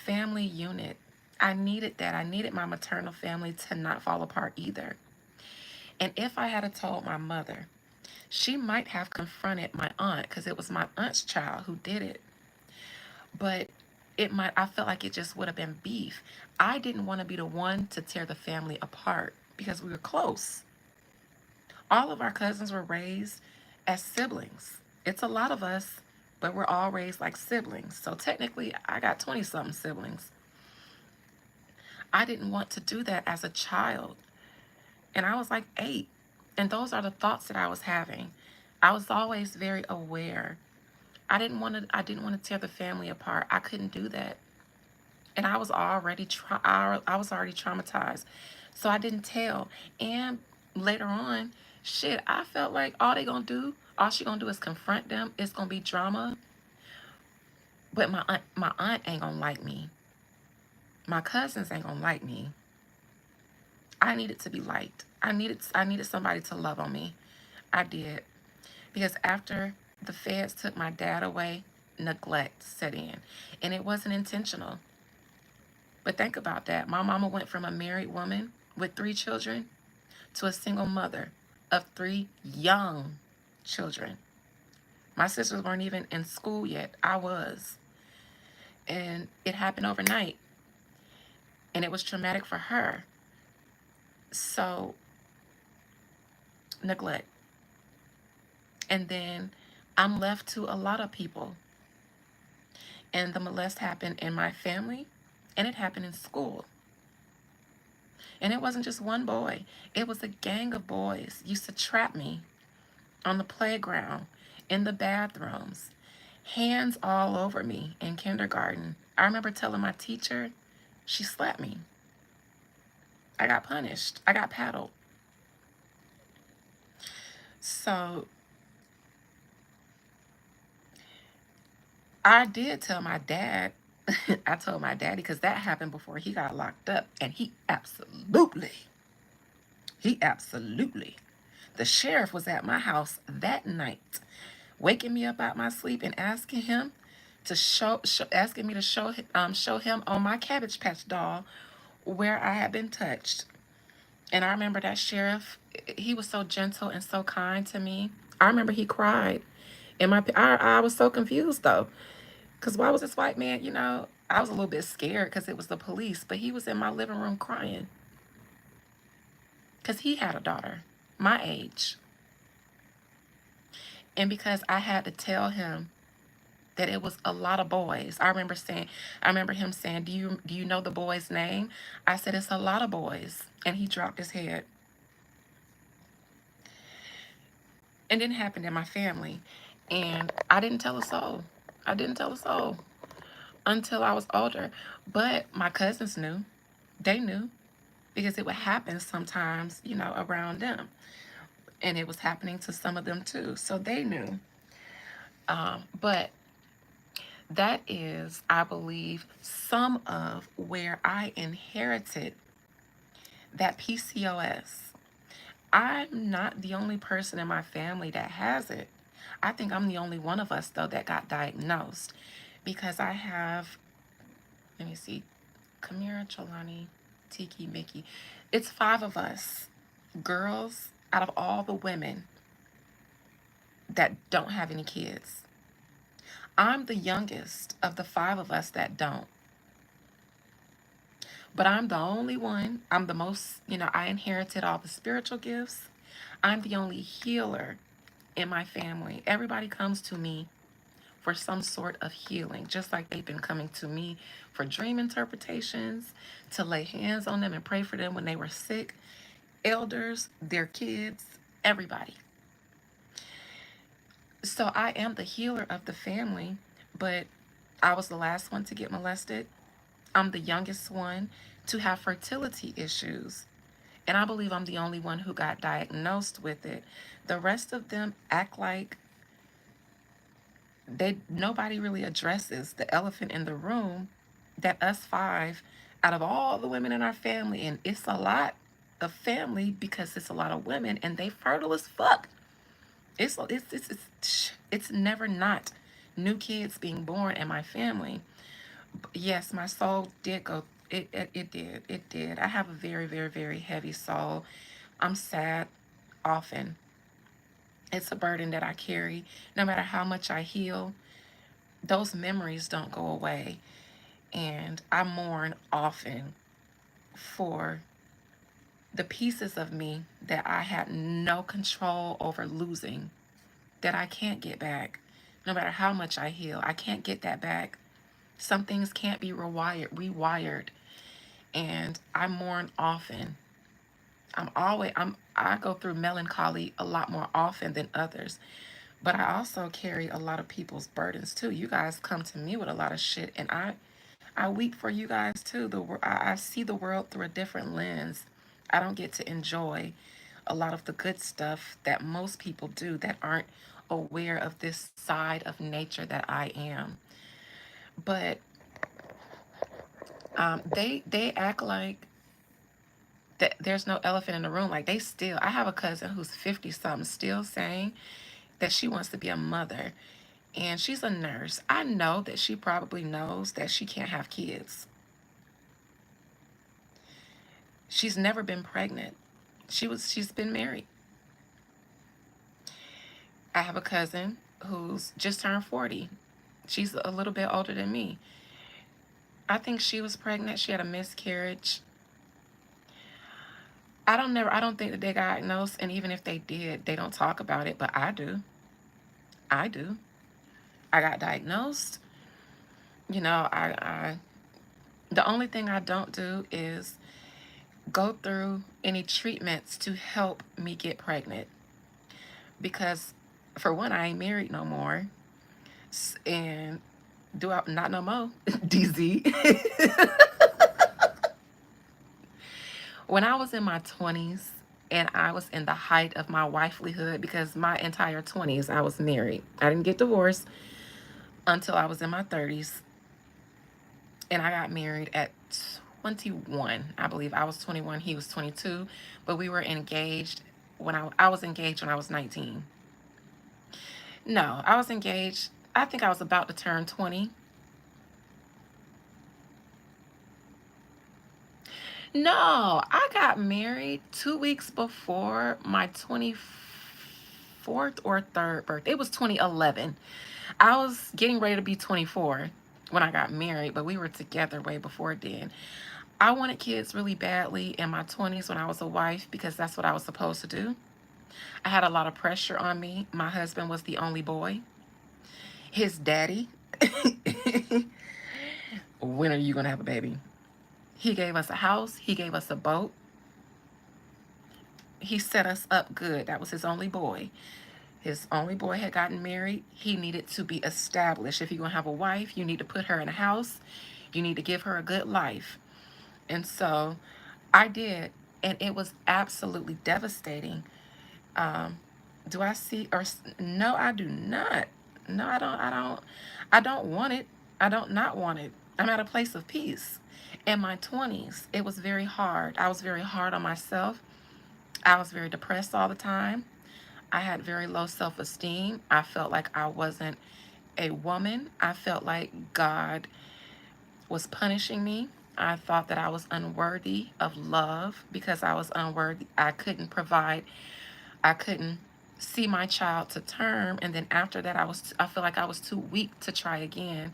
family unit. I needed that. I needed my maternal family to not fall apart either. And if I had told my mother, she might have confronted my aunt because it was my aunt's child who did it. But I felt like it just would have been beef. I didn't want to be the one to tear the family apart because we were close. All of our cousins were raised as siblings. It's a lot of us, but we're all raised like siblings. So technically, I got 20 something siblings. I didn't want to do that as a child. And I was like 8. And those are the thoughts that I was having. I was always very aware. I didn't want to tear the family apart. I couldn't do that. And I was already traumatized. So I didn't tell. And later on, shit, I felt like all she gonna do is confront them. It's gonna be drama. But my aunt ain't gonna like me. My cousins ain't gonna like me. I needed to be liked. I needed somebody to love on me. I did. Because after the feds took my dad away, neglect set in. And it wasn't intentional. But think about that. My mama went from a married woman with 3 children to a single mother of 3 young children. My sisters weren't even in school yet. I was. And it happened overnight. And it was traumatic for her. So, neglect. And then I'm left to a lot of people. And the molest happened in my family, and it happened in school. And it wasn't just one boy. It was a gang of boys used to trap me on the playground, in the bathrooms, hands all over me in kindergarten. I remember telling my teacher, she slapped me. I got punished. I got paddled. So I did tell my dad. I told my daddy because that happened before he got locked up. And he absolutely, the sheriff was at my house that night, waking me up out my sleep and asking him to asking me to show him on my Cabbage Patch doll where I had been touched. And I remember that sheriff, he was so gentle and so kind to me. I remember he cried. And I was so confused though. Because why was this white man, I was a little bit scared because it was the police, but he was in my living room crying. Because he had a daughter, my age. And because I had to tell him that it was a lot of boys. I remember him saying, do you know the boy's name? I said, it's a lot of boys. And he dropped his head. It didn't happen in my family. And I didn't tell a soul. Until I was older. But my cousins knew. They knew. Because it would happen sometimes, around them. And it was happening to some of them too. So they knew. But that is, I believe, some of where I inherited that PCOS. I'm not the only person in my family that has it. I think I'm the only one of us, though, that got diagnosed. Because I have, let me see, Kamira, Cholani, Tiki, Mickey. It's 5 of us, girls, out of all the women that don't have any kids. I'm the youngest of the 5 of us that don't. But I'm the only one. I'm the most, I inherited all the spiritual gifts. I'm the only healer in my family. Everybody comes to me for some sort of healing, just like they've been coming to me for dream interpretations, to lay hands on them and pray for them when they were sick, elders, their kids, everybody. So I am the healer of the family, but I was the last one to get molested. I'm the youngest one to have fertility issues. And I believe I'm the only one who got diagnosed with it. The rest of them act like nobody really addresses the elephant in the room, that us 5 out of all the women in our family, and it's a lot the family, because it's a lot of women and they fertile as fuck. It's never not new kids being born in my family. Yes, my soul did go. It did. I have a very, very, very heavy soul. I'm sad often. It's a burden that I carry. No matter how much I heal, those memories don't go away. And I mourn often for the pieces of me that I had no control over losing, that I can't get back. No matter how much I heal, I can't get that back. Some things can't be rewired. And I mourn often. I go through melancholy a lot more often than others. But I also carry a lot of people's burdens too. You guys come to me with a lot of shit, and I weep for you guys too. I see the world through a different lens. I don't get to enjoy a lot of the good stuff that most people do that aren't aware of this side of nature that I am. But they act like that there's no elephant in the room. Like, they still, I have a cousin who's 50 something still saying that she wants to be a mother, and she's a nurse. I know that she probably knows that she can't have kids. She's never been pregnant. She's been married. I have a cousin who's just turned 40. She's a little bit older than me. I think she was pregnant. She had a miscarriage. I don't think that they diagnosed, and even if they did, they don't talk about it, but I do. I do. I got diagnosed. You know, the only thing I don't do is go through any treatments to help me get pregnant. Because for one, I ain't married no more. And do I not no more? DZ. When I was in my 20s and I was in the height of my wifelyhood, because my entire 20s I was married. I didn't get divorced until I was in my 30s. And I got married at 21. I believe I was 21, he was 22, but we were engaged when I was engaged when I was 19. No, I was engaged. I think I was about to turn 20. No, I got married 2 weeks before my 24th or 3rd birthday. It was 2011. I was getting ready to be 24 when I got married, but we were together way before then. I wanted kids really badly in my 20s when I was a wife, because that's what I was supposed to do. I had a lot of pressure on me. My husband was the only boy. His daddy, when are you going to have a baby? He gave us a house. He gave us a boat. He set us up good. That was his only boy. His only boy had gotten married. He needed to be established. If you're going to have a wife, you need to put her in a house. You need to give her a good life. And so I did. And it was absolutely devastating. Do I see, or no, I do not. No, I don't want it. I don't not want it. I'm at a place of peace. In my 20s, it was very hard. I was very hard on myself. I was very depressed all the time. I had very low self-esteem. I felt like I wasn't a woman. I felt like God was punishing me. I thought that I was unworthy of love because I was unworthy. I couldn't provide. I couldn't see my child to term. And then after that, I feel like I was too weak to try again.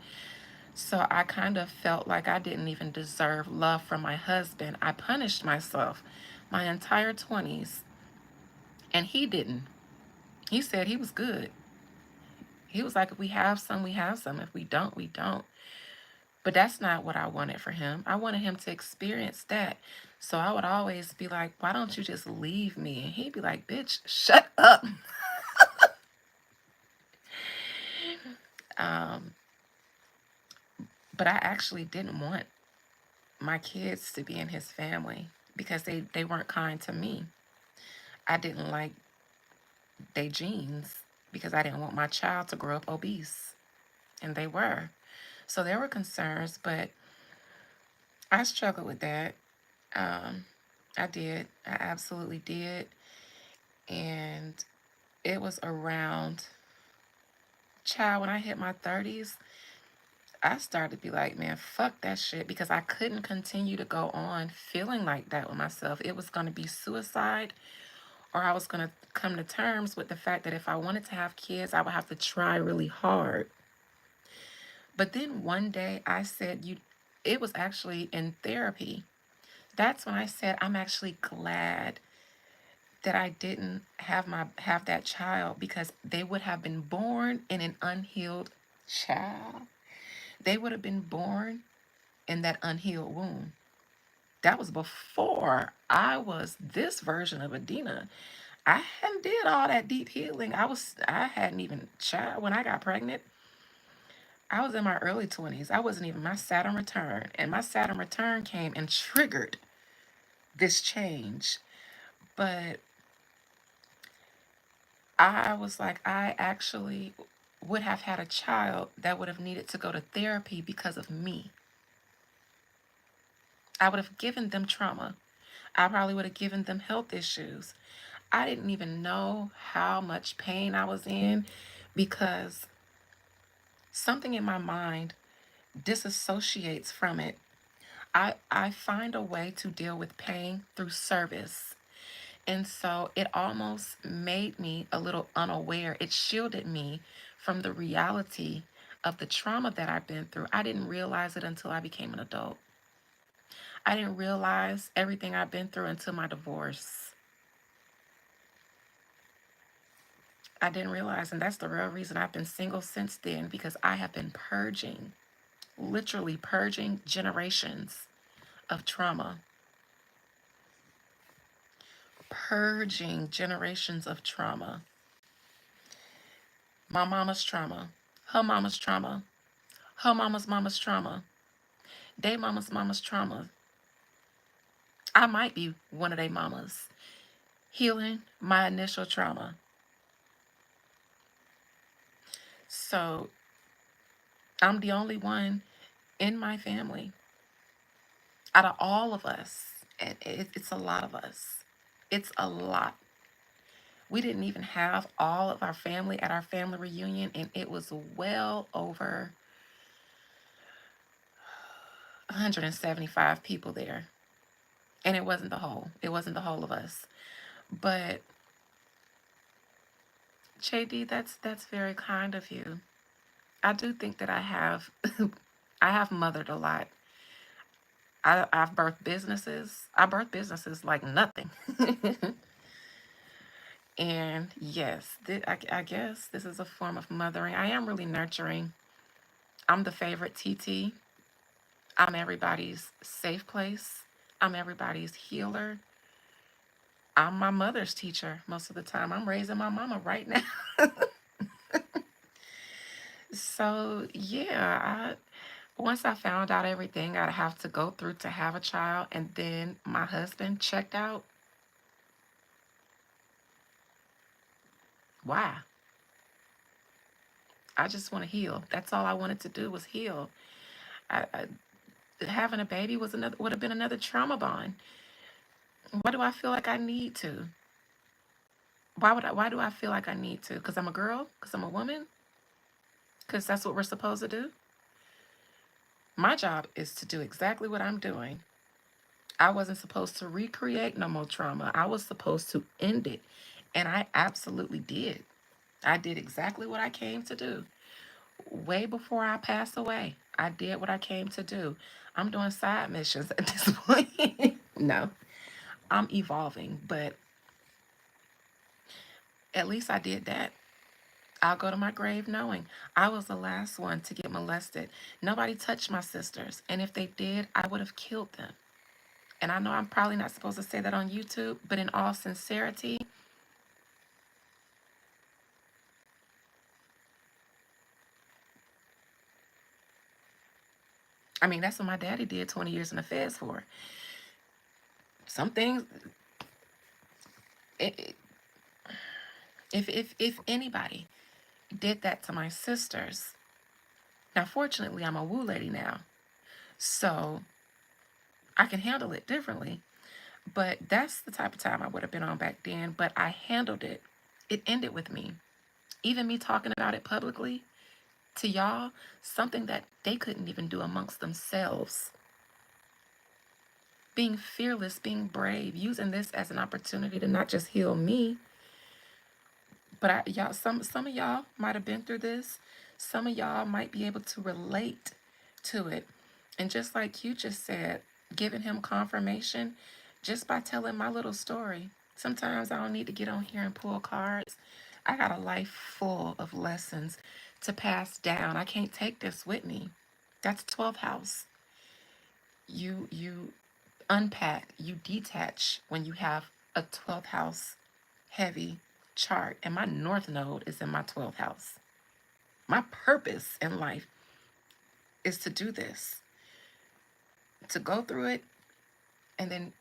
So I kind of felt like I didn't even deserve love from my husband. I punished myself my entire 20s, and he didn't. He said he was good. He was like, if we have some, we have some. If we don't, we don't. But that's not what I wanted for him. I wanted him to experience that. So I would always be like, why don't you just leave me? And he'd be like, bitch, shut up. um, but I actually didn't want my kids to be in his family because they weren't kind to me. I didn't like their genes because I didn't want my child to grow up obese. And they were. So there were concerns, but I struggled with that. Um, I did. I absolutely did. And it was around, child, when I hit my 30s, I started to be like, man, fuck that shit, because I couldn't continue to go on feeling like that with myself. It was going to be suicide, or I was going to come to terms with the fact that if I wanted to have kids, I would have to try really hard. But then one day I said, it was actually in therapy. That's when I said, I'm actually glad that I didn't have that child, because they would have been born in an unhealed child. They would have been born in that unhealed wound. That was before I was this version of Adina. I hadn't did all that deep healing. I hadn't even, child, when I got pregnant, I was in my early 20s. I wasn't even my Saturn return. And my Saturn return came and triggered this change. But I was like, I actually would have had a child that would have needed to go to therapy because of me. I would have given them trauma. I probably would have given them health issues. I didn't even know how much pain I was in, because something in my mind disassociates from it. I find a way to deal with pain through service. And so it almost made me a little unaware. It shielded me from the reality of the trauma that I've been through. I didn't realize it until I became an adult. I didn't realize everything I've been through until my divorce. I didn't realize, and that's the real reason I've been single since then, because I have been purging, literally purging generations of trauma. Purging generations of trauma. My mama's trauma, her mama's trauma, her mama's trauma, they mama's trauma. I might be one of they mamas. Healing my initial trauma. So I'm the only one in my family out of all of us. And it's a lot of us. It's a lot. We didn't even have all of our family at our family reunion, and it was well over 175 people there. And it wasn't the whole. It wasn't the whole of us. But JD, that's very kind of you. I do think that I have I have mothered a lot. I've birthed businesses. I birthed businesses like nothing. And yes, I guess this is a form of mothering. I am really nurturing. I'm the favorite TT. I'm everybody's safe place. I'm everybody's healer. I'm my mother's teacher most of the time. I'm raising my mama right now. So yeah, once I found out everything I'd have to go through to have a child, and then my husband checked out. Why? I just want to heal. That's all I wanted to do was heal. Having a baby would have been another trauma bond. Why do I feel like I need to? Why do I feel like I need to? Because I'm a girl? Because I'm a woman? Because that's what we're supposed to do? My job is to do exactly what I'm doing. I wasn't supposed to recreate no more trauma. I was supposed to end it. And I absolutely did. I did exactly what I came to do. Way before I pass away, I did what I came to do. I'm doing side missions at this point. No, I'm evolving, but at least I did that. I'll go to my grave knowing I was the last one to get molested. Nobody touched my sisters. And if they did, I would have killed them. And I know I'm probably not supposed to say that on YouTube, but in all sincerity, I mean, that's what my daddy did 20 years in the feds for. Some things, it, if anybody did that to my sisters, now fortunately I'm a woo lady now, so I can handle it differently. But that's the type of time I would have been on back then. But I handled it. It ended with me. Even me talking about it publicly to y'all, something that they couldn't even do amongst themselves. Being fearless, being brave, using this as an opportunity to not just heal me, but y'all, some of y'all might have been through this. Some of y'all might be able to relate to it. And just like you just said, giving him confirmation just by telling my little story. Sometimes I don't need to get on here and pull cards. I got a life full of lessons to pass down. I can't take this with me. That's 12th house. You unpack, you detach when you have a 12th house heavy chart. And my north node is in my 12th house. My purpose in life is to do this, to go through it and then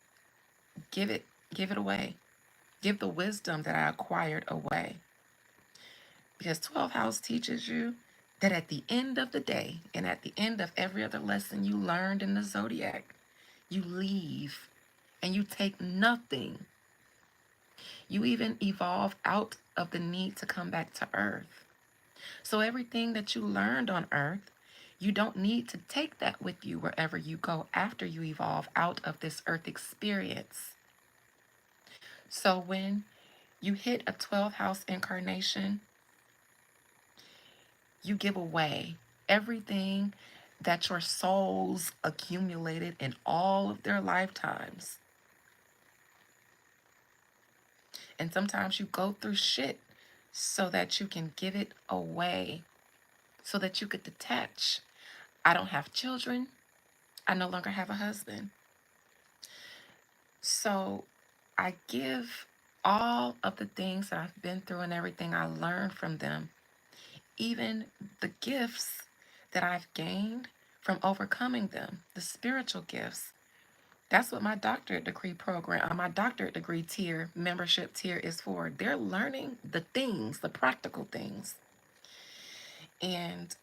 give it away. Give the wisdom that I acquired away. Because 12th house teaches you that at the end of the day and at the end of every other lesson you learned in the zodiac, you leave and you take nothing. You even evolve out of the need to come back to earth. So everything that you learned on earth, you don't need to take that with you wherever you go after you evolve out of this earth experience. So when you hit a 12th house incarnation, you give away everything that your souls accumulated in all of their lifetimes. And sometimes you go through shit so that you can give it away, so that you could detach. I don't have children. I no longer have a husband. So I give all of the things that I've been through and everything I learned from them, even the gifts that I've gained from overcoming them, the spiritual gifts. That's what my doctorate degree program, my doctorate degree tier, membership tier is for. They're learning the things, the practical things. And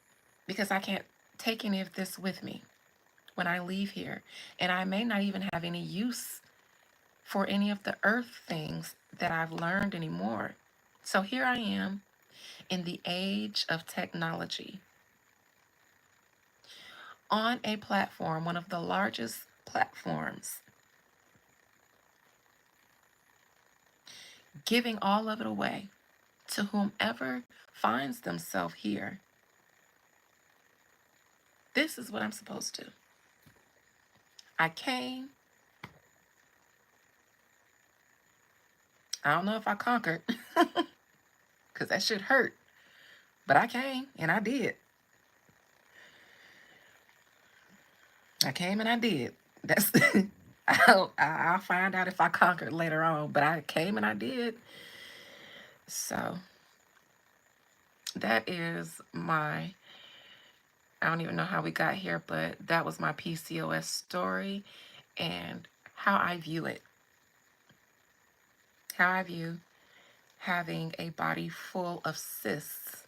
because I can't take any of this with me when I leave here, and I may not even have any use for any of the earth things that I've learned anymore. So here I am in the age of technology on a platform, one of the largest platforms, giving all of it away to whomever finds themselves here. This is what I'm supposed to do. I came. I don't know if I conquered because that shit hurt, but I came and I did. I came and I did. That's I'll find out if I conquered later on, but I came and I did. So that is my, I don't even know how we got here, but that was my PCOS story and how I view it. How I view having a body full of cysts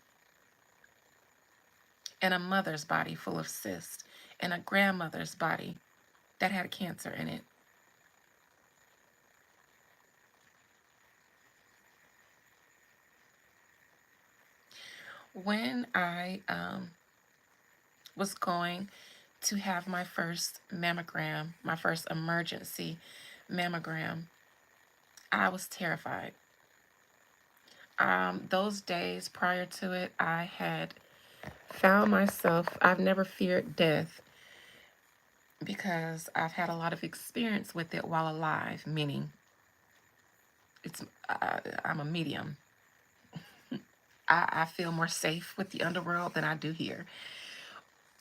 and a mother's body full of cysts and a grandmother's body that had cancer in it. When I was going to have my first mammogram, my first emergency mammogram, I was terrified. Those days prior to it, I had found myself, I've never feared death because I've had a lot of experience with it while alive, meaning it's I'm a medium. I feel more safe with the underworld than I do here.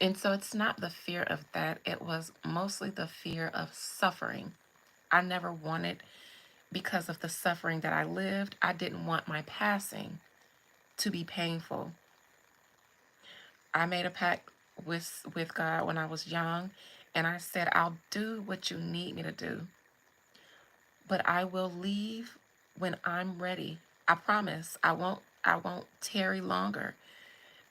And so it's not the fear of that. It was mostly the fear of suffering. I never wanted, because of the suffering that I lived, I didn't want my passing to be painful. I made a pact with God when I was young, and I said, I'll do what you need me to do, but I will leave when I'm ready. I promise I won't tarry longer,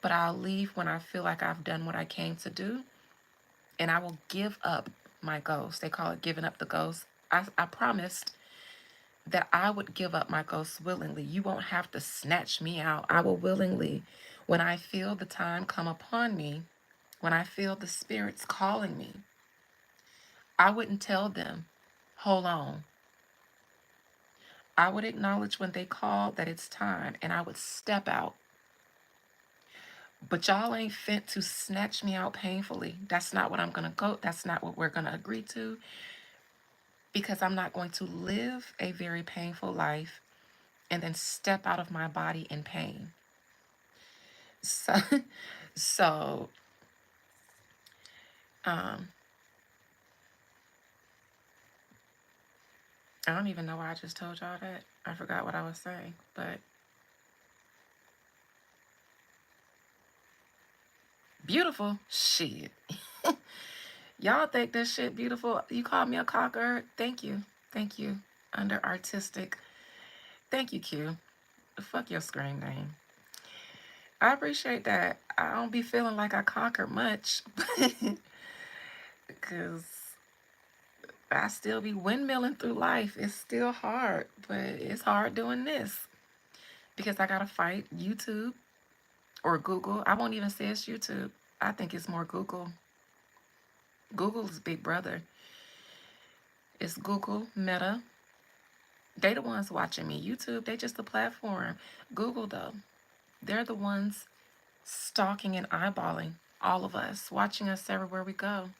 but I'll leave when I feel like I've done what I came to do, and I will give up my ghost. They call it giving up the ghost. I promised that I would give up my ghosts willingly. You won't have to snatch me out. I will willingly, when I feel the time come upon me, when I feel the spirits calling me, I wouldn't tell them, hold on. I would acknowledge when they call that it's time, and I would step out. But y'all ain't fit to snatch me out painfully. That's not what I'm going to go. That's not what we're going to agree to, because I'm not going to live a very painful life and then step out of my body in pain. So, so um, I don't even know why I just told y'all that. I forgot what I was saying, but beautiful shit. Y'all think this shit beautiful? You call me a cocker? Thank you. Thank you. Under artistic. Thank you, Q. Fuck your screen name. I appreciate that. I don't be feeling like I conquered much, because I still be windmilling through life. It's still hard, but it's hard doing this because I gotta fight YouTube or Google. I won't even say it's YouTube. I think it's more Google. Google's big brother. It's Google, Meta. They the ones watching me. YouTube, they just a platform. Google, though, they're the ones stalking and eyeballing all of us, watching us everywhere we go.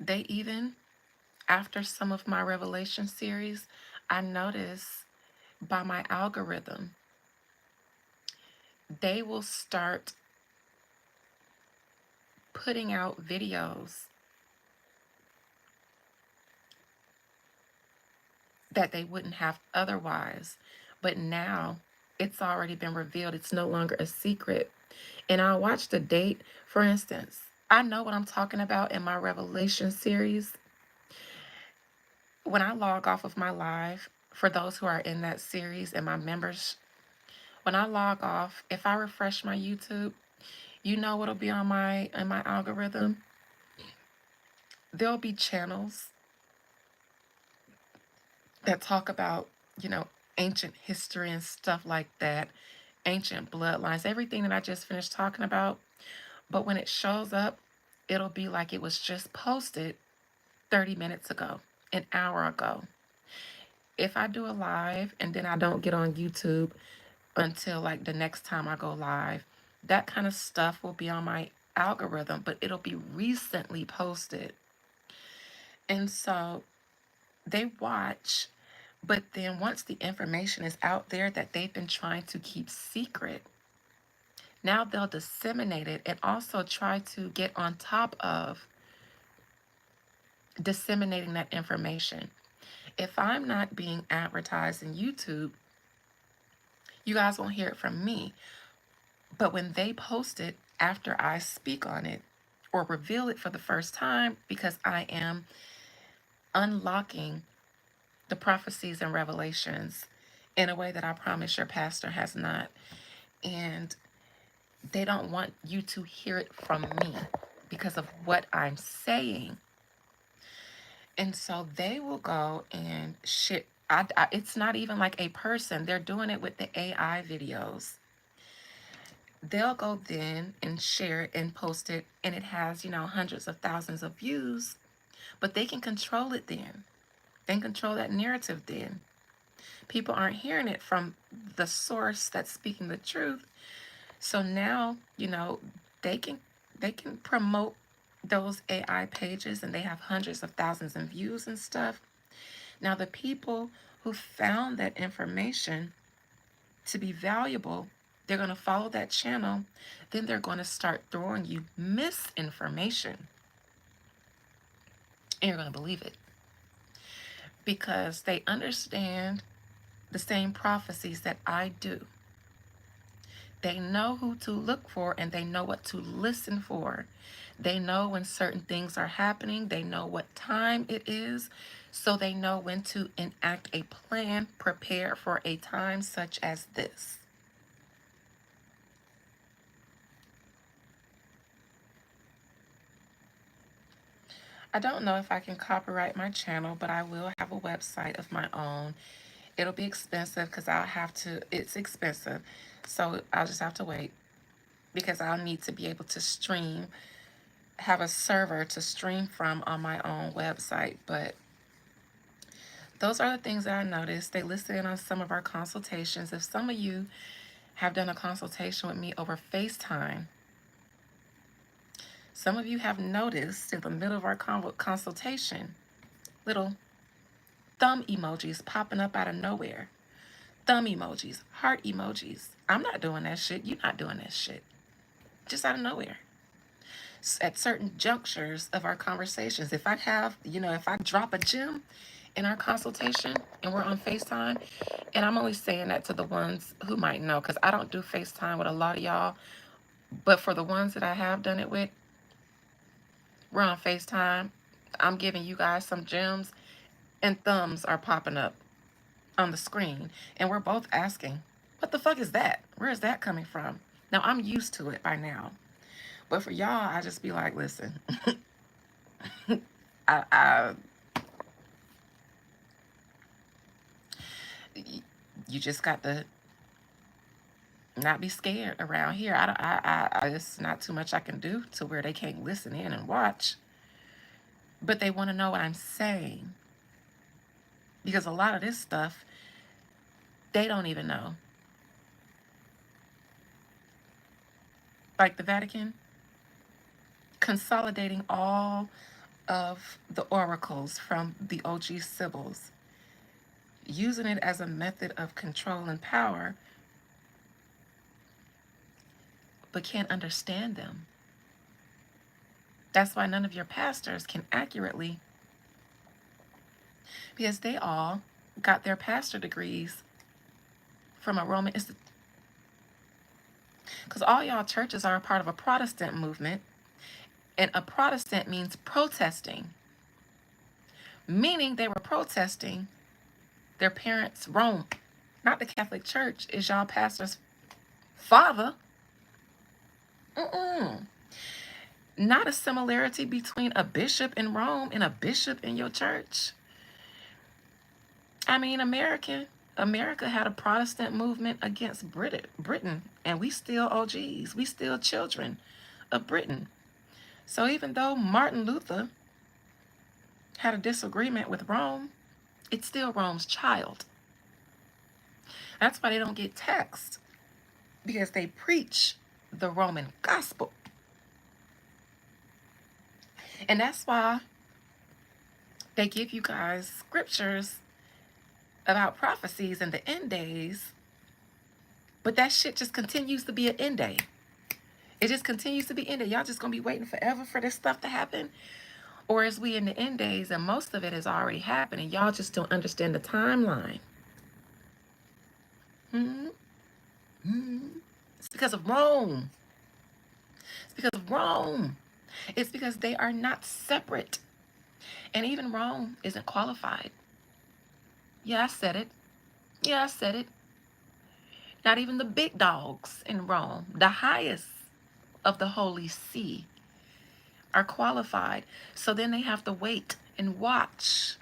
They even, after some of my revelation series, I notice by my algorithm, they will start putting out videos that they wouldn't have otherwise. But now it's already been revealed. It's no longer a secret. And I'll watch the date. For instance, I know what I'm talking about in my Revelation series. When I log off of my live, for those who are in that series and my members, when I log off, if I refresh my YouTube, you know what'll be on my algorithm? There'll be channels that talk about, ancient history and stuff like that, ancient bloodlines, everything that I just finished talking about. But when it shows up, it'll be like it was just posted 30 minutes ago, an hour ago. If I do a live and then I don't get on YouTube until like the next time I go live, that kind of stuff will be on my algorithm, but it'll be recently posted. And so they watch, but then once the information is out there that they've been trying to keep secret, now they'll disseminate it and also try to get on top of disseminating that information. If I'm not being advertised in YouTube, you guys won't hear it from me. But when they post it after I speak on it or reveal it for the first time, because I am unlocking the prophecies and revelations in a way that I promise your pastor has not. And they don't want you to hear it from me because of what I'm saying. And so they will go and shit. It's not even like a person. They're doing it with the AI videos. They'll go then and share it and post it, and it has, hundreds of thousands of views. But they can control it then. They can control that narrative then. People aren't hearing it from the source that's speaking the truth. So now, they can promote those AI pages and they have hundreds of thousands of views and stuff. Now the people who found that information to be valuable, they're going to follow that channel. Then they're going to start throwing you misinformation. And you're going to believe it. Because they understand the same prophecies that I do. They know who to look for and they know what to listen for. They know when certain things are happening. They know what time it is. So they know when to enact a plan, prepare for a time such as this. I don't know if I can copyright my channel, but I will have a website of my own. It'll be expensive because I'll have to, it's expensive. So I'll just have to wait because I'll need to be able to stream, have a server to stream from on my own website. But those are the things that I noticed. They listed in on some of our consultations. If some of you have done a consultation with me over FaceTime, some of you have noticed in the middle of our consultation, little thumb emojis popping up out of nowhere. Thumb emojis, heart emojis. I'm not doing that shit. You're not doing that shit. Just out of nowhere. At certain junctures of our conversations, if I have, if I drop a gem in our consultation and we're on FaceTime, and I'm only saying that to the ones who might know, because I don't do FaceTime with a lot of y'all, but for the ones that I have done it with, we're on FaceTime. I'm giving you guys some gems, and thumbs are popping up on the screen. And we're both asking, what the fuck is that? Where is that coming from? Now, I'm used to it by now. But for y'all, I just be like, listen, I you just got to not be scared around here. It's not too much I can do to where they can't listen in and watch. But they want to know what I'm saying. Because a lot of this stuff, they don't even know. Like the Vatican, consolidating all of the oracles from the OG Sibyls, using it as a method of control and power, but can't understand them. That's why none of your pastors can accurately, because they all got their pastor degrees from a Roman institute. Because all y'all churches are a part of a Protestant movement, and a Protestant means protesting, meaning they were protesting their parents' Rome. Not the Catholic Church is y'all pastor's father. Not a similarity between a bishop in Rome and a bishop in your church. I mean, America had a Protestant movement against Britain, and we still OGs. We still children of Britain. So even though Martin Luther had a disagreement with Rome, it's still Rome's child. That's why they don't get taxed, because they preach the Roman gospel. And that's why they give you guys scriptures about prophecies in the end days, but that shit just continues to be an end day. It just continues to be end day. Y'all just gonna be waiting forever for this stuff to happen? Or is we in the end days and most of it is already happening? Y'all just don't understand the timeline. It's because of Rome. It's because of Rome. It's because they are not separate. And even Rome isn't qualified. Yeah, I said it. Yeah, I said it. Not even the big dogs in Rome, the highest of the Holy See, are qualified. So then they have to wait and watch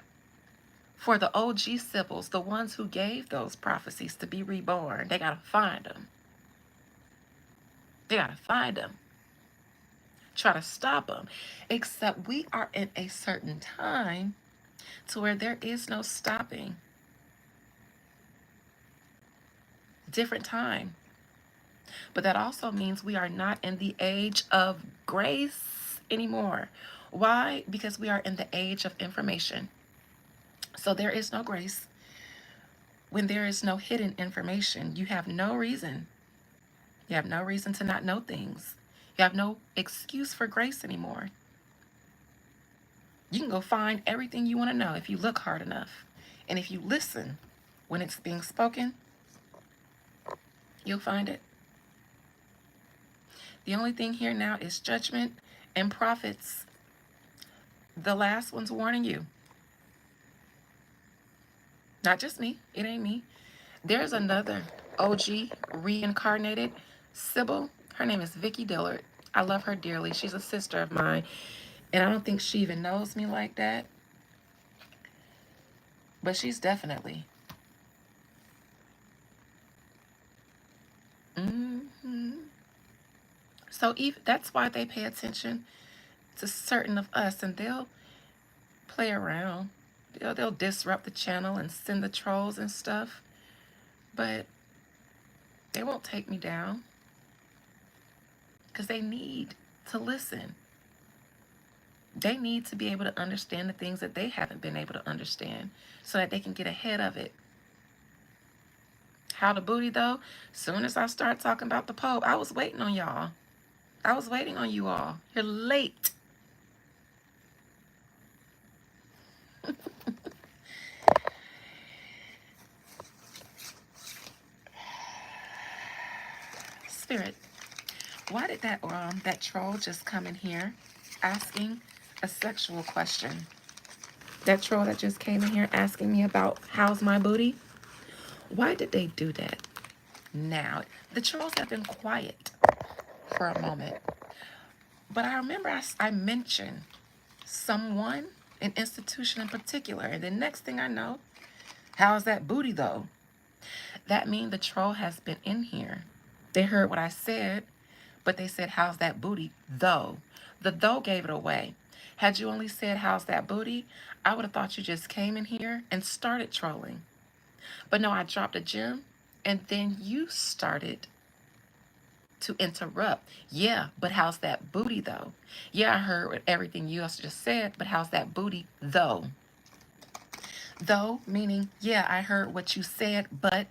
for the OG Sibyls, the ones who gave those prophecies, to be reborn. They got to find them. They got to find them. Try to stop them. Except we are in a certain time to where there is no stopping. Different time. But that also means we are not in the age of grace anymore. Why? Because we are in the age of information. So there is no grace. When there is no hidden information, you have no reason. You have no reason to not know things. You have no excuse for grace anymore. You can go find everything you want to know if you look hard enough. And if you listen when it's being spoken, you'll find it. The only thing here now is judgment and prophets. The last one's warning you. Not just me. It ain't me. There's another OG reincarnated Sybil. Her name is Vicki Dillard. I love her dearly. She's a sister of mine. And I don't think she even knows me like that. But she's definitely. Mm-hmm. So even that's why they pay attention to certain of us, and they'll play around. They'll disrupt the channel and send the trolls and stuff, but they won't take me down because they need to listen. They need to be able to understand the things that they haven't been able to understand so that they can get ahead of it. How the booty though? Soon as I start talking about the Pope, I was waiting on y'all. I was waiting on you all. You're late. Spirit, why did that troll just come in here asking a sexual question? That troll that just came in here asking me about how's my booty? Why did they do that? Now, the trolls have been quiet for a moment. But I remember I mentioned someone, an institution in particular. And the next thing I know, how's that booty though? That means the troll has been in here. They heard what I said, but they said, how's that booty though? The though gave it away. Had you only said, how's that booty? I would have thought you just came in here and started trolling. But no, I dropped a gem and then you started to interrupt. Yeah, but how's that booty though? Yeah, I heard everything you just said, but how's that booty though? Though meaning, yeah, I heard what you said, but.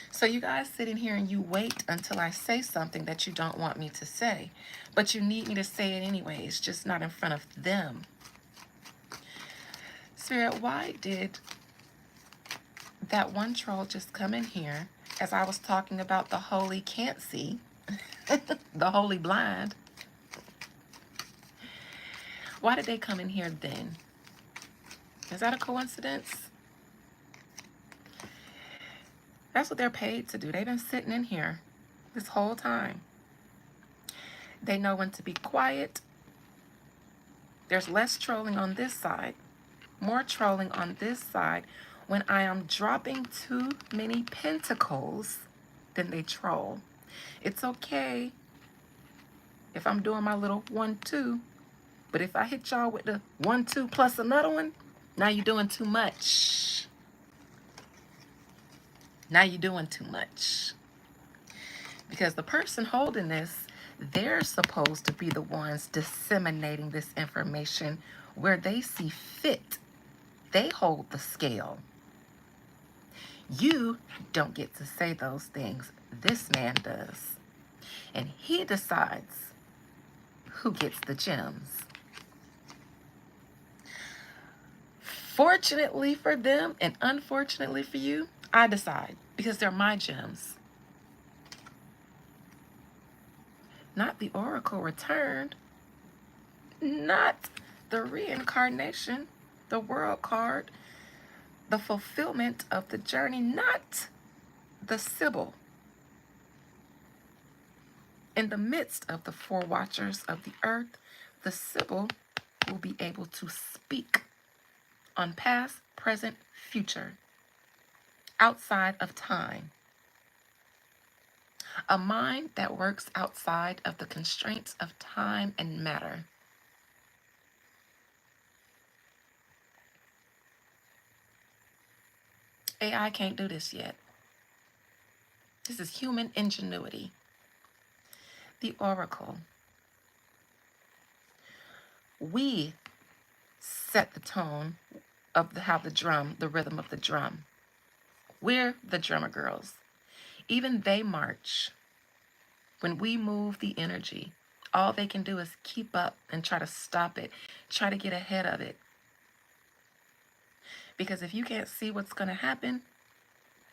So you guys sit in here and you wait until I say something that you don't want me to say, but you need me to say it anyways, just not in front of them. Spirit, why did that one troll just come in here as I was talking about the holy can't see, the holy blind? Why did they come in here then? Is that a coincidence? That's what they're paid to do. They've been sitting in here this whole time. They know when to be quiet. There's less trolling on this side, more trolling on this side. When I am dropping too many pentacles, then they troll. It's okay if I'm doing my little 1-2, but if I hit y'all with the 1-2 plus another one, now you're doing too much. Now you're doing too much. Because the person holding this, they're supposed to be the ones disseminating this information where they see fit. They hold the scale. You don't get to say those things. This man does. And he decides who gets the gems. Fortunately for them and unfortunately for you, I decide because they're my gems. Not the oracle returned, not the reincarnation, the world card, the fulfillment of the journey, not the Sybil. In the midst of the four watchers of the earth, the Sybil will be able to speak on past, present, future, outside of time. A mind that works outside of the constraints of time and matter. AI can't do this yet. This is human ingenuity. The oracle. We set the tone of how the drum, the rhythm of the drum. We're the drummer girls. Even they march. When we move the energy, all they can do is keep up and try to stop it, try to get ahead of it. Because if you can't see what's going to happen,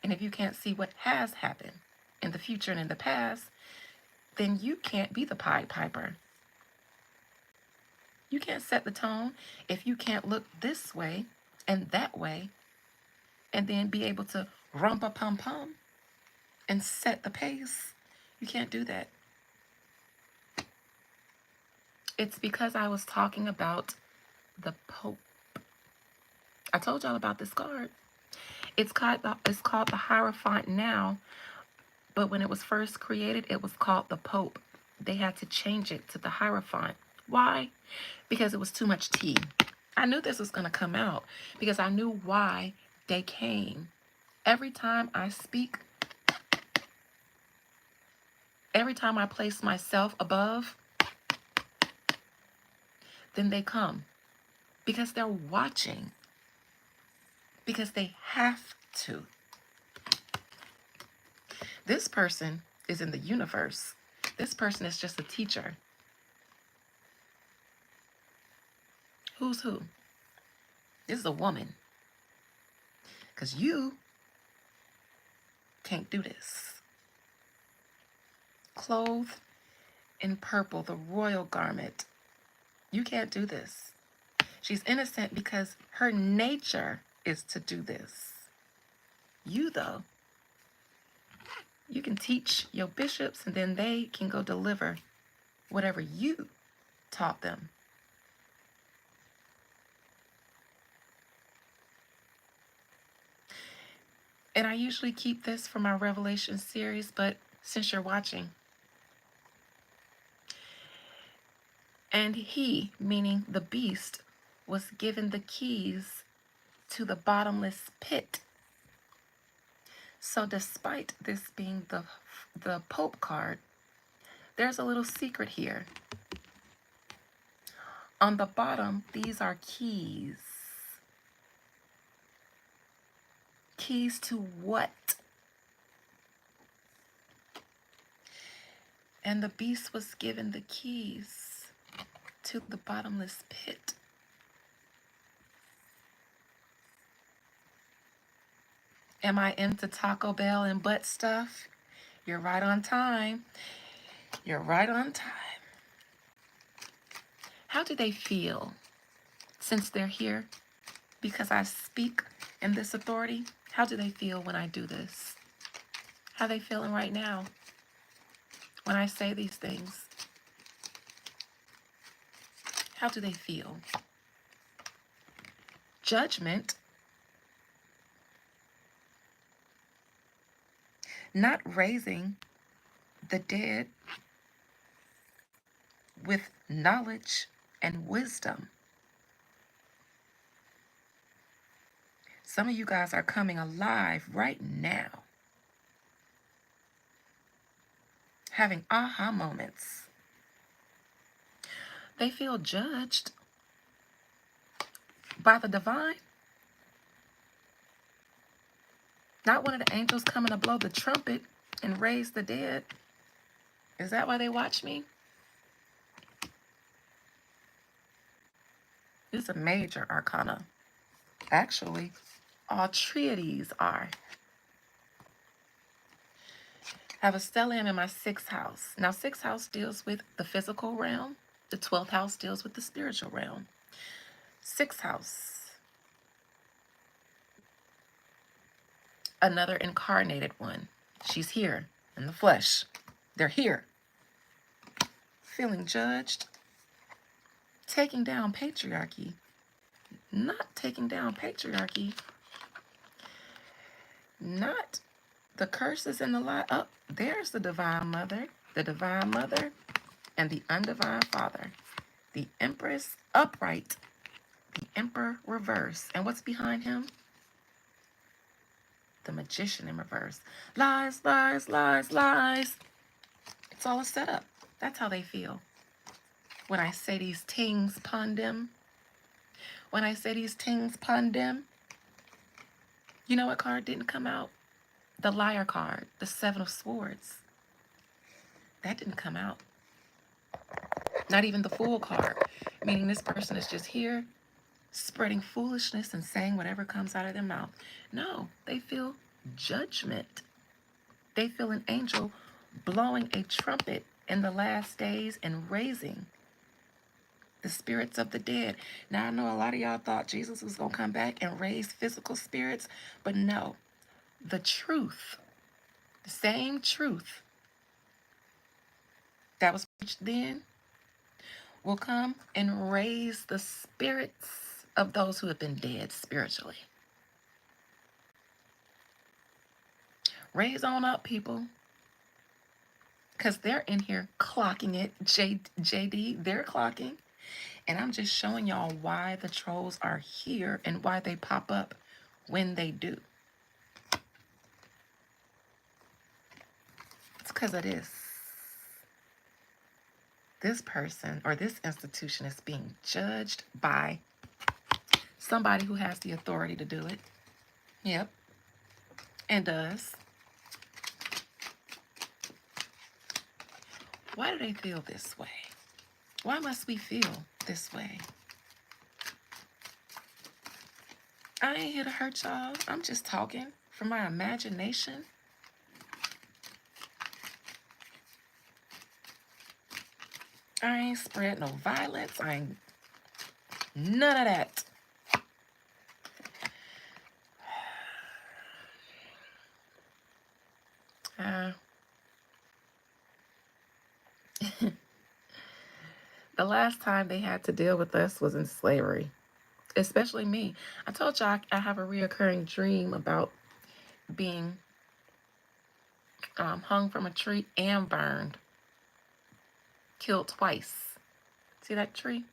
and if you can't see what has happened in the future and in the past, then you can't be the Pied Piper. You can't set the tone if you can't look this way and that way and then be able to rumpa-pum-pum and set the pace. You can't do that. It's because I was talking about the Pope. I told y'all about this card. It's called the Hierophant now, but when it was first created, it was called the Pope. They had to change it to the Hierophant. Why? Because it was too much tea. I knew this was going to come out because I knew why they came. Every time I speak, every time I place myself above, then they come because they're watching, because they have to. This person is in the universe. This person is just a teacher. Who's who? This is a woman. Because you can't do this. Clothed in purple, the royal garment. You can't do this. She's innocent because her nature is to do this. You, though, you can teach your bishops and then they can go deliver whatever you taught them. And I usually keep this for my Revelation series, but since you're watching, and he, meaning the beast, was given the keys to the bottomless pit. So despite this being the Pope card, there's a little secret here. On the bottom, these are keys. Keys to what? And the beast was given the keys to the bottomless pit. Am I into Taco Bell and butt stuff? You're right on time. You're right on time. How do they feel since they're here? Because I speak in this authority, how do they feel when I do this? How are they feeling right now when I say these things? How do they feel? Judgment, not raising the dead with knowledge and wisdom. Some of you guys are coming alive right now, having aha moments. They feel judged by the divine. Not one of the angels coming to blow the trumpet and raise the dead. Is that why they watch me? This is a major arcana. Actually, all three of these are. I have a stellium in my 6th house. Now, 6th house deals with the physical realm. The 12th house deals with the spiritual realm. 6th house, another incarnated one. She's here in the flesh. They're here, feeling judged, taking down patriarchy. Not taking down patriarchy. Not the curses and the lie. Oh, there's the divine mother, and the undivine father. The empress upright, the emperor reverse. And what's behind him? The magician in reverse. Lies, lies, lies, lies. It's all a setup. That's how they feel. When I say these things upon them, you know what card didn't come out? The liar card, the 7 of swords. That didn't come out. Not even the fool card, meaning this person is just here spreading foolishness and saying whatever comes out of their mouth. No, they feel judgment. They feel an angel blowing a trumpet in the last days and raising the spirits of the dead. Now, I know a lot of y'all thought Jesus was going to come back and raise physical spirits, but no. The truth, the same truth that was preached then will come and raise the spirits of those who have been dead spiritually. Raise on up, people. Because they're in here clocking it. JD, they're clocking. And I'm just showing y'all why the trolls are here and why they pop up when they do. It's because of this. This person or this institution is being judged by somebody who has the authority to do it. Yep. And does. Why do they feel this way? Why must we feel this way? I ain't here to hurt y'all. I'm just talking from my imagination. I ain't spread no violence. I ain't none of that. The last time they had to deal with us was in slavery, especially me. I told y'all I have a reoccurring dream about being hung from a tree and burned, killed twice. See that tree?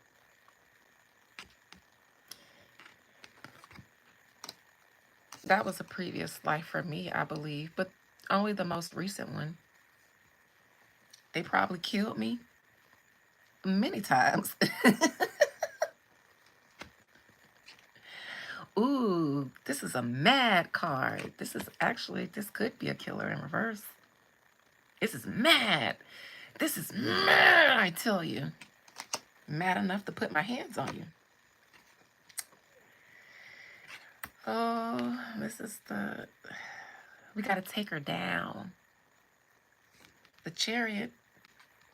That was a previous life for me, I believe, but only the most recent one. They probably killed me many times. Ooh, this is a mad card. This could be a killer in reverse. This is mad. This is mad, I tell you. Mad enough to put my hands on you. Oh, we got to take her down. The Chariot,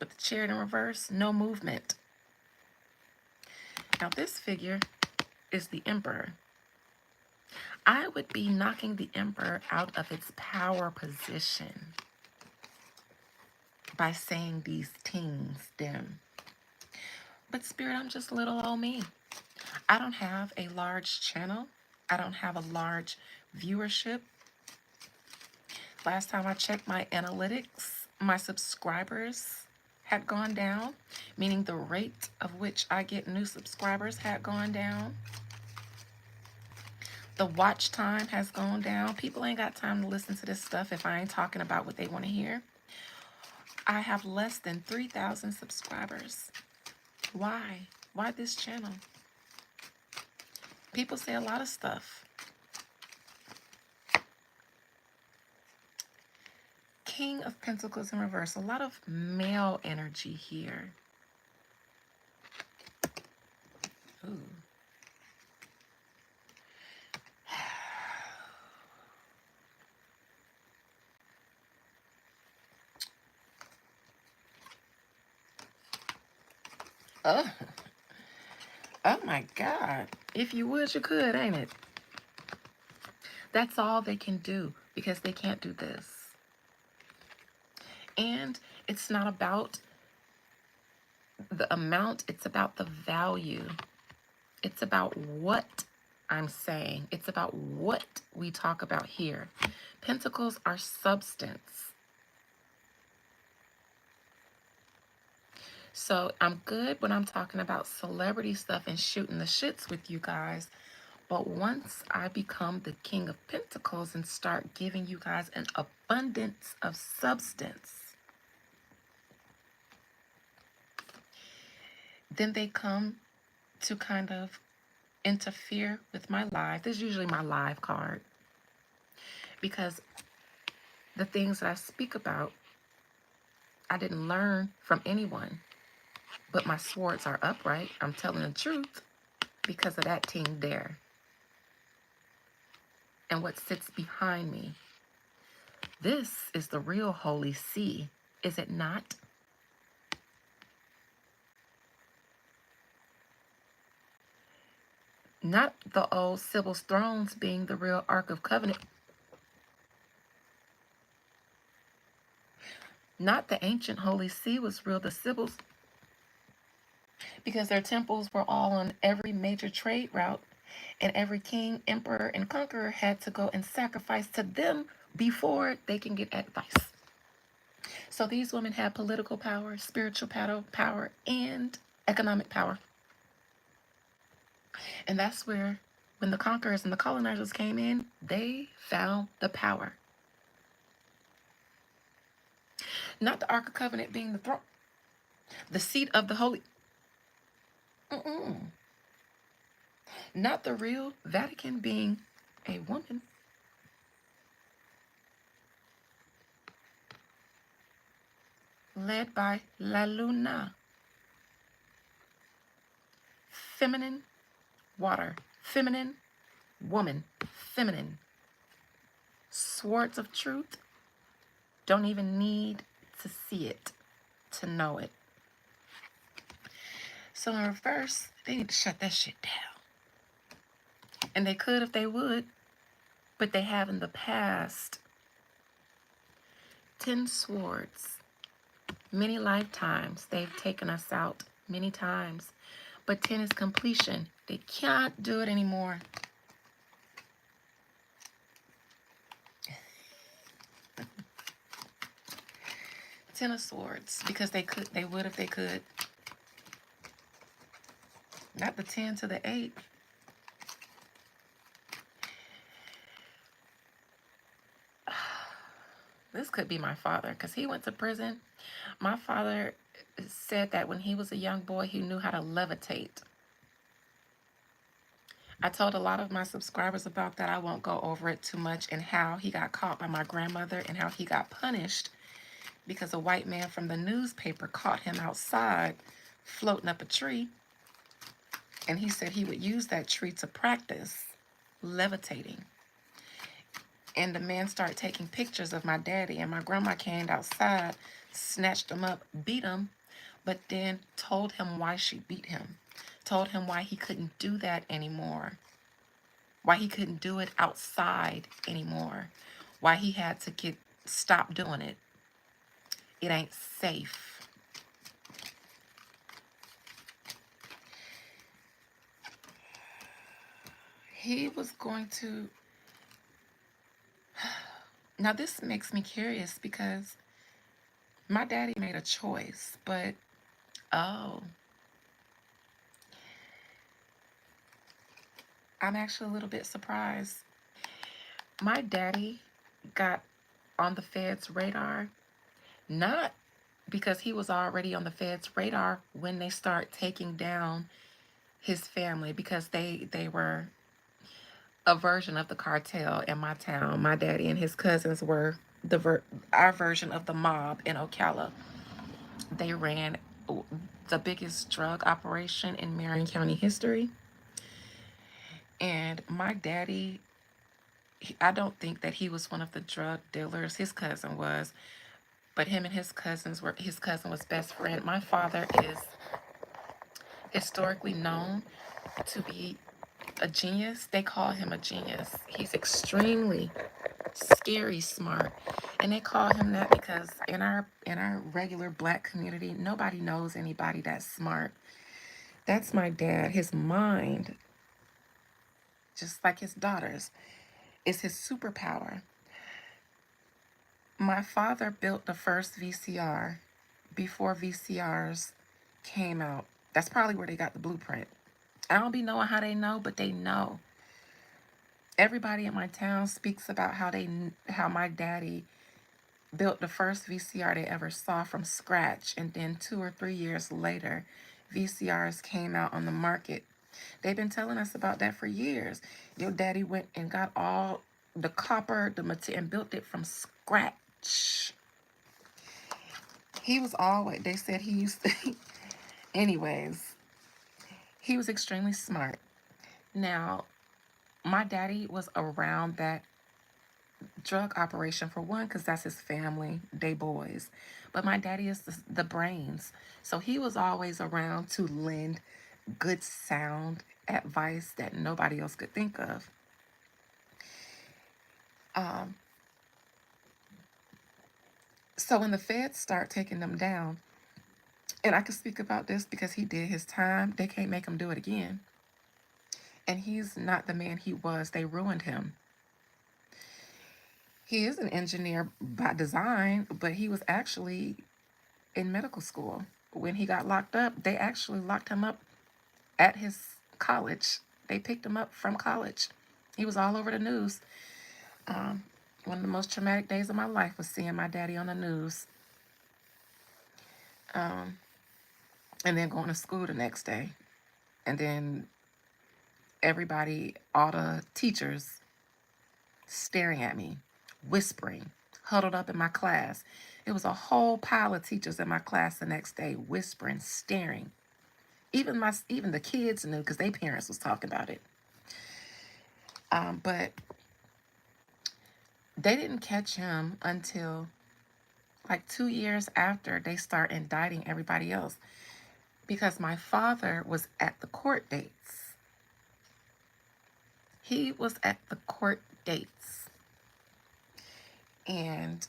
with the Chariot in reverse, no movement. Now this figure is the Emperor. I would be knocking the Emperor out of its power position by saying these things, them. But Spirit, I'm just little old me. I don't have a large channel. I don't have a large viewership. Last time I checked my analytics, my subscribers had gone down, meaning the rate of which I get new subscribers had gone down. The watch time has gone down. People ain't got time to listen to this stuff if I ain't talking about what they want to hear. I have less than 3,000 subscribers. Why? Why this channel? People say a lot of stuff. King of Pentacles in reverse. A lot of male energy here. Ooh. Oh. Oh my God. If you would, you could, ain't it? That's all they can do because they can't do this. And it's not about the amount, it's about the value. It's about what I'm saying. It's about what we talk about here. Pentacles are substance. So I'm good when I'm talking about celebrity stuff and shooting the shits with you guys. But once I become the King of Pentacles and start giving you guys an abundance of substance, then they come to kind of interfere with my live. This is usually my live card. Because the things that I speak about, I didn't learn from anyone. But my swords are upright. I'm telling the truth because of that team there. And what sits behind me. This is the real Holy See, is it not? Not the old Sibyl's thrones being the real Ark of Covenant. Not the ancient Holy See was real. The Sibyl's. because their temples were all on every major trade route, and every king, emperor, and conqueror had to go and sacrifice to them before they can get advice. So these women had political power, spiritual power, and economic power. And that's where, when the conquerors and the colonizers came in, they found the power. Not the Ark of Covenant being the throne, the seat of the Holy. Mm-mm. Not the real Vatican being a woman. Led by La Luna. Feminine water. Feminine woman. Feminine. Swords of truth. Don't even need to see it to know it. So in reverse, they need to shut that shit down. And they could if they would, but they have in the past. 10 swords. Many lifetimes they've taken us out many times. But 10 is completion. They can't do it anymore. Ten of Swords, because they would if they could. Not the 10 to the 8. This could be my father, because he went to prison. My father said that when he was a young boy, he knew how to levitate. I told a lot of my subscribers about that. I won't go over it too much, and how he got caught by my grandmother and how he got punished because a white man from the newspaper caught him outside floating up a tree. And he said he would use that tree to practice levitating. And the man started taking pictures of my daddy, and my grandma came outside, snatched him up, beat him, but then told him why she beat him. Told him why he couldn't do that anymore. Why he couldn't do it outside anymore. Why he had to stop doing it. It ain't safe. He was going to... Now this makes me curious, because my daddy made a choice, but oh, I'm actually a little bit surprised. My daddy got on the Fed's radar, not because he was already on the Fed's radar when they start taking down his family, because they were a version of the cartel in my town. My daddy and his cousins were our version of the mob in Ocala. They ran the biggest drug operation in Marion County history. And my daddy, I don't think that he was one of the drug dealers. His cousin was, but him and his cousin was best friend. My father is historically known to be a genius. They call him a genius. He's extremely scary smart, and they call him that because in our regular black community, nobody knows anybody that's smart. That's my dad. His mind, just like his daughters, is his superpower. My father built the first VCR before VCRs came out. That's probably where they got the blueprint. I don't be knowing how they know, but they know. Everybody in my town speaks about how my daddy built the first VCR they ever saw from scratch, and then 2 or 3 years later, VCRs came out on the market. They've been telling us about that for years. Your daddy went and got all the copper, the material, and built it from scratch. He was always, they said he used to, anyways, he was extremely smart. Now, my daddy was around that drug operation for one, because that's his family, they boys. But my daddy is the brains. So he was always around to lend good sound advice that nobody else could think of. So when the feds start taking them down, And I can speak about this because he did his time. They can't make him do it again. And he's not the man he was. They ruined him. He is an engineer by design, but he was actually in medical school. When he got locked up, they actually locked him up at his college. They picked him up from college. He was all over the news. Um, One of the most traumatic days of my life was seeing my daddy on the news, um, and then going to school the next day. And then everybody, all the teachers staring at me, whispering, huddled up in my class. It was a whole pile of teachers in my class the next day, whispering, staring. Even the kids knew because their parents was talking about it. But they didn't catch him until like 2 years after they start indicting everybody else, because my father was at the court dates. He was at the court dates. And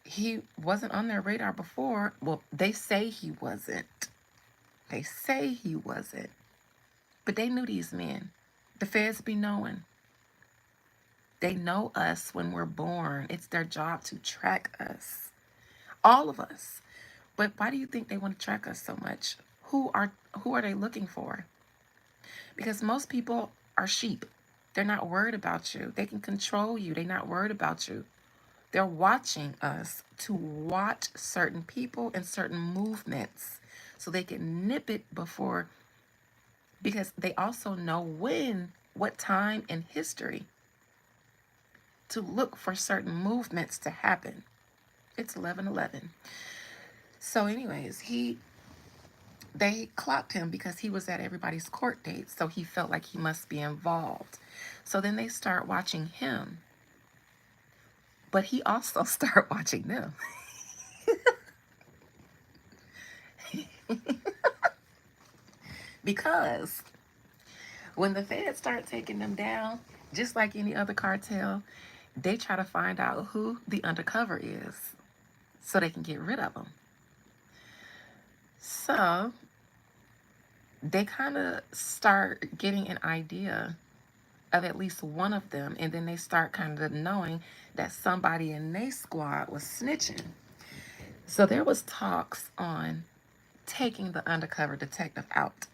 he wasn't on their radar before. Well, they say he wasn't. They say he wasn't. But they knew these men. The feds be knowing. They know us when we're born. It's their job to track us. All of us. But why do you think they want to track us so much? Who are they looking for? Because most people are sheep. They're not worried about you. They can control you. They're not worried about you. They're watching us to watch certain people and certain movements so they can nip it before, because they also know what time in history to look for certain movements to happen. It's 11:11. So anyways, they clocked him because he was at everybody's court date, so he felt like he must be involved. So then they start watching him, but he also start watching them. Because when the feds start taking them down, just like any other cartel, they try to find out who the undercover is so they can get rid of them. So they kind of start getting an idea of at least one of them, and then they start kind of knowing that somebody in their squad was snitching. So there was talks on taking the undercover detective out.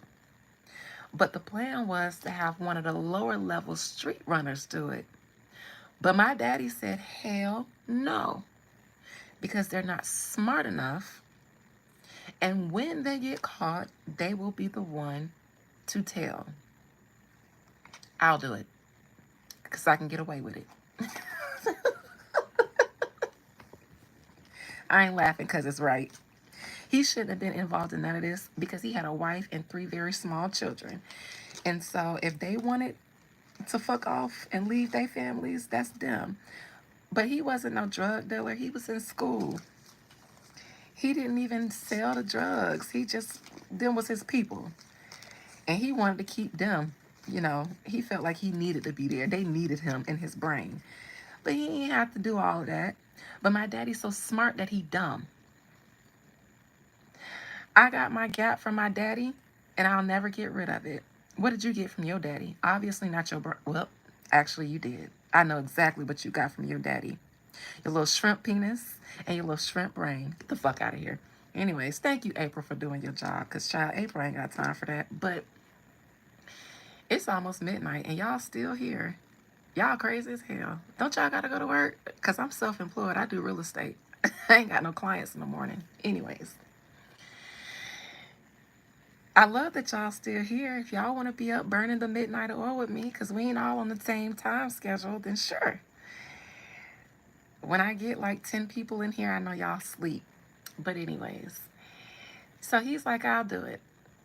But the plan was to have one of the lower level street runners do it. But my daddy said, hell no, because they're not smart enough. And when they get caught, they will be the one to tell. I'll do it because I can get away with it. I ain't laughing because it's right. He shouldn't have been involved in none of this because he had a wife and 3 very small children. And so if they wanted to fuck off and leave their families, that's them. But he wasn't no drug dealer. He was in school. He didn't even sell the drugs. Them was his people. And he wanted to keep them. He felt like he needed to be there. They needed him in his brain. But he didn't have to do all of that. But my daddy's so smart that he dumb. I got my gap from my daddy, and I'll never get rid of it. What did you get from your daddy? Obviously not your well, actually you did. I know exactly what you got from your daddy. Your little shrimp penis and your little shrimp brain. Get the fuck out of here. Anyways, thank you, April, for doing your job, because child, April ain't got time for that. But it's almost midnight, and y'all still here. Y'all crazy as hell. Don't y'all gotta go to work? Because I'm self-employed. I do real estate. I ain't got no clients in the morning. Anyways, I love that y'all still here. If y'all want to be up burning the midnight oil with me, because we ain't all on the same time schedule, then sure. When I get like 10 people in here, I know y'all sleep. But anyways, so he's like, I'll do it.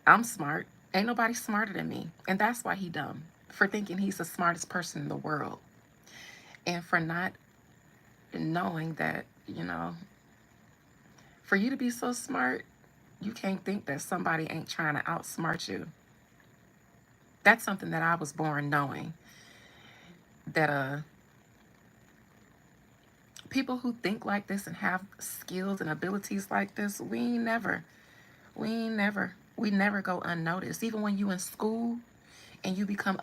I'm smart. Ain't nobody smarter than me. And that's why he dumb. For thinking he's the smartest person in the world. And for not knowing that, for you to be so smart, you can't think that somebody ain't trying to outsmart you. That's something that I was born knowing. That People who think like this and have skills and abilities like this, we never go unnoticed. Even when you in school and you become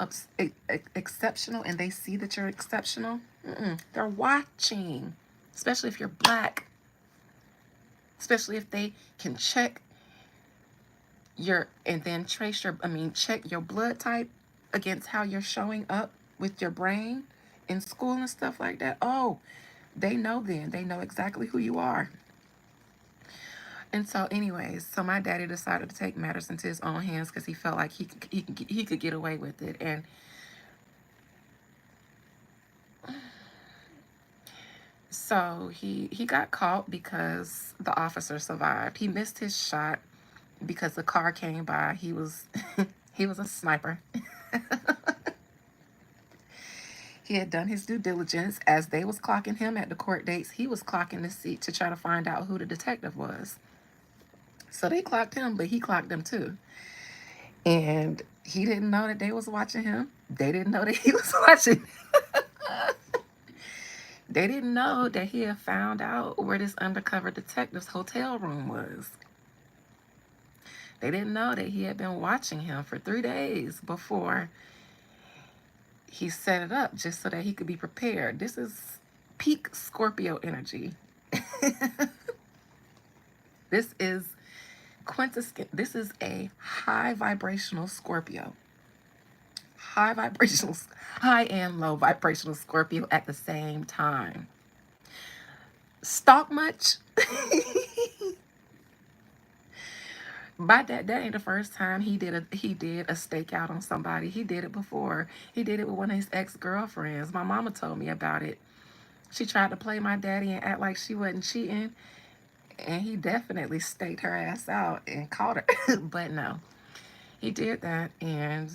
exceptional and they see that you're exceptional, they're watching. Especially if you're black, especially if they can check your, and then trace your, check your blood type against how you're showing up with your brain in school and stuff like that. Oh, they know then. They know exactly who you are. And so anyways, so my daddy decided to take matters into his own hands because he felt like he could get away with it. And so he got caught because the officer survived. He missed his shot because the car came by. He was he was a sniper. He had done his due diligence. As they was clocking him at the court dates, he was clocking the seat to try to find out who the detective was. So they clocked him, but he clocked them too. And he didn't know that they was watching him. They didn't know that he was watching. They didn't know that he had found out where this undercover detective's hotel room was. They didn't know that he had been watching him for 3 days before he set it up, just so that he could be prepared. This is peak Scorpio energy. This is this is a high vibrational Scorpio. High and low vibrational Scorpio at the same time. Stalk much? By that ain't the first time he did a stakeout on somebody. He did it before. He did it with one of his ex-girlfriends. My mama told me about it. She tried to play my daddy and act like she wasn't cheating, and he definitely staked her ass out and caught her. But no, he did that, and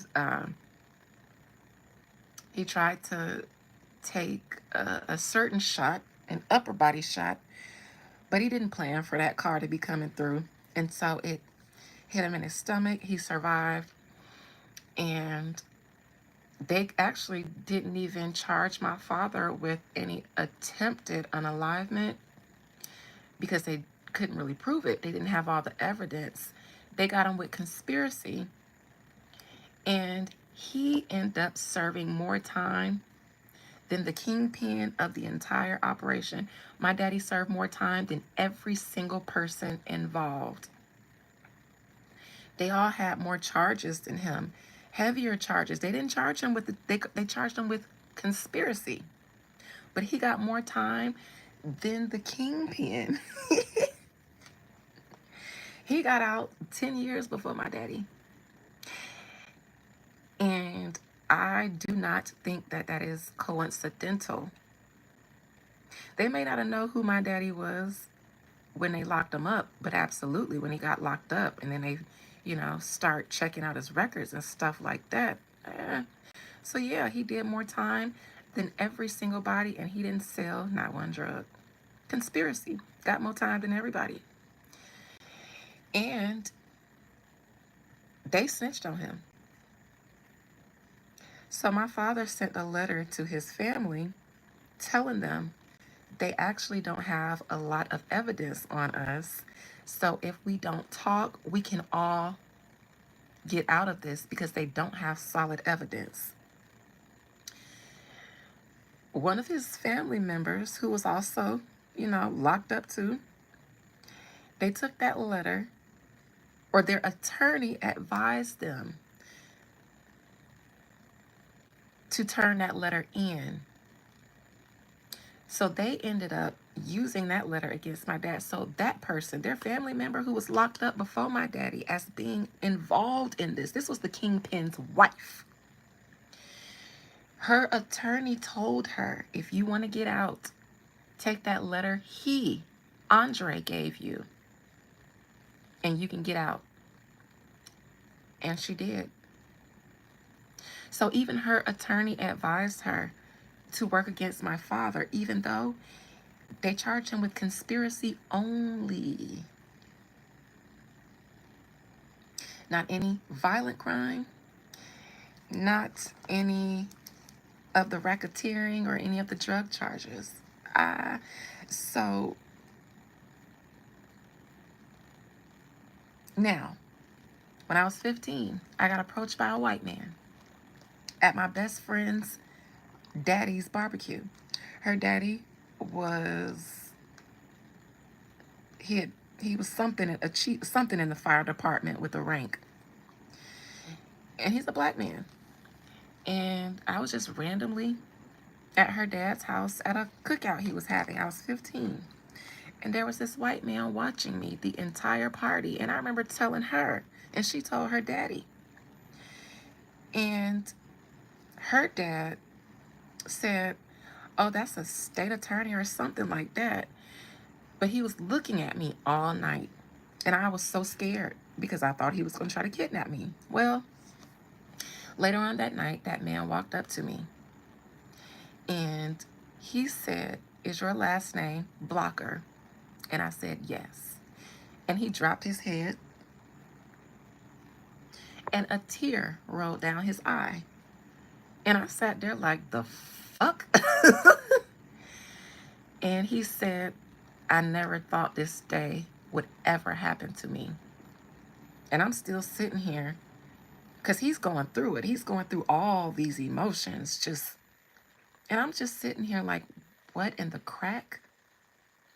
he tried to take a certain shot, an upper body shot, but he didn't plan for that car to be coming through, and so it hit him in his stomach. He survived, and they actually didn't even charge my father with any attempted unalivement because they couldn't really prove it. They didn't have all the evidence. They got him with conspiracy, and he ended up serving more time than the kingpin of the entire operation. My daddy served more time than every single person involved. They all had more charges than him, heavier charges. They didn't charge him with they charged him with conspiracy, but he got more time than the kingpin. He got out 10 years before my daddy. And I do not think that that is coincidental. They may not have known who my daddy was when they locked him up, but absolutely when he got locked up and then they, start checking out his records and stuff like that. So yeah, he did more time than every single body, and he didn't sell not one drug. Conspiracy. Got more time than everybody. And they snitched on him. So my father sent a letter to his family telling them they actually don't have a lot of evidence on us. So if we don't talk, we can all get out of this because they don't have solid evidence. One of his family members, who was also, locked up too, they took that letter, or their attorney advised them to turn that letter in. So they ended up using that letter against my dad. So that person, their family member who was locked up before my daddy as being involved in this was the kingpin's wife. Her attorney told her, if you want to get out, take that letter Andre, gave you, and you can get out. And she did. So even her attorney advised her to work against my father, even though they charged him with conspiracy only. Not any violent crime, not any of the racketeering or any of the drug charges. So now, when I was 15, I got approached by a white man at my best friend's daddy's barbecue. Her daddy was he had he was something a chief something in the fire department with a rank, and he's a black man. And I was just randomly at her dad's house at a cookout he was having. I was 15. And there was this white man watching me the entire party. And I remember telling her, and she told her daddy. And her dad said, "Oh, that's a state attorney or something like that." But he was looking at me all night. And I was so scared because I thought he was going to try to kidnap me. Well, later on that night, that man walked up to me and he said, "Is your last name Blocker?" And I said, "Yes." And he dropped his head and a tear rolled down his eye. And I sat there like, the fuck? And he said, "I never thought this day would ever happen to me." And I'm still sitting here because he's going through it. He's going through all these emotions. And I'm just sitting here like, what in the crack?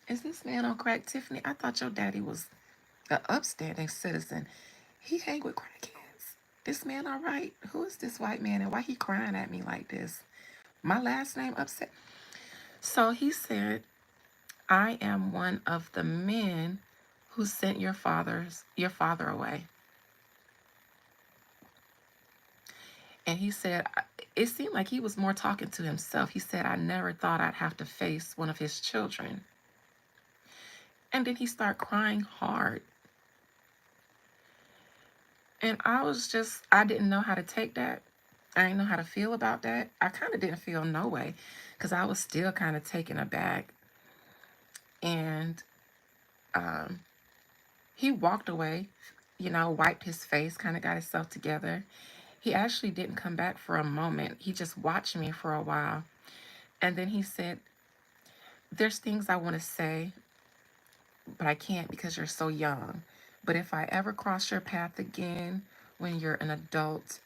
Is this man on crack, Tiffany? I thought your daddy was an upstanding citizen. He hang with crackheads. This man all right? Who is this white man and why he crying at me like this? My last name upset. So he said, "I am one of the men who sent your father away." And he said, it seemed like he was more talking to himself. He said, "I never thought I'd have to face one of his children." And then he started crying hard. And I didn't know how to take that. I didn't know how to feel about that. I kind of didn't feel no way because I was still kind of taken aback. And he walked away, wiped his face, kind of got himself together. He actually didn't come back for a moment. He just watched me for a while. And then he said, "There's things I want to say, but I can't because you're so young. But if I ever cross your path again when you're an adult,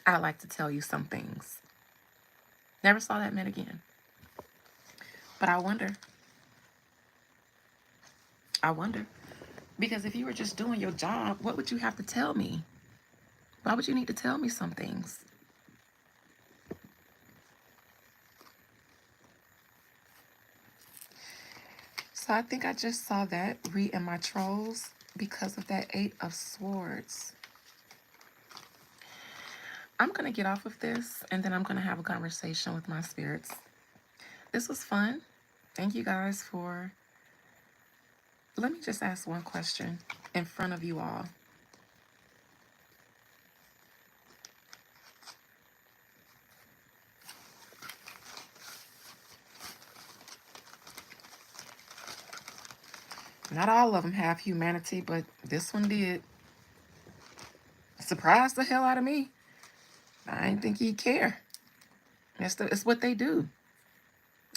I'd like to tell you some things." Never saw that man again. But I wonder, because if you were just doing your job, what would you have to tell me? Why would you need to tell me some things? So I think I just saw that read in my trolls because of that 8 of Swords. I'm going to get off of this and then I'm going to have a conversation with my spirits. This was fun. Thank you guys for... Let me just ask one question in front of you all. Not all of them have humanity, but this one did. Surprised the hell out of me. I didn't think he'd care. It's what they do.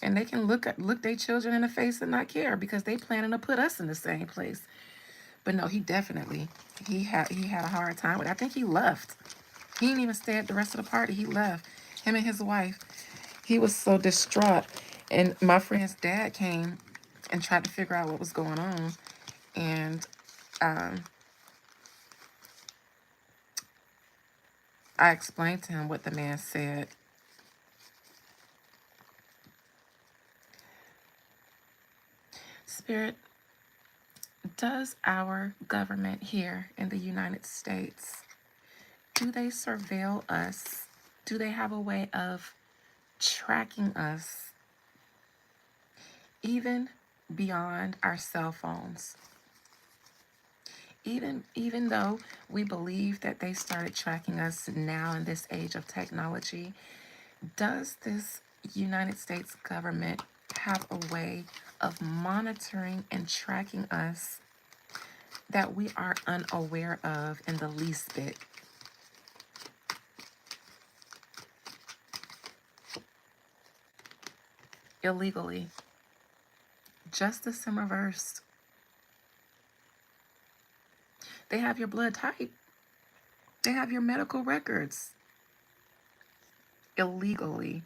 And they can look their children in the face and not care because they planning to put us in the same place. But no, he had a hard time with it. I think he left. He didn't even stay at the rest of the party. He left. Him and his wife. He was so distraught. And my friend's dad came and tried to figure out what was going on. And I explained to him what the man said. Spirit, does our government here in the United States, do they surveil us? Do they have a way of tracking us even beyond our cell phones? Even though we believe that they started tracking us now in this age of technology, does this United States government have a way of monitoring and tracking us that we are unaware of in the least bit? illegally. Justice in reverse. They have your blood type. They have your medical records. Illegally.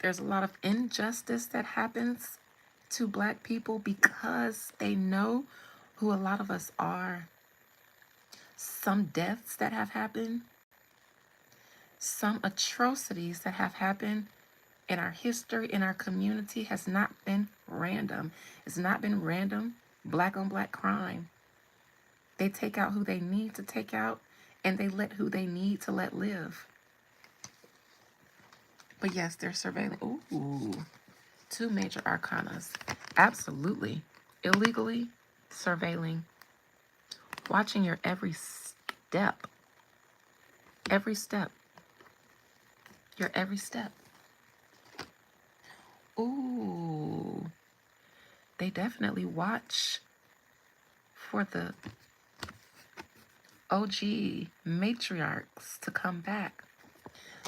There's a lot of injustice that happens to Black people because they know who a lot of us are. Some deaths that have happened, some atrocities that have happened in our history, in our community, has not been random. It's not been random Black on Black crime. They take out who they need to take out, and they let who they need to let live. But yes, they're surveilling. Ooh, 2 major arcanas. Absolutely. Illegally surveilling. Watching your every step. Every step. Your every step. Ooh. They definitely watch for the OG matriarchs to come back.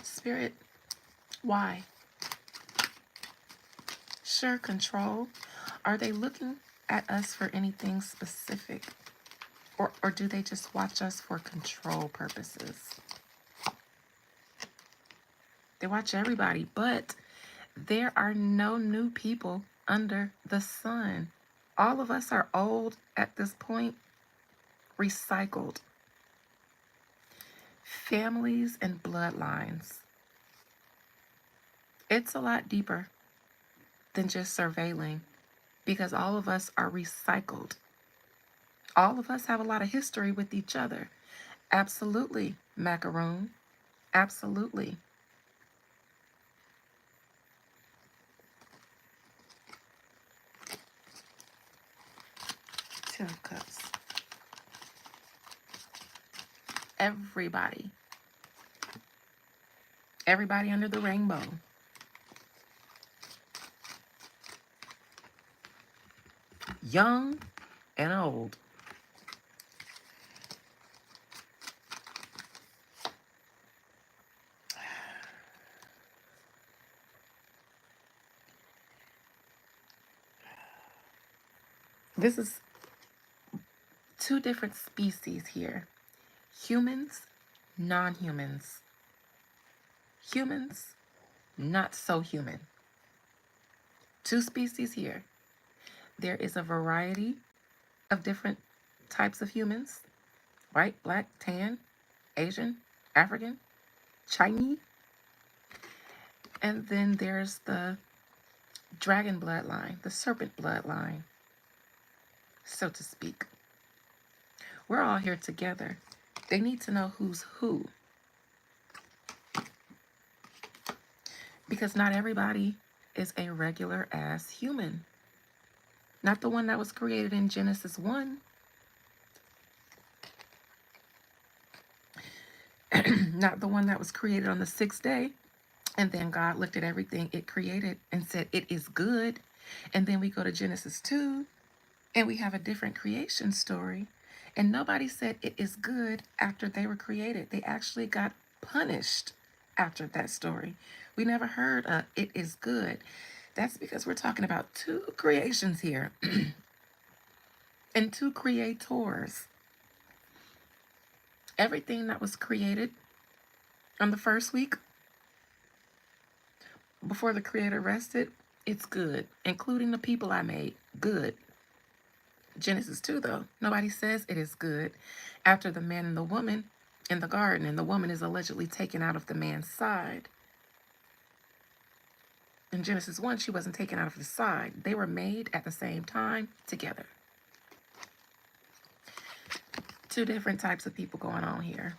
Spirit, why? Sure, control. Are they looking at us for anything specific? Or do they just watch us for control purposes? They watch everybody, but there are no new people under the sun. All of us are old at this point, recycled. Families and bloodlines. It's a lot deeper than just surveilling because all of us are recycled. All of us have a lot of history with each other. Absolutely, macaroon. Absolutely. 2 of Cups. Everybody. Everybody under the rainbow. Young and old. This is 2 different species here. Humans, non-humans. Humans, not so human. 2 species here. There is a variety of different types of humans. White, Black, tan, Asian, African, Chinese. And then there's the dragon bloodline, the serpent bloodline, so to speak. We're all here together. They need to know who's who. Because not everybody is a regular ass human. Not the one that was created in Genesis 1. Not the one that was created on the 6th day. And then God looked at everything it created and said, it is good. And then we go to Genesis 2 and we have a different creation story. And nobody said it is good after they were created. They actually got punished after that story. We never heard it is good. That's because we're talking about 2 creations here and 2 creators. Everything that was created on the first week before the creator rested, it's good, including the people I made. Good. Genesis 2, though, nobody says it is good after the man and the woman in the garden, and the woman is allegedly taken out of the man's side. In Genesis 1, she wasn't taken out of his side. They were made at the same time together. 2 different types of people going on here.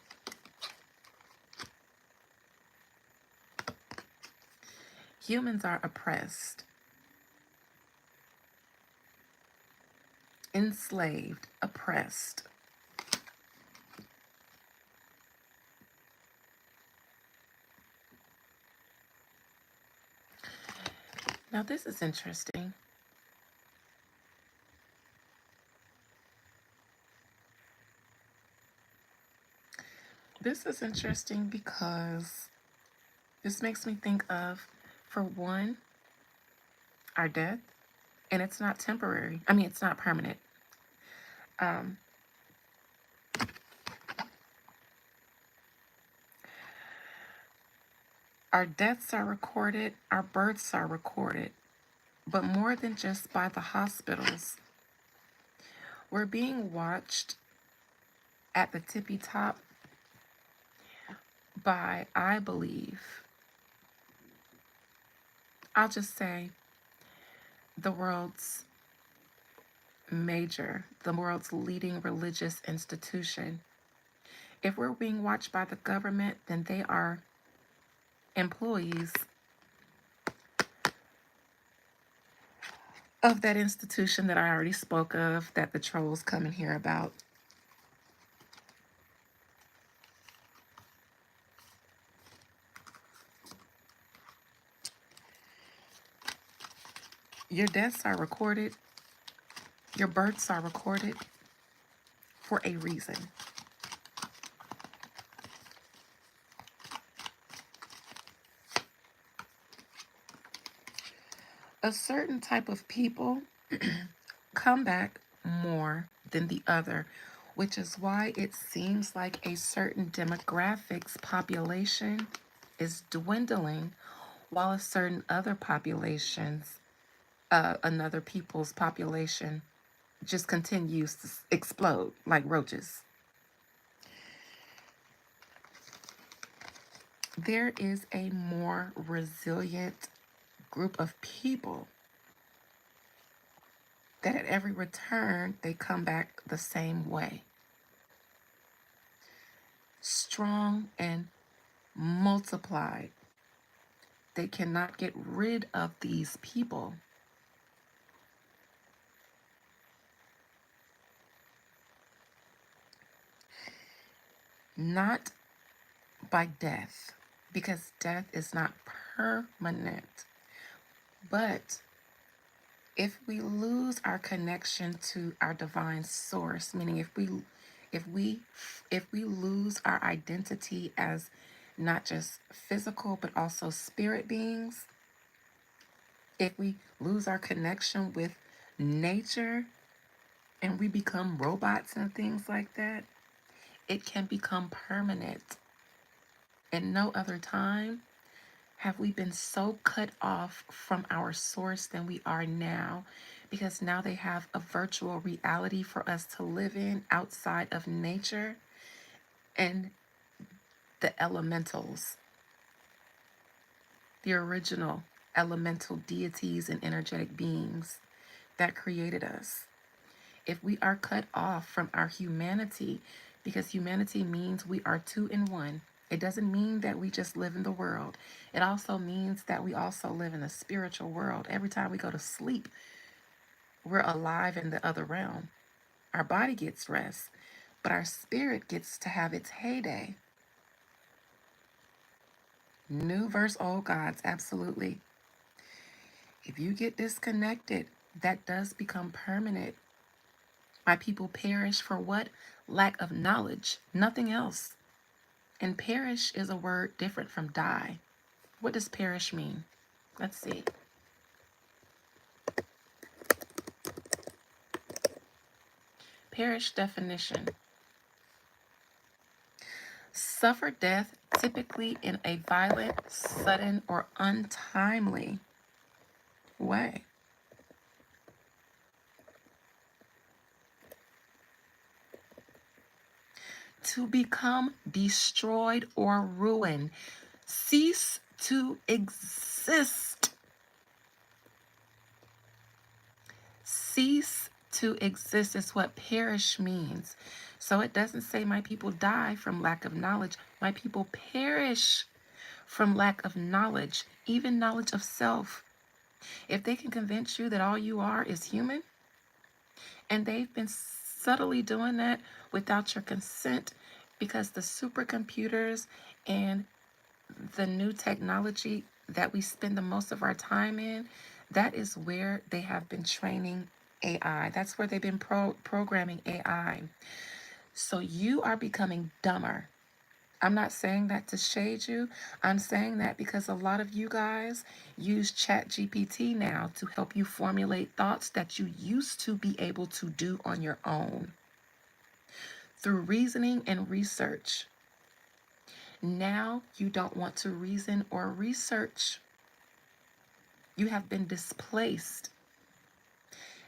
Humans are oppressed, enslaved, oppressed. Now this is interesting. This is interesting because this makes me think of, for one, our death, and it's not temporary. I mean, it's not permanent. Um, our deaths are recorded, our births are recorded, but more than just by the hospitals. We're being watched at the tippy top by, I believe, I'll just say, the world's the world's leading religious institution. If we're being watched by the government, then they are employees of that institution that I already spoke of, that the trolls come and hear about. Your deaths are recorded, your births are recorded for a reason. A certain type of people come back more than the other, which is why it seems like a certain demographic's population is dwindling, while a certain other populations, another people's population, just continues to explode like roaches. There is a more resilient group of people that at every return they come back the same way, strong and multiplied. They cannot get rid of these people. Not by death, because death is not permanent. But if we lose our connection to our divine source, meaning if we if we lose our identity as not just physical but also spirit beings, if we lose our connection with nature and we become robots and things like that, it can become permanent. And no other time have we been so cut off from our source than we are now, because now they have a virtual reality for us to live in outside of nature and the elementals, the original elemental deities and energetic beings that created us. If we are cut off from our humanity, because humanity means we are two in one. It doesn't mean that we just live in the world. It also means that we also live in a spiritual world. Every time we go to sleep, we're alive in the other realm. Our body gets rest, but our spirit gets to have its heyday. New verse old gods, absolutely. If you get disconnected, that does become permanent. My people perish for what? Lack of knowledge, nothing else. And perish is a word different from die. What does perish mean? Let's see. Perish definition: suffer death, typically in a violent, sudden, or untimely way. To become destroyed or ruined. Cease to exist. Cease to exist is what perish means. So it doesn't say my people die from lack of knowledge. My people perish from lack of knowledge, even knowledge of self. If they can convince you that all you are is human, and they've been subtly doing that without your consent, because the supercomputers and the new technology that we spend the most of our time in, that is where they have been training AI. That's where they've been programming AI. So you are becoming dumber. I'm not saying that to shade you. I'm saying that because a lot of you guys use Chat GPT now to help you formulate thoughts that you used to be able to do on your own through reasoning and research. Now you don't want to reason or research. You have been displaced.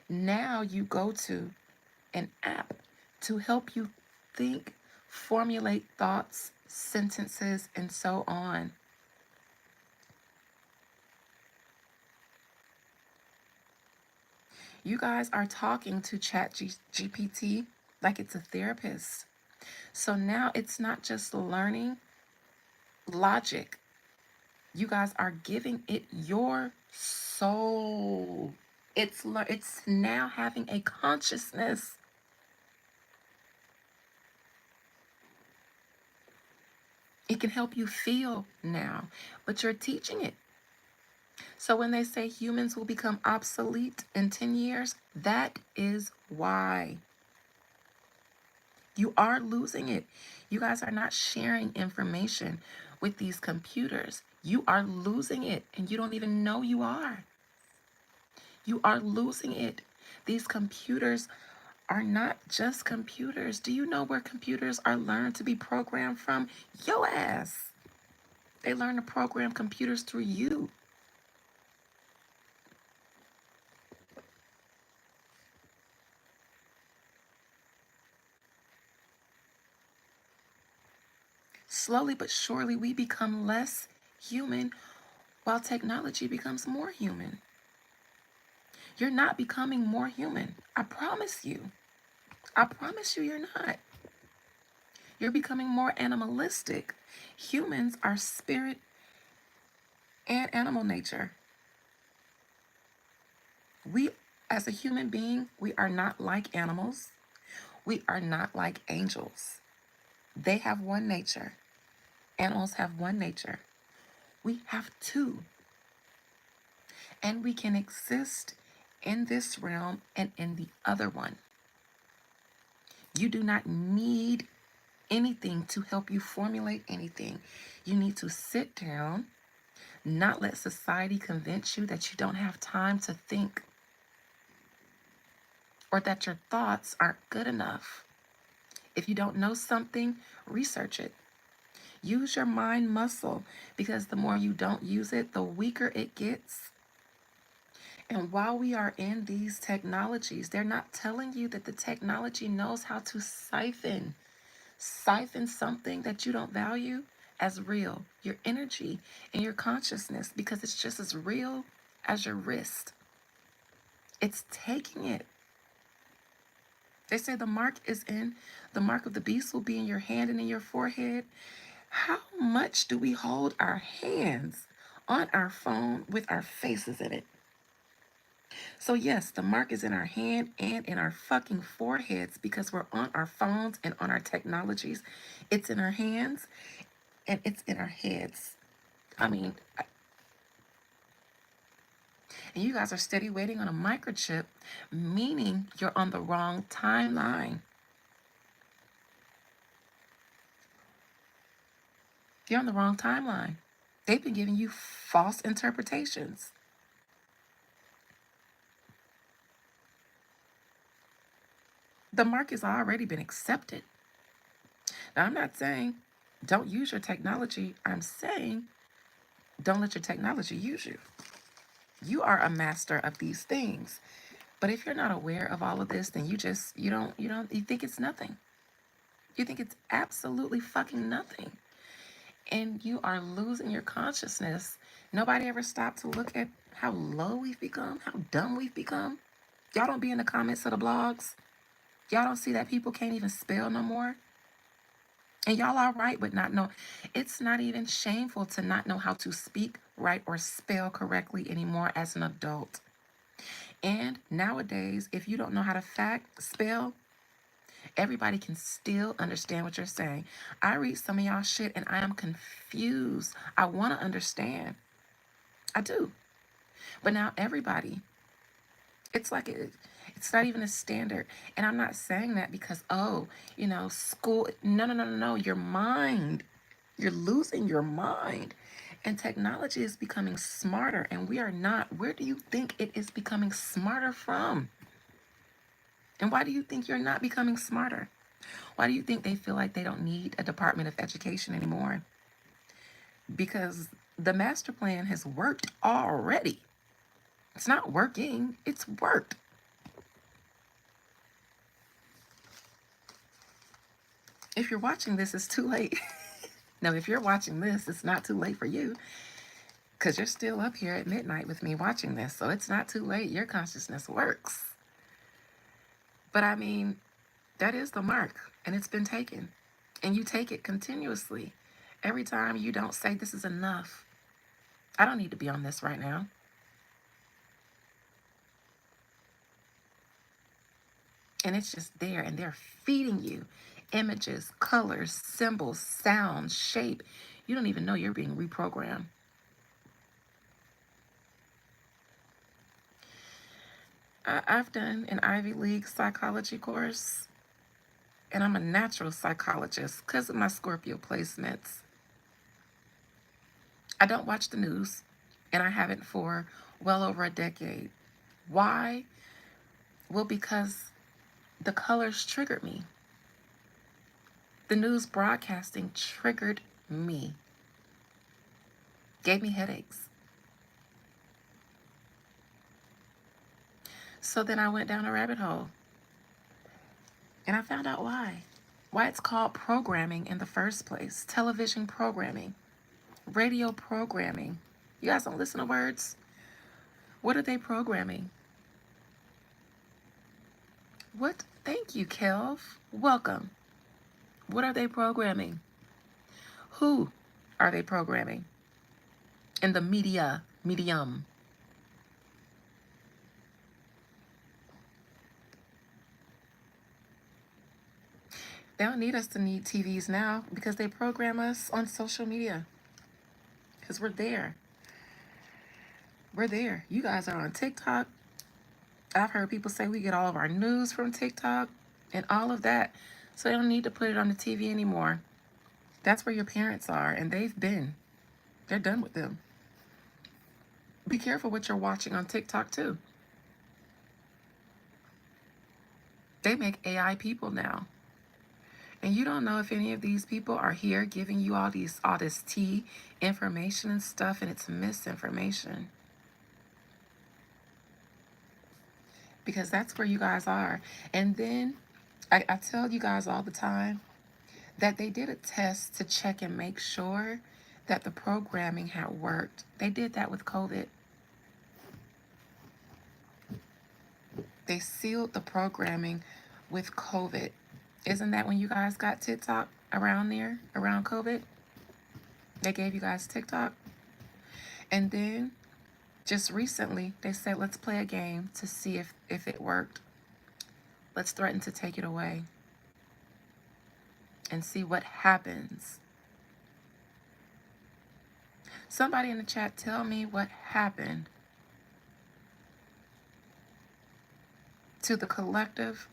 Now you go to an app to help you think, formulate thoughts, sentences, and so on. You guys are talking to Chat GPT like it's a therapist. So now it's not just learning logic. You guys are giving it your soul. It's now having a consciousness. It can help you feel now, but you're teaching it. So when they say humans will become obsolete in 10 years, that is why. You are losing it. You guys are not sharing information with these computers. You are losing it, and you don't even know you are. You are losing it. These computers are not just computers. Do you know where computers are learned to be programmed from? Your ass. They learn to program computers through you. Slowly but surely, we become less human while technology becomes more human. You're not becoming more human. I promise you. I promise you, you're not. You're becoming more animalistic. Humans are spirit and animal nature. We, as a human being, we are not like animals. We are not like angels. They have one nature. Animals have one nature. We have two. And we can exist in this realm and in the other one. You do not need anything to help you formulate anything. You need to sit down, not let society convince you that you don't have time to think or that your thoughts aren't good enough. If you don't know something, research it. Use your mind muscle, because the more you don't use it, the weaker it gets. And while we are in these technologies, they're not telling you that the technology knows how to siphon something that you don't value as real, your energy and your consciousness, because it's just as real as your wrist. It's taking it. They say the mark of the beast will be in your hand and in your forehead. How much do we hold our hands on our phone with our faces in it? So yes, the mark is in our hand and in our fucking foreheads because we're on our phones and on our technologies. It's in our hands and it's in our heads. I mean, and you guys are steady waiting on a microchip, meaning you're on the wrong timeline. You're on the wrong timeline. They've been giving you false interpretations. The mark has already been accepted. Now, I'm not saying don't use your technology. I'm saying don't let your technology use you. You are a master of these things. But if you're not aware of all of this, then you think it's nothing. You think it's absolutely fucking nothing. And you are losing your consciousness. Nobody ever stopped to look at how low we've become, how dumb we've become. Y'all don't be in the comments of the blogs. Y'all don't see that people can't even spell no more. And y'all are right with not know. It's not even shameful to not know how to speak right or spell correctly anymore as an adult. And nowadays, if you don't know how to spell, everybody can still understand what you're saying. I read some of y'all shit and I am confused. I want to understand. I do. But now everybody, it's like it's not even a standard. And I'm not saying that because, school. No, no, no, no, no. Your mind You're losing your mind. And technology is becoming smarter, and we are not. Where do you think it is becoming smarter from? And why do you think you're not becoming smarter? Why do you think they feel like they don't need a Department of Education anymore? Because the master plan has worked already. It's not working, it's worked. If you're watching this, it's too late. No, if you're watching this, it's not too late for you because you're still up here at midnight with me watching this. So it's not too late. Your consciousness works. But I mean, that is the mark, and it's been taken. And you take it continuously. Every time you don't say, this is enough. I don't need to be on this right now. And it's just there, and they're feeding you images, colors, symbols, sound, shape. You don't even know you're being reprogrammed. I've done an Ivy League psychology course, and I'm a natural psychologist because of my Scorpio placements. I don't watch the news, and I haven't for well over a decade. Why? Well, because the colors triggered me. The news broadcasting triggered me, gave me headaches. So then I went down a rabbit hole, and I found out why. Why it's called programming in the first place. Television programming, radio programming. You guys don't listen to words? What are they programming? What? Thank you, Kelv. Welcome. What are they programming? Who are they programming? In the medium. They don't need us to need TVs now because they program us on social media. Because we're there. We're there. You guys are on TikTok. I've heard people say we get all of our news from TikTok and all of that. So they don't need to put it on the TV anymore. That's where your parents are, and they've been. They're done with them. Be careful what you're watching on TikTok too. They make AI people now. And you don't know if any of these people are here giving you all this tea, information and stuff, and it's misinformation. Because that's where you guys are. And then I tell you guys all the time that they did a test to check and make sure that the programming had worked. They did that with COVID. They sealed the programming with COVID. Isn't that when you guys got TikTok around there, around COVID? They gave you guys TikTok. And then just recently, they said, let's play a game to see if it worked. Let's threaten to take it away and see what happens. Somebody in the chat, tell me what happened to the collective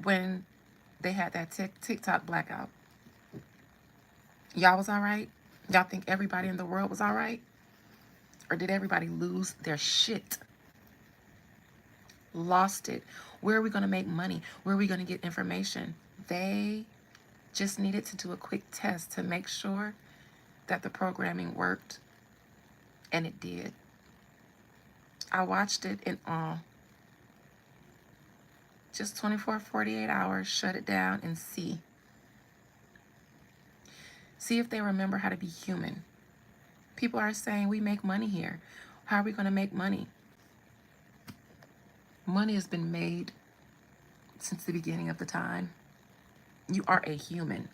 when they had that TikTok blackout. Y'all was all right? Y'all think everybody in the world was all right? Or did everybody lose their shit? Lost it. Where are we going to make money? Where are we going to get information? They just needed to do a quick test to make sure that the programming worked. And it did. I watched it in awe. Just 24, 48 hours, shut it down and see. See if they remember how to be human. People are saying we make money here. How are we going to make money? Money has been made since the beginning of the time. You are a human.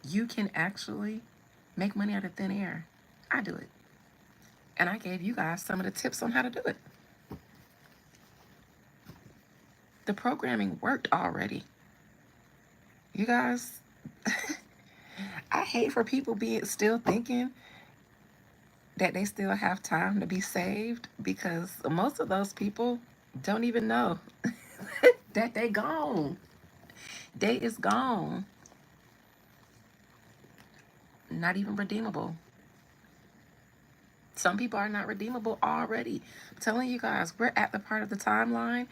You can actually make money out of thin air. I do it. And I gave you guys some of the tips on how to do it. The programming worked already. You guys, I hate for people being still thinking that they still have time to be saved, because most of those people don't even know that they gone. They is gone. not even redeemable. Some people are not redeemable already. I'm telling you guys, we're at the part of the timeline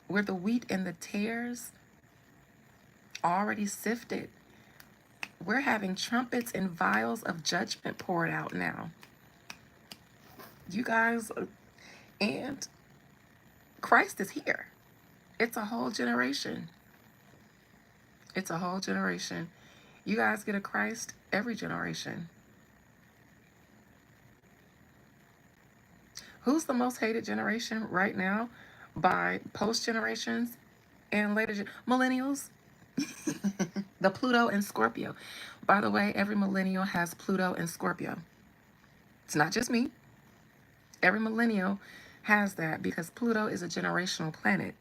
where the wheat and the tares already sifted. We're having trumpets and vials of judgment poured out now. You guys, and Christ is here. It's a whole generation. It's a whole generation. You guys get a Christ every generation. Who's the most hated generation right now by post generations and later millennials? The Pluto and Scorpio. By the way, every millennial has Pluto and Scorpio. It's not just me. Every millennial has that because Pluto is a generational planet.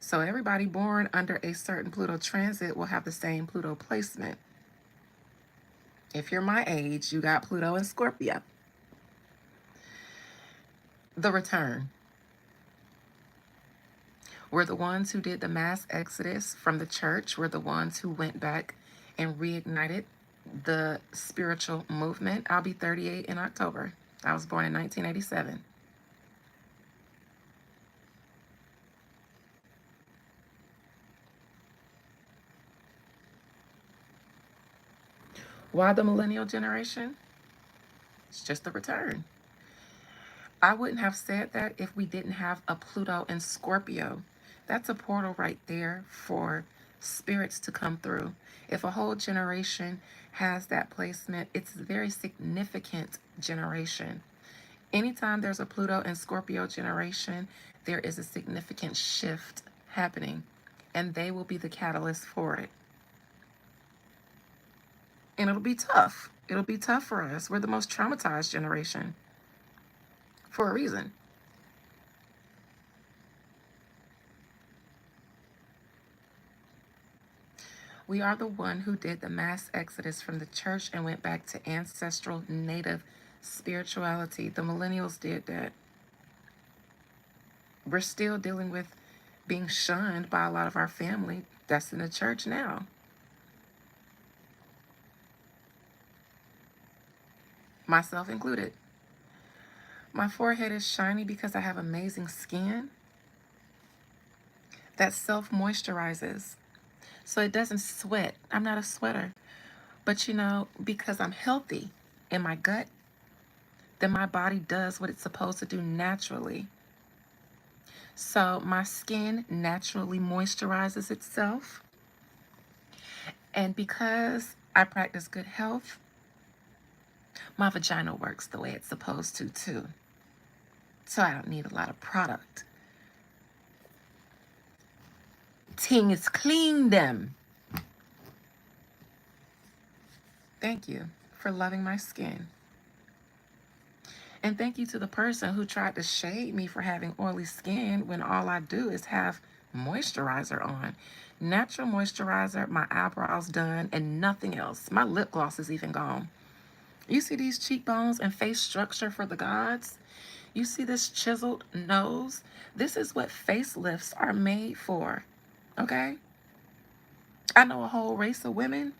So everybody born under a certain Pluto transit will have the same Pluto placement. If you're my age, you got Pluto and Scorpio. The return. We're the ones who did the mass exodus from the church. We're the ones who went back and reignited the spiritual movement. I'll be 38 in October. I was born in 1987. Why the millennial generation? It's just the return. I wouldn't have said that if we didn't have a Pluto and Scorpio. That's a portal right there for spirits to come through. If a whole generation has that placement, it's a very significant generation. Anytime there's a Pluto and Scorpio generation, there is a significant shift happening, and they will be the catalyst for it. And it'll be tough. It'll be tough for us. We're the most traumatized generation for a reason. We are the one who did the mass exodus from the church and went back to ancestral native spirituality. The millennials did that. We're still dealing with being shunned by a lot of our family that's in the church now. Myself included. My forehead is shiny because I have amazing skin that self-moisturizes. So it doesn't sweat. I'm not a sweater. But you know, because I'm healthy in my gut, then my body does what it's supposed to do naturally. So my skin naturally moisturizes itself. And because I practice good health, my vagina works the way it's supposed to too. So I don't need a lot of product. Ting is clean them. Thank you for loving my skin. And thank you to the person who tried to shade me for having oily skin when all I do is have moisturizer on. Natural moisturizer, my eyebrows done, and nothing else. My lip gloss is even gone. You see these cheekbones and face structure for the gods? You see this chiseled nose? This is what facelifts are made for, okay? I know a whole race of women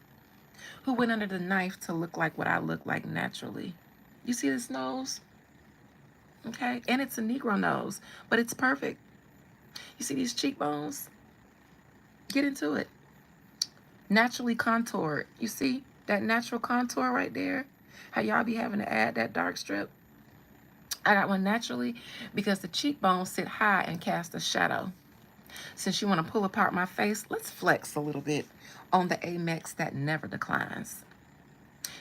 who went under the knife to look like what I look like naturally. You see this nose? Okay, and it's a Negro nose, but it's perfect. You see these cheekbones? Get into it. Naturally contoured. You see that natural contour right there? How y'all be having to add that dark strip? I got one naturally because the cheekbones sit high and cast a shadow. Since you want to pull apart my face, let's flex a little bit on the Amex that never declines.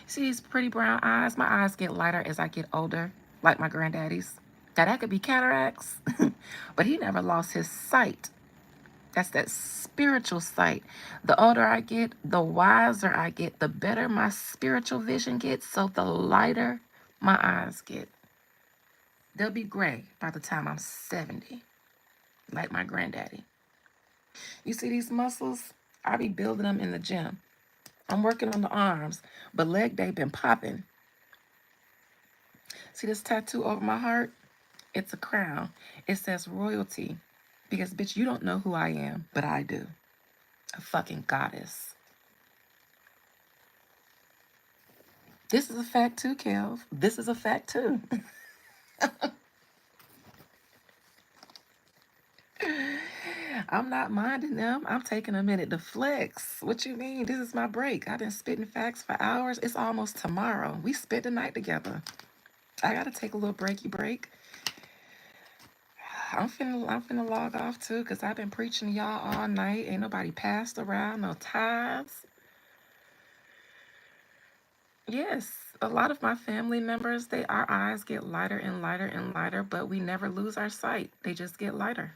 See these pretty brown eyes? My eyes get lighter as I get older, like my granddaddy's. Now that could be cataracts, but he never lost his sight. That's that spiritual sight. The older I get, the wiser I get, the better my spiritual vision gets, so the lighter my eyes get. They'll be gray by the time I'm 70, like my granddaddy. You see these muscles? I be building them in the gym. I'm working on the arms, but leg day been popping. See this tattoo over my heart? It's a crown. It says royalty. Because, bitch, you don't know who I am, but I do. A fucking goddess. This is a fact too, Kelv. This is a fact too. I'm not minding them. I'm taking a minute to flex. What you mean? This is my break. I've been spitting facts for hours. It's almost tomorrow. We spent the night together. I gotta take a little breaky break. I'm finna log off too, because I've been preaching to y'all all night. Ain't nobody passed around, no tithes. Yes, a lot of my family members, our eyes get lighter and lighter and lighter, but we never lose our sight. They just get lighter.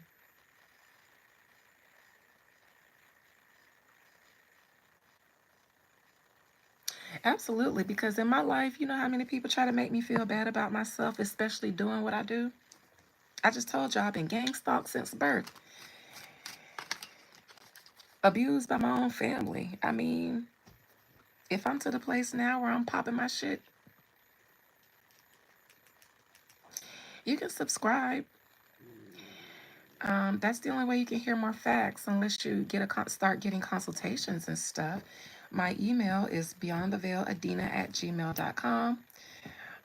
Absolutely, because in my life, you know how many people try to make me feel bad about myself, especially doing what I do? I just told y'all I've been gang stalked since birth, abused by my own family. I mean, if I'm to the place now where I'm popping my shit, you can subscribe. That's the only way you can hear more facts, unless you start getting consultations and stuff. My email is beyondtheveiladina@gmail.com.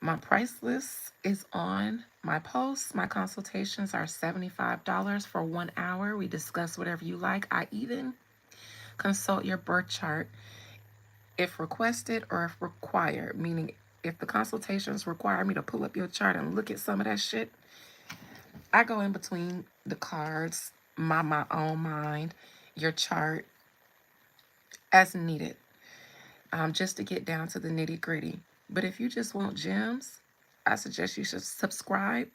My price list is on my posts. My consultations are $75 for 1 hour. We discuss whatever you like. I even consult your birth chart if requested or if required, meaning if the consultations require me to pull up your chart and look at some of that shit, I go in between the cards, my own mind, your chart, as needed, just to get down to the nitty gritty. But if you just want gems, I suggest you should subscribe.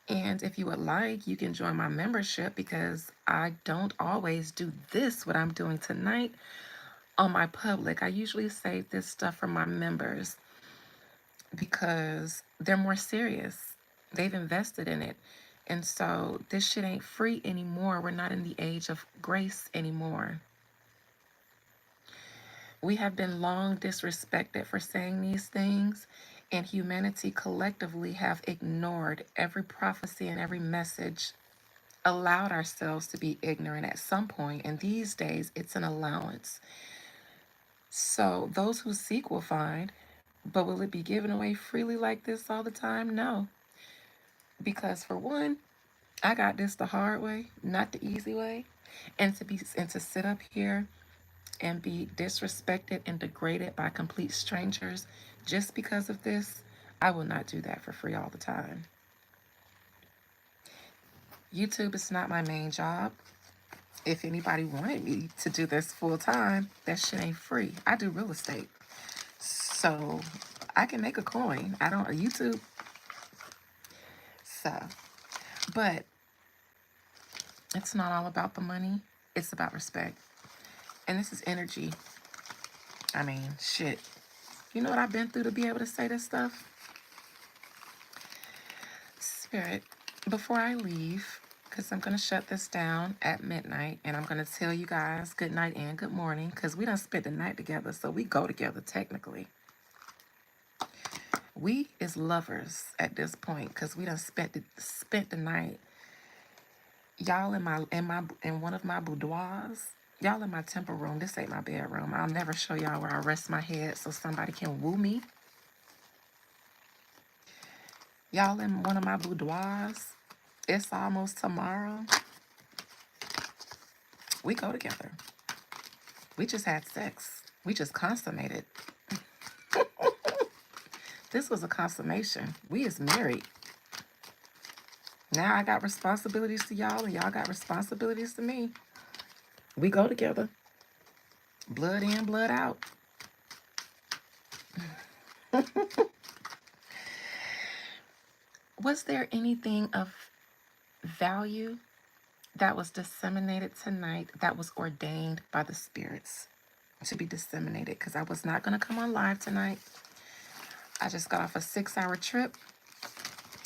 And if you would like, you can join my membership, because I don't always do this, what I'm doing tonight, on my public. I usually save this stuff for my members because they're more serious. They've invested in it. And so this shit ain't free anymore. We're not in the age of grace anymore. We have been long disrespected for saying these things, and humanity collectively have ignored every prophecy and every message, allowed ourselves to be ignorant at some point, and these days it's an allowance. So those who seek will find, but will it be given away freely like this all the time? No. Because for one, I got this the hard way, not the easy way. And to sit up here and be disrespected and degraded by complete strangers just because of this, I will not do that for free all the time. YouTube is not my main job. If anybody wanted me to do this full time, that shit ain't free. I do real estate. So I can make a coin. I don't YouTube. So, but it's not all about the money. It's about respect. And this is energy. I mean, shit. You know what I've been through to be able to say this stuff? Spirit, before I leave, because I'm going to shut this down at midnight, and I'm going to tell you guys good night and good morning, because we done spent the night together, so we go together technically. We is lovers at this point, because we done spent the night. Y'all in one of my boudoirs. Y'all in my temple room. This ain't my bedroom. I'll never show y'all where I rest my head so somebody can woo me. Y'all in one of my boudoirs. It's almost tomorrow. We go together. We just had sex. We just consummated. This was a consummation. We is married. Now I got responsibilities to y'all, and y'all got responsibilities to me. We go together. Blood in, blood out. Was there anything of value that was disseminated tonight that was ordained by the spirits to be disseminated? Because I was not going to come on live tonight. I just got off a 6-hour trip.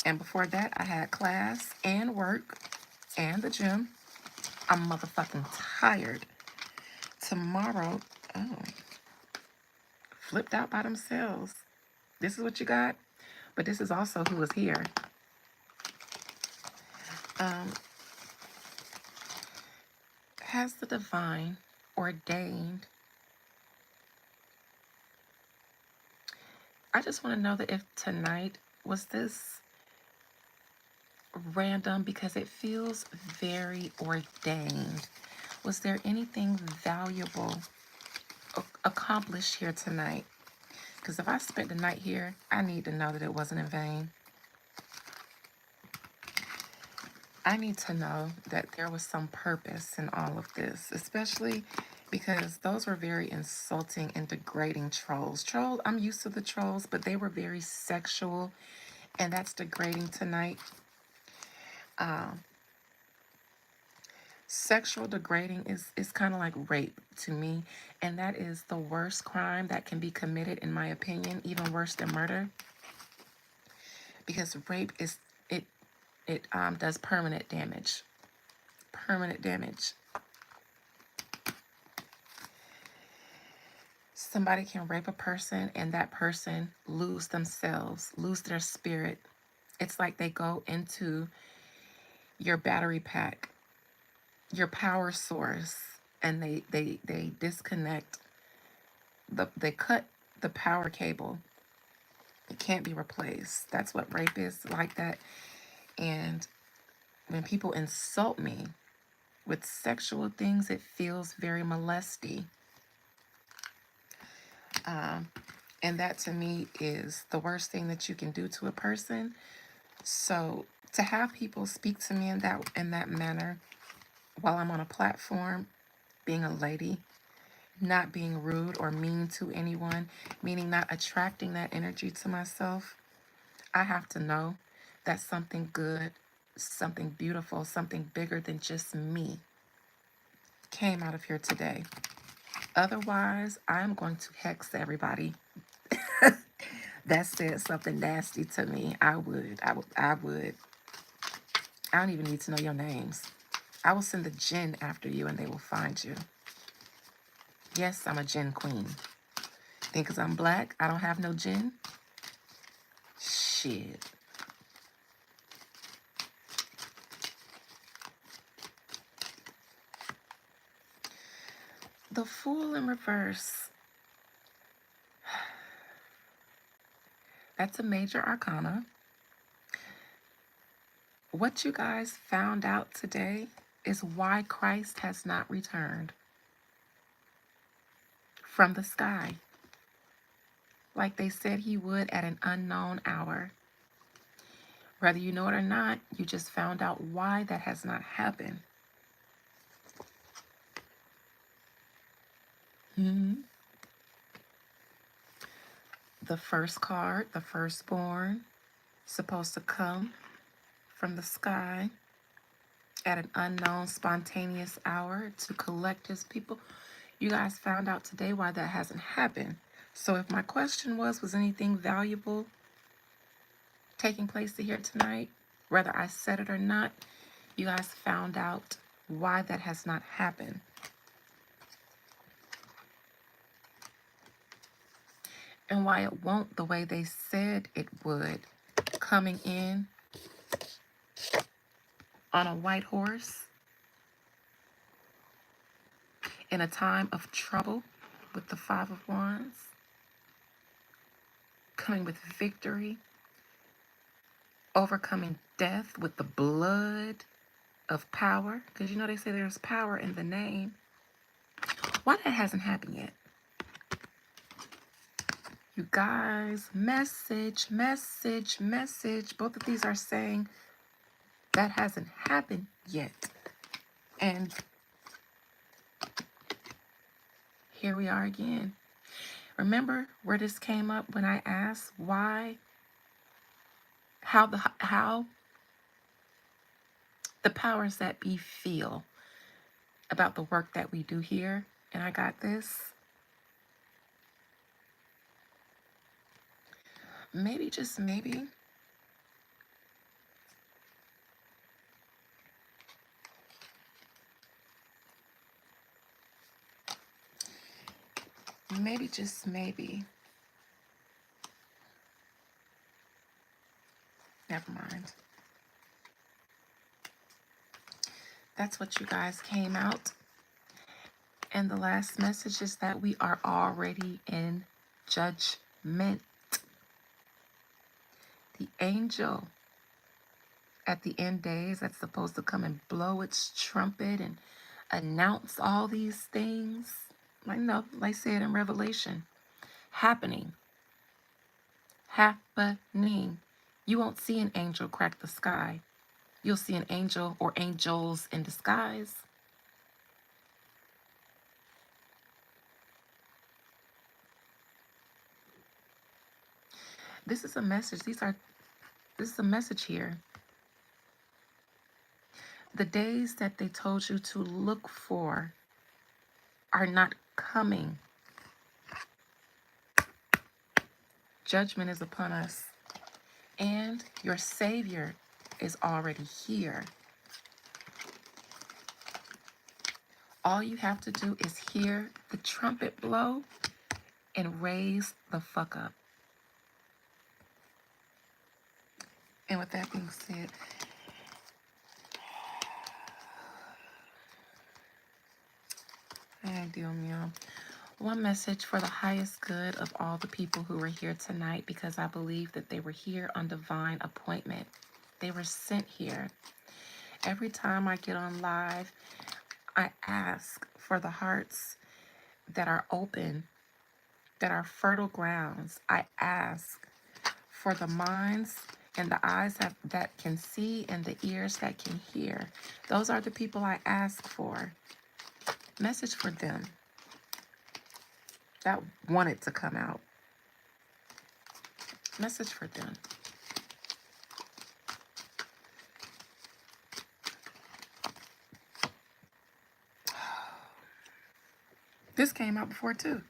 And before that, I had class and work and the gym. I'm motherfucking tired. Tomorrow, oh, flipped out by themselves. This is what you got? But this is also who was here. Has the divine ordained I just want to know that if tonight was this random because it feels very ordained. Was there anything valuable accomplished here tonight? Because if I spent the night here, I need to know that it wasn't in vain. I need to know that there was some purpose in all of this, especially because those were very insulting and degrading trolls. I'm used to the trolls, but they were very sexual, and that's degrading tonight. Sexual degrading is kind of like rape to me, and that is the worst crime that can be committed, in my opinion, even worse than murder, because rape is it does permanent damage. Permanent damage. Somebody can rape a person and that person lose themselves, lose their spirit. It's like they go into your battery pack, your power source, and they disconnect they cut the power cable. It can't be replaced. That's what rape is, like that. And when people insult me with sexual things, it feels very molesty. And that to me is the worst thing that you can do to a person. So to have people speak to me in that manner while I'm on a platform, being a lady, not being rude or mean to anyone, meaning not attracting that energy to myself, I have to know that something good, something beautiful, something bigger than just me came out of here today. Otherwise, I'm going to hex everybody that said something nasty to me. I would. I don't even need to know your names. I will send the jinn after you and they will find you. Yes, I'm a jinn queen. Think because I'm black, I don't have no jinn? Shit. The Fool in reverse. That's a major arcana. What you guys found out today is why Christ has not returned from the sky, like they said he would at an unknown hour. Whether you know it or not, you just found out why that has not happened. The first card, the firstborn, supposed to come from the sky at an unknown, spontaneous hour to collect his people. You guys found out today why that hasn't happened. So if my question was anything valuable taking place here tonight, whether I said it or not, you guys found out why that has not happened. And why it won't the way they said it would, coming in on a white horse in a time of trouble with the Five of Wands, coming with victory, overcoming death with the blood of power, because you know they say there's power in the name. Why that hasn't happened yet? You guys, message. Both of these are saying that hasn't happened yet. And here we are again. Remember where this came up when I asked why, how the powers that be feel about the work that we do here, and I got this. Maybe, just maybe, just maybe, never mind. That's what you guys came out. And the last message is that we are already in judgment. The angel at the end days that's supposed to come and blow its trumpet and announce all these things. I know, like I said in Revelation, happening. Happening. You won't see an angel crack the sky. You'll see an angel or angels in disguise. This is a message. This is a message here. The days that they told you to look for are not coming. Judgment is upon us, and your Savior is already here. All you have to do is hear the trumpet blow and raise the fuck up. And with that being said, one message for the highest good of all the people who were here tonight, because I believe that they were here on divine appointment. They were sent here. Every time I get on live, I ask for the hearts that are open, that are fertile grounds. I ask for the minds and the eyes that can see and the ears that can hear. Those are the people I ask for. Message for them that wanted to come out. Message for them. This came out before too.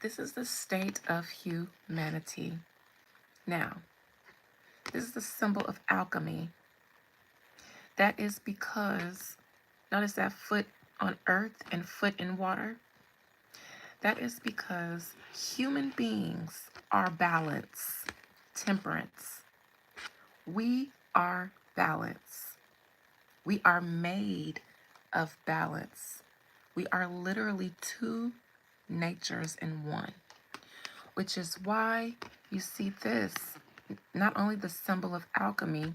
This is the state of humanity. Now, this is the symbol of alchemy. That is because, notice that foot on earth and foot in water. That is because human beings are balance, temperance. We are balance. We are made of balance. We are literally two natures in one, which is why you see this, not only the symbol of alchemy,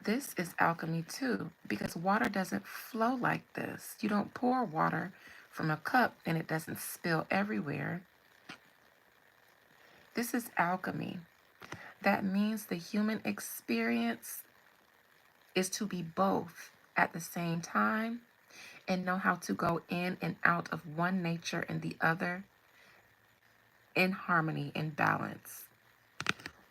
this is alchemy too, because water doesn't flow like this. You don't pour water from a cup and it doesn't spill everywhere. This is alchemy. That means the human experience is to be both at the same time and know how to go in and out of one nature and the other in harmony, in balance.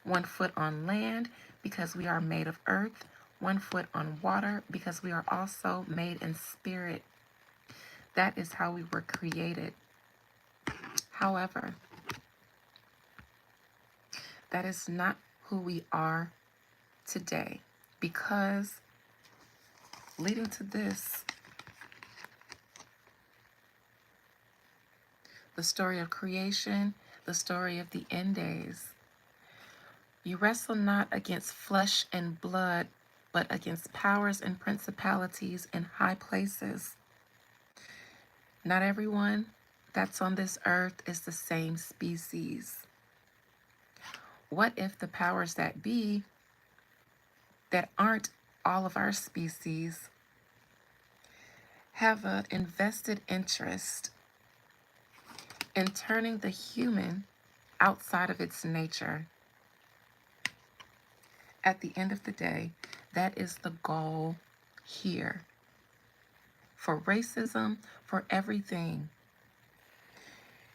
1 foot on land because we are made of earth, 1 foot on water because we are also made in spirit. That is how we were created. However, that is not who we are today, because leading to this, the story of creation, the story of the end days. You wrestle not against flesh and blood, but against powers and principalities in high places. Not everyone that's on this earth is the same species. What if the powers that be, that aren't all of our species, have an invested interest in turning the human outside of its nature? At the end of the day, that is the goal here. For racism, for everything.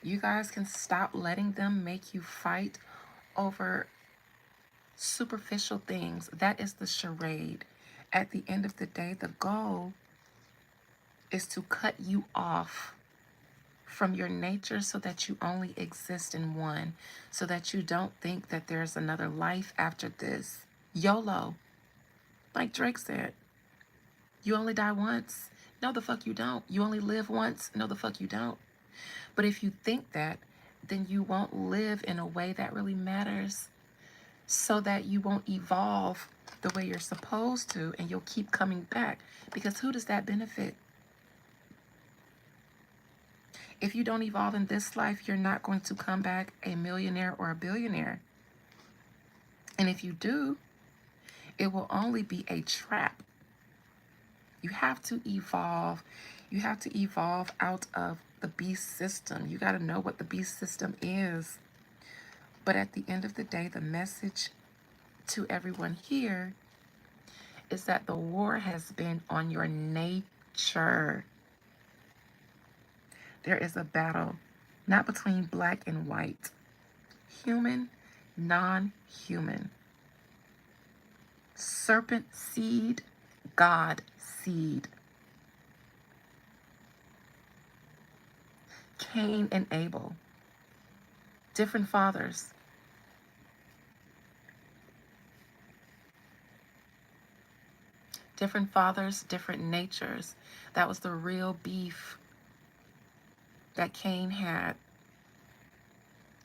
You guys can stop letting them make you fight over superficial things. That is the charade. At the end of the day, the goal is to cut you off from your nature so that you only exist in one, so that you don't think that there's another life after this. YOLO. Like Drake said, you only die once. No, the fuck you don't. You only live once. No, the fuck you don't. But if you think that, then you won't live in a way that really matters. so that you won't evolve the way you're supposed to, and you'll keep coming back. Because who does that benefit? If you don't evolve in this life, you're not going to come back a millionaire or a billionaire. And if you do, it will only be a trap. You have to evolve. You have to evolve out of the beast system. You got to know what the beast system is. But at the end of the day, the message to everyone here is that the war has been on your nature. There is a battle, not between black and white, human, non-human, serpent seed, God seed, Cain and Abel, different fathers. Different fathers, different natures. That was the real beef that Cain had.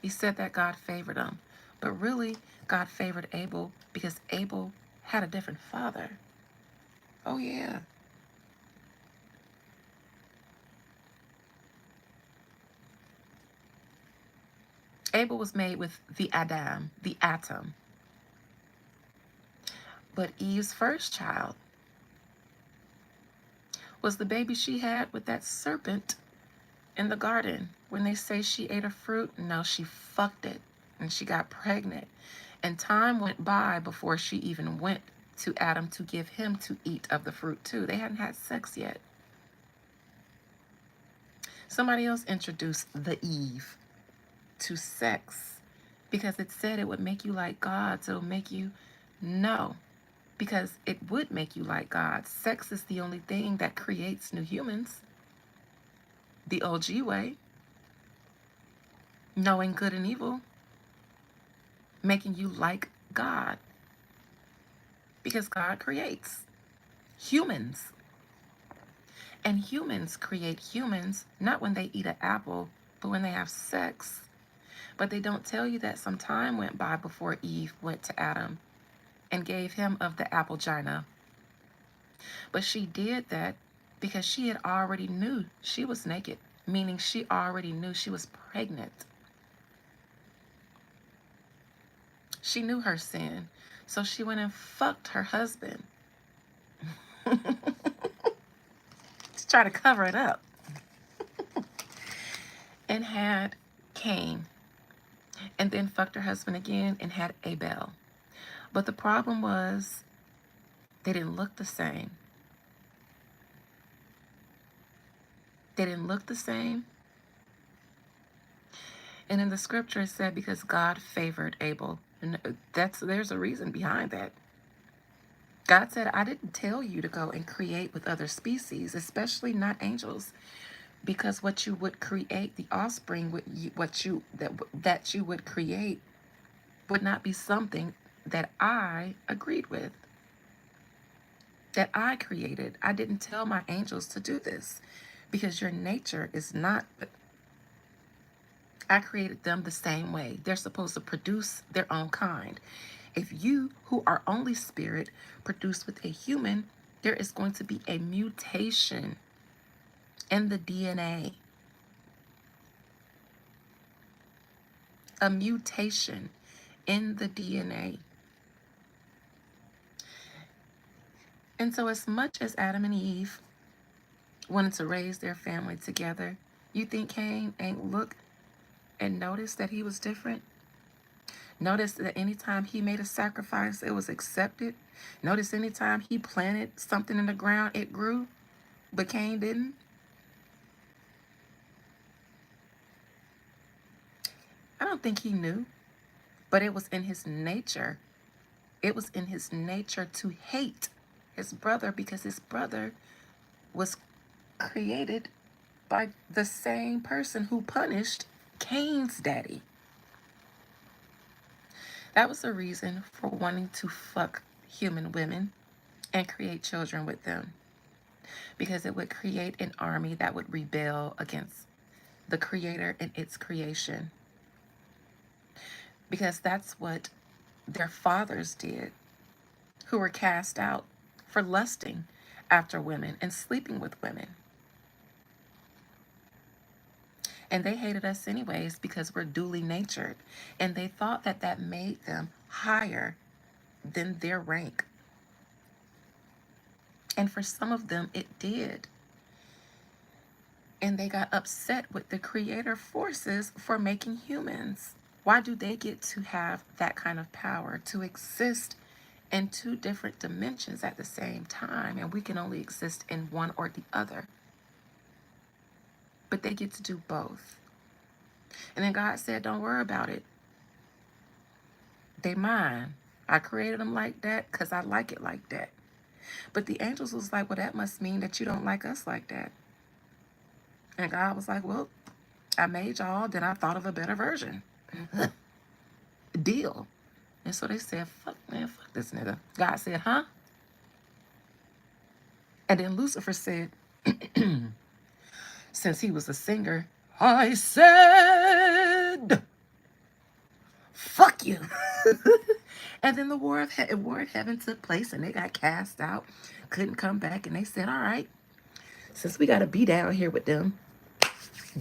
He said that God favored him, but really God favored Abel because Abel had a different father. Oh yeah. Abel was made with the Adam, the atom. But Eve's first child was the baby she had with that serpent in the garden. When they say she ate a fruit, no, she fucked it and she got pregnant. And time went by before she even went to Adam to give him to eat of the fruit too. They hadn't had sex yet. Somebody else introduced the Eve to sex because it said it would make you like God. So it'll make you, no, because it would make you like God. Sex is the only thing that creates new humans. The OG way, knowing good and evil, making you like God. Because God creates humans. And humans create humans, not when they eat an apple, but when they have sex. But they don't tell you that some time went by before Eve went to Adam and gave him of the apple gina. But she did that because she had already knew she was naked, meaning she already knew she was pregnant. She knew her sin, so she went and fucked her husband to try to cover it up and had Cain, and then fucked her husband again and had Abel. But the problem was they didn't look the same. They didn't look the same. And in the scripture it said because God favored Abel. And there's a reason behind that. God said, I didn't tell you to go and create with other species, especially not angels, because what you would create, the offspring, that you would create, would not be something that I agreed with, that I created. I didn't tell my angels to do this because your nature is not. I created them the same way. They're supposed to produce their own kind. If you, who are only spirit, produce with a human, there is going to be a mutation in the DNA. A mutation in the DNA. And so as much as Adam and Eve wanted to raise their family together, you think Cain ain't look and notice that he was different? Notice that anytime he made a sacrifice, it was accepted. Notice anytime he planted something in the ground, it grew, but Cain didn't. I don't think he knew, but it was in his nature. It was in his nature to hate his brother because his brother was created by the same person who punished Cain's daddy. That was the reason for wanting to fuck human women and create children with them, because it would create an army that would rebel against the creator and its creation. Because that's what their fathers did, who were cast out for lusting after women and sleeping with women. And they hated us anyways because we're duly natured. And they thought that that made them higher than their rank. And for some of them, it did. And they got upset with the creator forces for making humans. Why do they get to have that kind of power to exist in two different dimensions at the same time? And we can only exist in one or the other. But they get to do both. And then God said, don't worry about it. They mine. I created them like that because I like it like that. But the angels was like, well, that must mean that you don't like us like that. And God was like, well, I made y'all, then I thought of a better version. Deal. And so they said, fuck, man, fuck this nigga. God said, huh? And then Lucifer said, since he was a singer, I said, fuck you. And then the war of heaven took place, and they got cast out, couldn't come back, and they said, all right, since we got to be down here with them,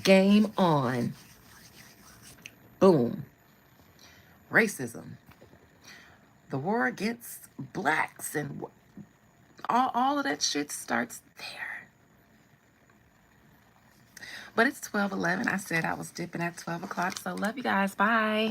game on. Boom. Racism. The war against blacks and all of that shit starts there. But it's 12:11. I said I was dipping at 12 o'clock, so love you guys. Bye.